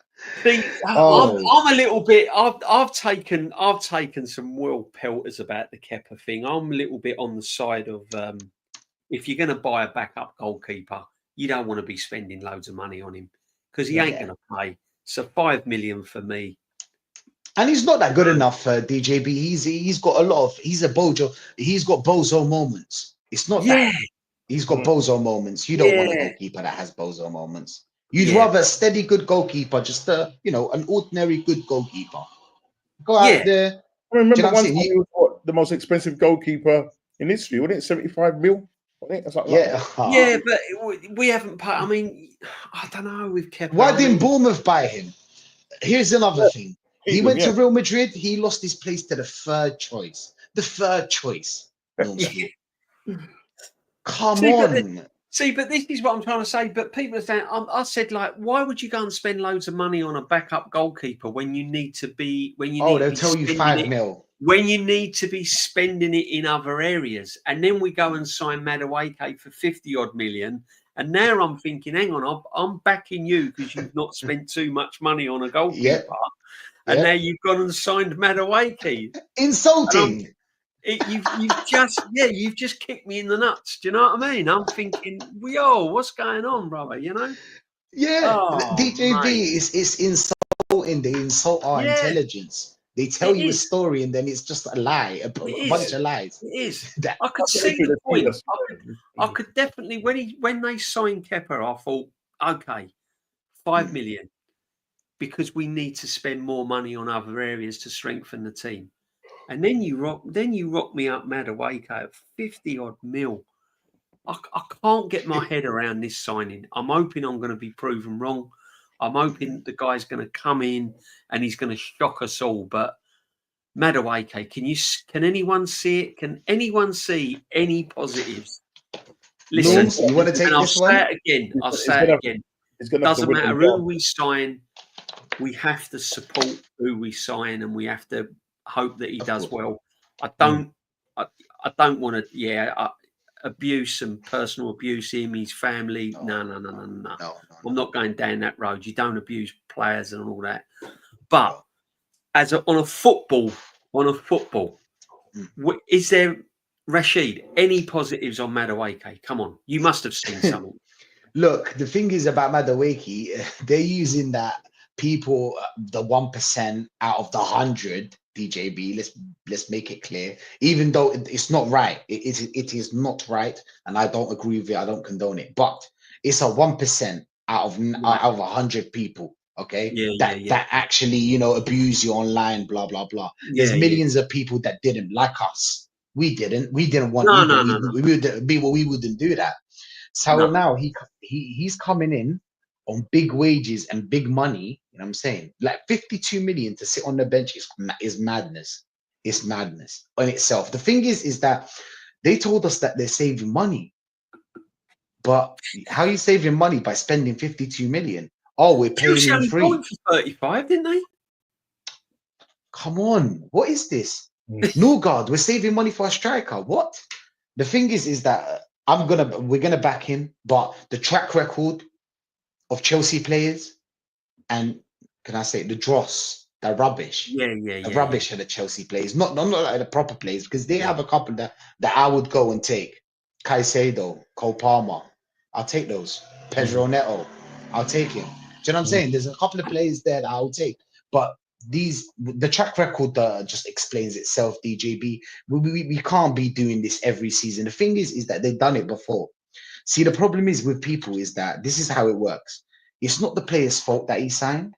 See, Oh, I'm a little bit. I've taken some well pelters about the Kepa thing. I'm a little bit on the side of if you're going to buy a backup goalkeeper, you don't want to be spending loads of money on him because he ain't going to play. So 5 million for me. and he's not that good enough for DJB. He's got a lot of he's a bojo. He's got bozo moments. It's not that he's got bozo moments. You don't want a goalkeeper that has bozo moments. You'd rather a steady good goalkeeper, just an ordinary good goalkeeper. Go out there. I remember one time he was the most expensive goalkeeper in history, wasn't it? 75 mil. I think that's like but we haven't paid. I mean, I don't know. We've kept. Why didn't Bournemouth buy him? Here's another thing. He went to Real Madrid. He lost his place to the third choice. The third choice. Come on. See, but this is what I'm trying to say. But people are saying, I said, like, why would you go and spend loads of money on a backup goalkeeper when you need to be, they'll tell you 5 mil. When you need to be spending it in other areas. And then we go and sign Madueke for 50 odd million. And now I'm thinking, hang on, I'm backing you because you've not spent too much money on a goalkeeper. And now you've gone and signed Madueke. Insulting. You've just kicked me in the nuts. Do you know what I mean? I'm thinking, what's going on, brother? You know? Yeah. DJB is insulting. They insult our intelligence. They tell you a story and then it's just a lie, a bunch of lies. It is. I could see the point. I could definitely when they signed Kepa, I thought, okay, 5 million, because we need to spend more money on other areas to strengthen the team. And then you rock me up Madueke at 50 odd mil. I can't get my head around this signing. I'm hoping I'm going to be proven wrong. I'm hoping the guy's going to come in and he's going to shock us all. But Madueke, can anyone see it? Can anyone see any positives? Listen, you want to take this one? I'll say it again. It doesn't matter who we sign. We have to support who we sign, and we have to hope that he does well. I don't want to abuse and personal abuse him, his family. No. I'm not going down that road. You don't abuse players and all that. But on a football, is there, Rashid, any positives on Madueke? Come on, you must have seen something. Look, the thing is about Madueke, they're using that people, the 1% out of the 100. DJB, let's make it clear. Even though it's not right, it is not right, and I don't agree with it. I don't condone it, but it's a 1% out of 100 people. Okay, that actually abuse you online, blah blah blah. There's millions of people that didn't like us. We didn't want we wouldn't do that. So now he's coming in on big wages and big money. You know what I'm saying? Like 52 million to sit on the bench is madness. It's madness on itself. The thing is that they told us that they're saving money. But how are you saving money by spending 52 million? Oh, we're paying him free. For 35, didn't they? Come on. What is this? Norgard, we're saving money for a striker. What? The thing is that we're gonna back him, but the track record of Chelsea players, and can I say the dross, the rubbish, the rubbish of the Chelsea players, not like the proper players, because they have a couple that I would go and take. Caicedo, Cole Palmer, I'll take those. Pedro Neto, I'll take him. Do you know what I'm saying? There's a couple of players there that I'll take, but the track record just explains itself. DJB, we can't be doing this every season. The thing is that they've done it before. See, the problem is with people is that this is how it works. It's not the player's fault that he signed.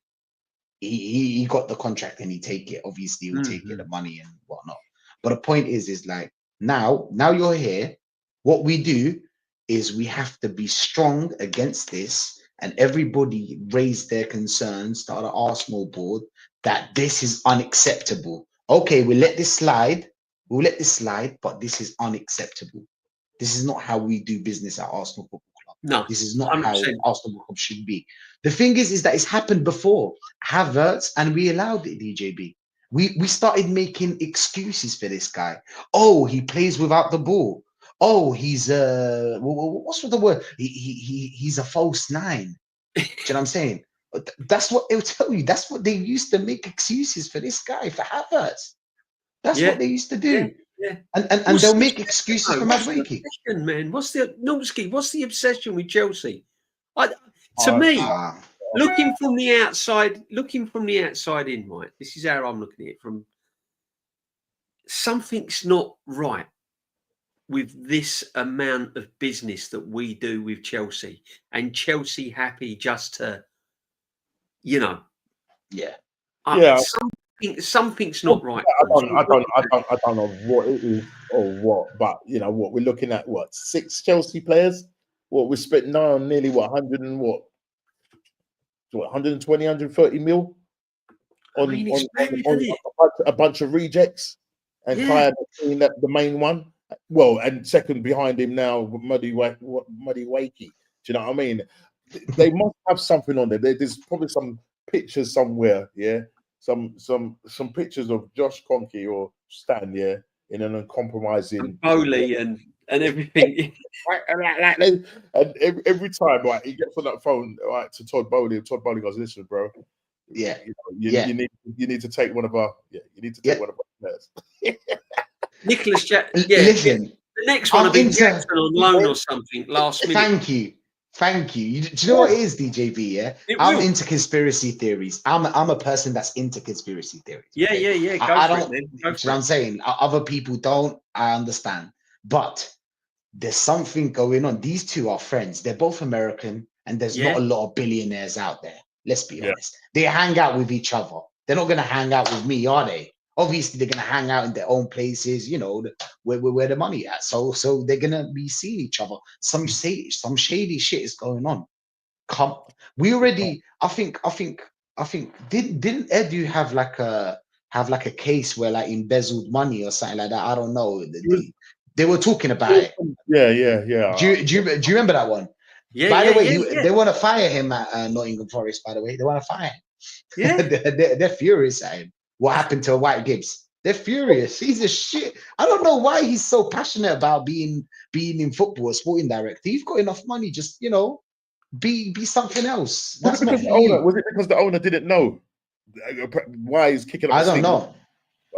He got the contract and he take it. Obviously, he'll take it, the money and whatnot. But the point is like now you're here. What we do is we have to be strong against this, and everybody raise their concerns to the Arsenal board that this is unacceptable. Okay, we'll let this slide. But this is unacceptable. This is not how we do business at Arsenal Football Club. No, this is not 100%. How Arsenal Football Club should be. The thing is that it's happened before. Havertz, and we allowed it, DJB. we started making excuses for this guy. Oh, he plays without the ball. Oh, he's what's the word? He's a false nine. Do you know what I'm saying? That's what they'll tell you. That's what they used to make excuses for this guy, for Havertz. That's what they used to do. Yeah. And they'll make excuses for Madueke. Man, what's the obsession with Chelsea? To me, looking from the outside in, right? This is how I'm looking at it. From something's not right with this amount of business that we do with Chelsea, and Chelsea happy just to, something's not right. I don't know what it is or what, but what we're looking at. What, 6 Chelsea players? What we're spending now on nearly 120, 130 mil on a bunch of rejects, and Kaya being the main one. Well, and second behind him now, Madueke. Do you know what I mean? They must have something on there. There's probably some pictures somewhere. Yeah, some pictures of Josh Kroenke or Stan. Yeah, in an uncompromising Bowley and everything. and every time, right, he gets on that phone, right, to Todd Bowley, and Todd Bowley goes, "Listen, bro. You need to take one of our. Yeah, you need to take one of our players." Nicholas Jackson. Listen, the next one will be Jackson on loan or something last minute. Thank you. Do you know what it is, DJB? Yeah, I'm into conspiracy theories. I'm a person that's into conspiracy theories. Yeah. I don't. You know what I'm saying? Other people don't. I understand, but there's something going on. These two are friends. They're both American, and there's not a lot of billionaires out there. Let's be honest. They hang out with each other. They're not going to hang out with me, are they? Obviously, they're going to hang out in their own places, where the money at. So they're going to be seeing each other. Some shady shit is going on. We already, I think, didn't Edu have like a case where like embezzled money or something like that? I don't know. They were talking about it. Yeah. Do you remember that one? Yeah. By the way, they want to fire him at Nottingham Forest. By the way, they want to fire him. Yeah, they're furious at him. What happened to White Gibbs? They're furious. He's a shit. I don't know why he's so passionate about being in football, a sporting director. You've got enough money, just be something else. Was it because the owner didn't know why he's kicking up? I don't know.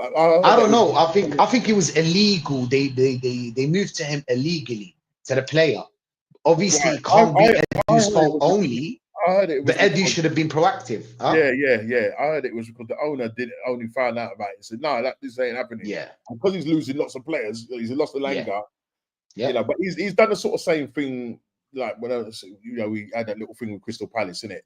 I don't know. I think it was illegal. They moved to him illegally, to the player. Obviously, it can't be Edu's fault only. I heard it. But Edu should have been proactive. Huh? Yeah. I heard it was because the owner only found out about it. He said, "No, this ain't happening." Yeah, because he's losing lots of players. He's lost the Langer. Yeah. But he's done the sort of same thing. Like when we had that little thing with Crystal Palace, innit,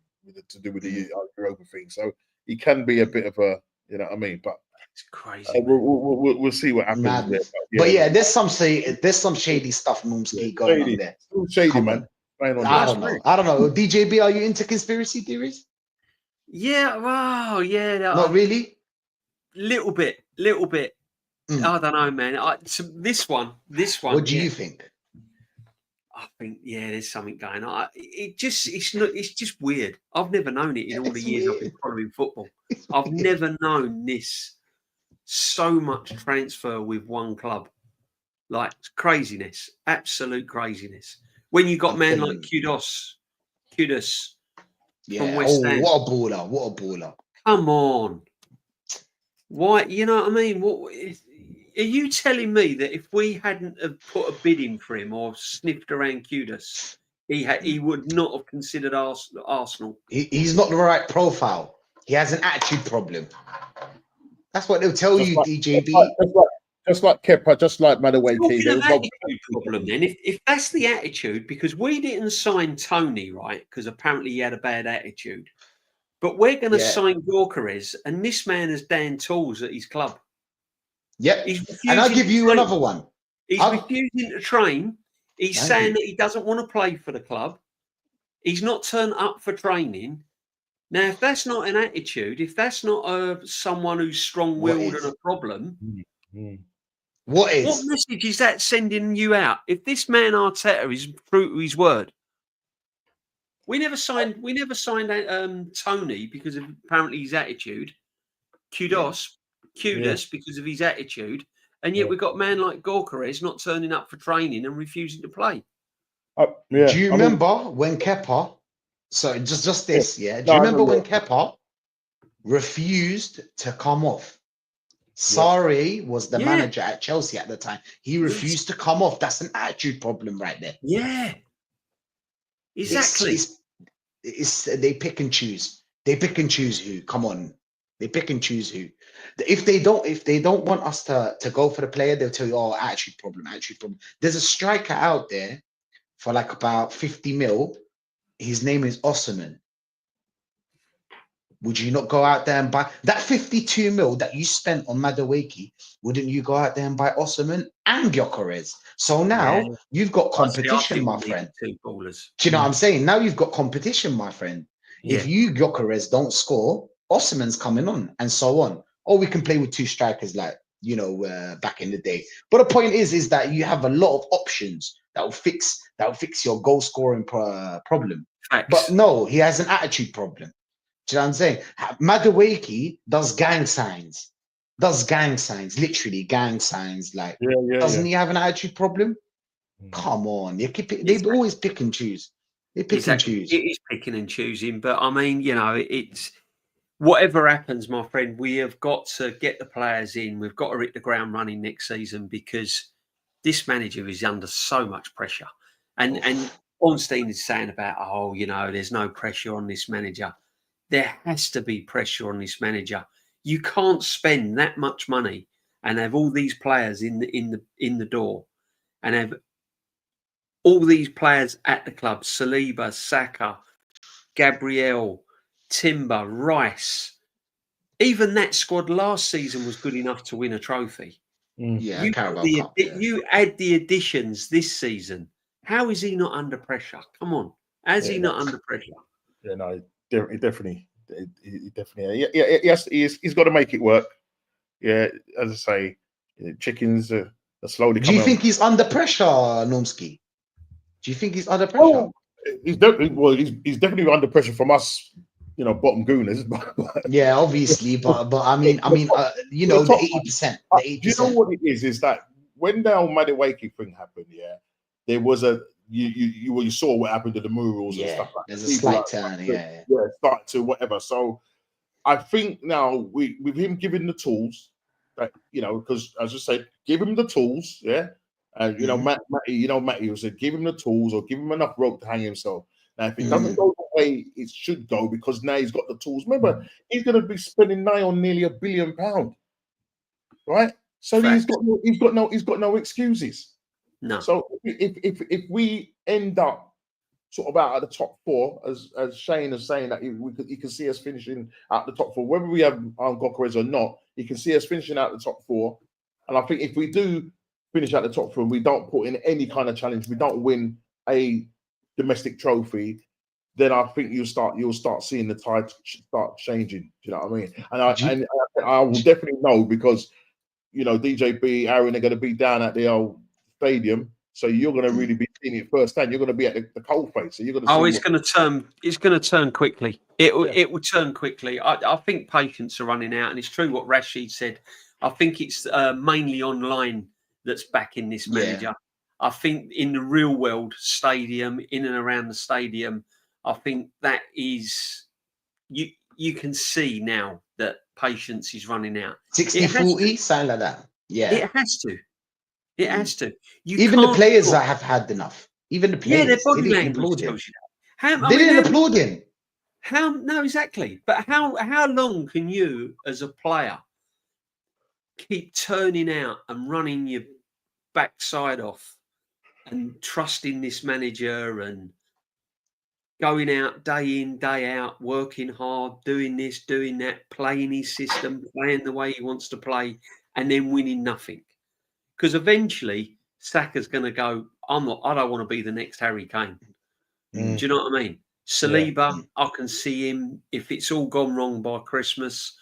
to do with the Europa thing. So he can be a bit of a, you know what I mean. But it's crazy. We'll see what happens. But there's some shady stuff, Moomski, going on there. Shady, man. I don't know. DJB, are you into conspiracy theories? Yeah, wow, yeah. Not really? Little bit. I don't know, man. This one. What do you think? I think, there's something going on. It's just weird. I've never known it in all the years I've been following football. I've never known this so much transfer with one club. Like craziness, absolute craziness. When you got man like Gyokeres from West Ham. What a baller. Come on. Why, you know what I mean? Are you telling me that if we hadn't have put a bid in for him or sniffed around Gyokeres, he would not have considered Arsenal? He's not the right profile. He has an attitude problem. That's what they'll tell you, DJB. Just like Kepa, just like Madueke. Attitude problem then. If that's the attitude, because we didn't sign Tony, right? Because apparently he had a bad attitude. But we're going to sign Gyokeres, and this man has Dan tools at his club. Yep. And I'll give you another one. He's refusing to train. He's saying that he doesn't want to play for the club. He's not turned up for training. Now, if that's not an attitude, if that's not someone who's strong-willed and a problem, what message is that sending you out? If this man Arteta is true to his word, we never signed Tony because of apparently his attitude. Kudos, Kudus because of his attitude, and yet we've got a man like Gyokeres not turning up for training and refusing to play. Do you remember when Kepa? So just this, Do you remember when Kepa refused to come off? Sarri was the manager at Chelsea at the time. He refused to come off. That's an attitude problem right there. Yeah, exactly. It's they pick and choose. They pick and choose who. Come on, they pick and choose who. If they don't want us to go for the player, they'll tell you, oh, attitude problem. There's a striker out there for like about 50 mil. His name is Osimhen. Would you not go out there and buy that 52 mil that you spent on Madueke? Wouldn't you go out there and buy Osimhen and Gyokeres? So now you've got competition, my friend. Two ballers. Do you know what I'm saying? Now you've got competition, my friend. If you Gyokeres don't score, Osimhen's coming on, and so on. Or we can play with two strikers like back in the day. But the point is that you have a lot of options that will fix your goal scoring problem. Facts. But no, he has an attitude problem. Do you know what I'm saying? Madueke does gang signs. Literally gang signs. Like, doesn't he have an attitude problem? Come on, they always pick and choose. They pick and choose. It is picking and choosing, but I mean, it's whatever happens, my friend. We have got to get the players in. We've got to hit the ground running next season because this manager is under so much pressure. And Ornstein is saying about, there's no pressure on this manager. There has to be pressure on this manager. You can't spend that much money and have all these players in the door and have all these players at the club: Saliba, Saka, Gabriel, Timber, Rice. Even that squad last season was good enough to win a trophy. Yeah, you add the additions this season. How is he not under pressure? Come on, he not under pressure? Yeah, no. Definitely. Yes, he's got to make it work. Yeah, as I say, chickens are slowly. Do you think he's under pressure, Normski? Do you think he's under pressure? Oh, he's definitely under pressure from us, bottom gooners. Yeah, obviously, but I mean, the 80%. Do you know what it is? Is that when the Madueke thing happened? Yeah, there was you saw what happened to the murals and stuff like that. There's a slight turn, start to whatever. So I think now with him giving the tools, that because as I said, give him the tools, and Matty said, give him the tools or give him enough rope to hang himself. Now, if it doesn't go the way it should go, because now he's got the tools. Remember, he's going to be spending nigh on nearly £1 billion, right? So he's got no excuses. No. So if we end up sort of out of the top four, as Shane is saying, that he can see us finishing out the top four, whether we have Gyokeres or not, he can see us finishing out the top four. And I think if we do finish out the top four, we don't put in any kind of challenge, we don't win a domestic trophy, then I think you'll start seeing the tide start changing. Do you know what I mean? And I will definitely know, because DJB, Aaron are going to be down at the old stadium, so you're going to really be seeing it firsthand. You're going to be at the coalface, so you're going to. It's going to turn quickly. It will turn quickly. I think patience are running out, and it's true what Rashid said. I think it's mainly online that's backing this manager. Yeah. I think in the real world stadium, in and around the stadium, I think that is you can see now that patience is running out. 60-40, something like that. Yeah, it has to. It has to. Even the players that have had enough. Even the players. Yeah, their body language tells you that. They didn't applaud him. No, exactly. But how long can you, as a player, keep turning out and running your backside off and trusting this manager and going out day in, day out, working hard, doing this, doing that, playing his system, playing the way he wants to play, and then winning nothing? Because eventually Saka's going to go, I don't want to be the next Harry Kane. Do you know what I mean? Saliba, I can see him, if it's all gone wrong by Christmas,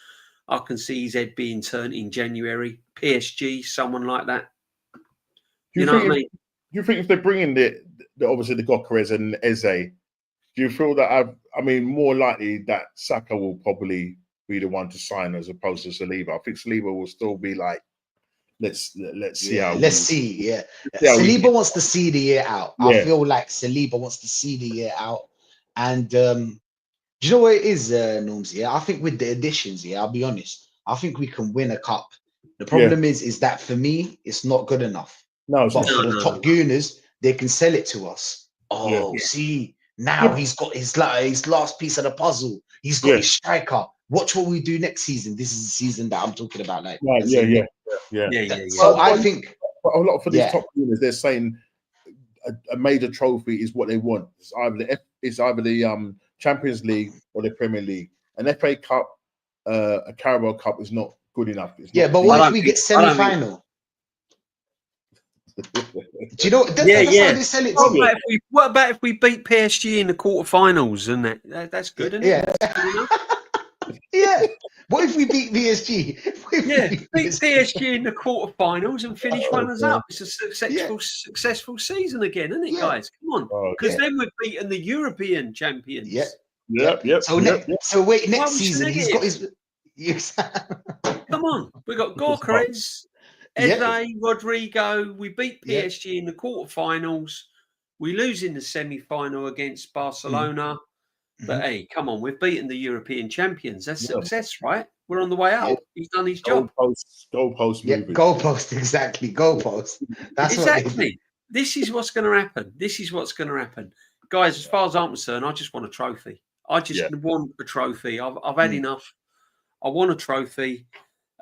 I can see his head being turned in January. PSG, someone like that. You know what I mean? Do you think if they bring in the obviously the Gyokeres and Eze, do you feel that more likely that Saka will probably be the one to sign as opposed to Saliba. I think Saliba will still be like, let's see how. Let's see. Yeah, see how Saliba wants to see the year out. I Yeah. feel like Saliba wants to see the year out, and do you know what it is, Norms? Yeah, I think with the additions, yeah, I'll be honest. I think we can win a cup. The problem is that for me, it's not good enough. No, it's But not. for the top gooners, they can sell it to us. Oh, Yeah. see, now he's got his last piece of the puzzle. He's got his striker. Watch what we do next season. This is the season that I'm talking about. Like, Right, yeah. So I think a lot for these Yeah. top winners, they're saying a major trophy is what they want. It's either the Champions League or the Premier League. An FA Cup, a Carabao Cup is not good enough. It's yeah, not but deep. what I if we don't get think- I don't think- semi-final? Do you know? That's how they sell it to me. What about if we beat PSG in the quarterfinals? And that's good, isn't it? Yeah. That's good enough. Yeah. What if we beat PSG? Yeah, beat PSG in the quarterfinals and finish runners up. It's a successful season again, isn't it, Yeah. guys? Come on, because then we're beating the European champions. Yeah. So wait, Why next was season he's got his. Come on, we got Gyokeres, Eze, Rodrygo. We beat PSG in the quarterfinals. We lose in the semi-final against Barcelona. But hey, come on, we've beaten the European champions. That's success, right? We're on the way up. He's done his job. Goalpost moving. Goalpost, exactly. Goalpost. That's exactly. This is what's going to happen. This is what's going to happen, guys. As far as I'm concerned, I just want a trophy. I just want a trophy. I've had enough. I want a trophy.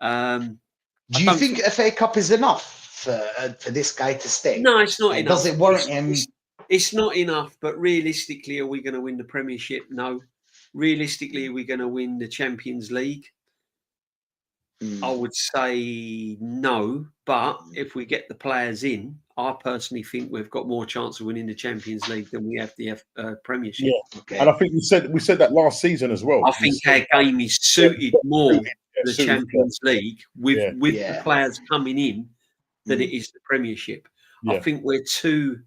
Do you think FA Cup is enough for this guy to stay? No, it's not enough. Does it warrant him? It's not enough, but realistically, are we going to win the Premiership? No. Realistically, are we going to win the Champions League? I would say no, but if we get the players in, I personally think we've got more chance of winning the Champions League than we have the Premiership. Yeah, okay. And I think we said that last season as well. I think our game is suited more to the Champions League with the players coming in than it is the Premiership. I think we're too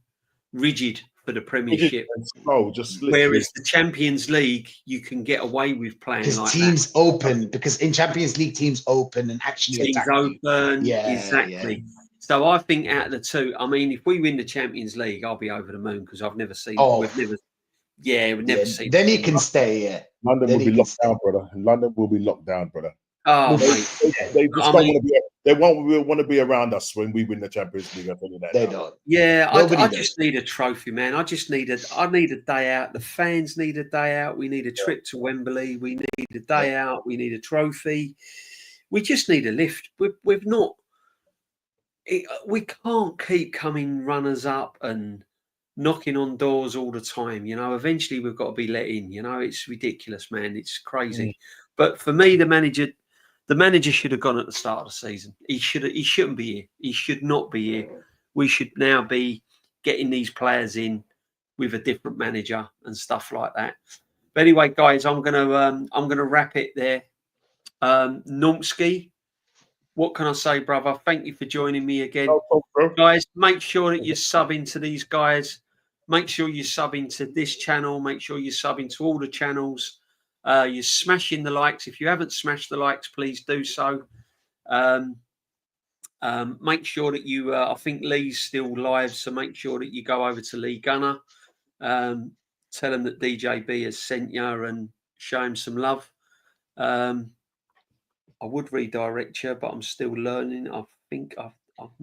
rigid for the Premiership. Whereas the Champions League, you can get away with playing like teams open, because in Champions League teams open and actually teams open. Exactly. So I think out of the two, I mean, if we win the Champions League, I'll be over the moon because I've never seen. We've never seen. Then he can stay. Yeah. London will be locked down, brother. London will be locked down, brother. Oh, mate. They just don't want to be. They won't want to be around us when we win the Champions League. I tell you that. They don't. Yeah, I just need a trophy, man. I need a day out. The fans need a day out. We need a trip to Wembley. We need a day out. We need a trophy. We just need a lift. We've not. We can't keep coming runners up and knocking on doors all the time. You know, eventually we've got to be let in. You know, it's ridiculous, man. It's crazy. But for me, the manager should have gone at the start of the season. He shouldn't be here. He should not be here. We should now be getting these players in with a different manager and stuff like that. But anyway, guys, I'm gonna wrap it there. Nomski, what can I say, brother? Thank you for joining me again. Guys, make sure that you're subbing to these guys. Make sure you're subbing to this channel. Make sure you're subbing to all the channels. You're smashing the likes. If you haven't smashed the likes, please do so. Make sure that you, I think Lee's still live, so make sure that you go over to Lee Gunner. Tell him that DJB has sent you and show him some love. I would redirect you, but I'm still learning. I think I've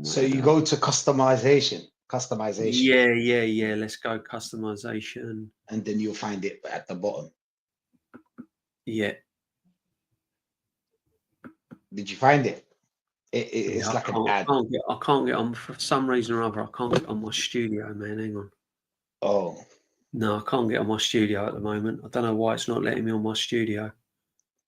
so you go to customization. Yeah. Let's go customization. And then you'll find it at the bottom. Yeah. Did you find it? It's like an ad. I can't get on for some reason or other. I can't get on my studio, man. Hang on. Oh. No, I can't get on my studio at the moment. I don't know why it's not letting me on my studio.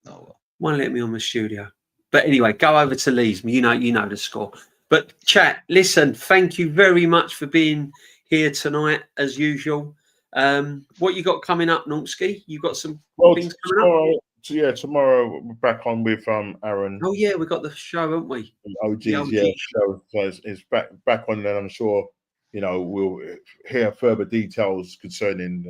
No. Won't let me on my studio. But anyway, go over to Lee's. You know the score. But chat, listen, thank you very much for being here tonight, as usual. What you got coming up, Nomski? You got some things coming up? Yeah, tomorrow we're back on with Aaron. Oh yeah, we got the show, haven't we? OGs, show. So it's back on, and I'm sure we'll hear further details concerning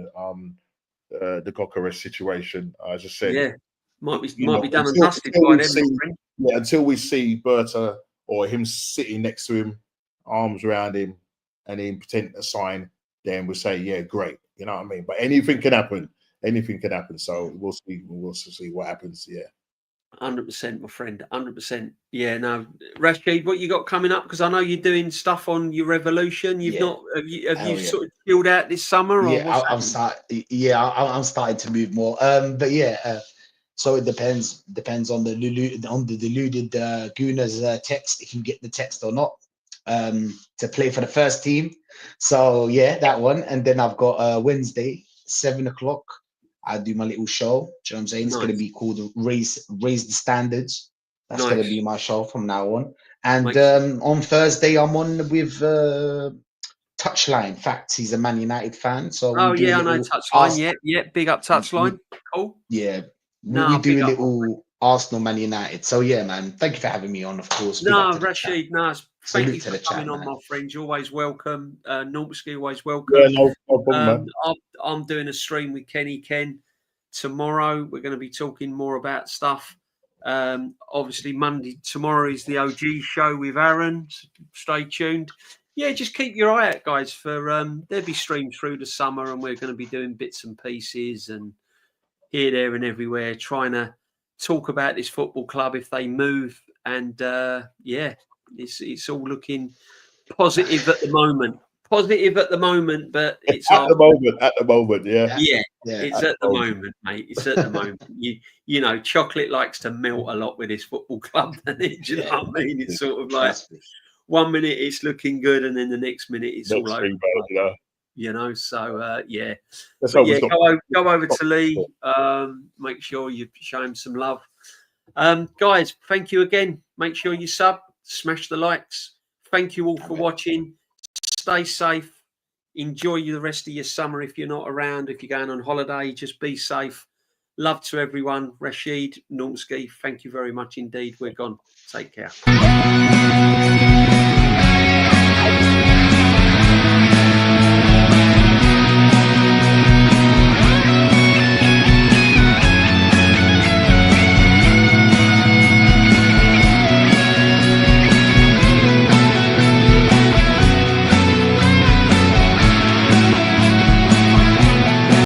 the Gyokeres situation. As I said, Might be You know, done and until- dusted until by we them, see- my friend. Yeah, until we see Berta or him sitting next to him, arms around him, and him pretend to sign, then we'll say, yeah, great. You know what I mean? But anything can happen. Anything can happen. So we'll see. We'll see what happens. Yeah. 100%, my friend. 100%. Yeah. No, Rashid, what you got coming up? Because I know you're doing stuff on your Revolution. You've Yeah. not. Have you Hell yeah. sort of chilled out this summer, or Yeah, what's happening? I'm starting to move more. But yeah, so it depends on the deluded Guna's text, if you get the text or not, to play for the first team. So yeah, that one. And then I've got Wednesday, 7 o'clock. I do my little show. Do you know what I'm saying? It's Nice. going to be called Raise the Standards. That's going Nice. to be my show from now on. And Makes on Thursday, I'm on with Touchline. Facts. He's a Man United fan, so Oh we do yeah, a I know little Touchline. Yeah, big up Touchline. Cool. Yeah, No, we do big a up, little Arsenal Man United. So yeah, man. Thank you for having me on. Of course. Big up No, to the chat. Rashid, no, thank Salute you to for the coming chat, on, man. my friend. You're always welcome. Normsky, always welcome. Yeah, no problem, man. I'm doing a stream with Kenny Ken tomorrow. We're going to be talking more about stuff. Obviously, Monday tomorrow is the OG show with Aaron. So stay tuned. Yeah, just keep your eye out, guys. For there'll be streams through the summer, and we're going to be doing bits and pieces and here, there, and everywhere, trying to talk about this football club if they move. And yeah, it's all looking positive at the moment. Positive at the moment, but it's At the moment, yeah. yeah, Yeah. it's at the moment, mate. It's at the moment. You know, chocolate likes to melt a lot with this football club, doesn't it? Do you know what I mean? It's sort of like Trust me. 1 minute it's looking good, and then the next minute it's all over. You know. You know, so yeah. Let's But hope yeah, it's not- go over to Lee. Make sure you show him some love. Guys, thank you again. Make sure you sub, smash the likes. Thank you all for watching. Stay safe. Enjoy the rest of your summer. If you're not around, if you're going on holiday, just be safe. Love to everyone. Rashid, Normsky, thank you very much indeed. We're gone. Take care.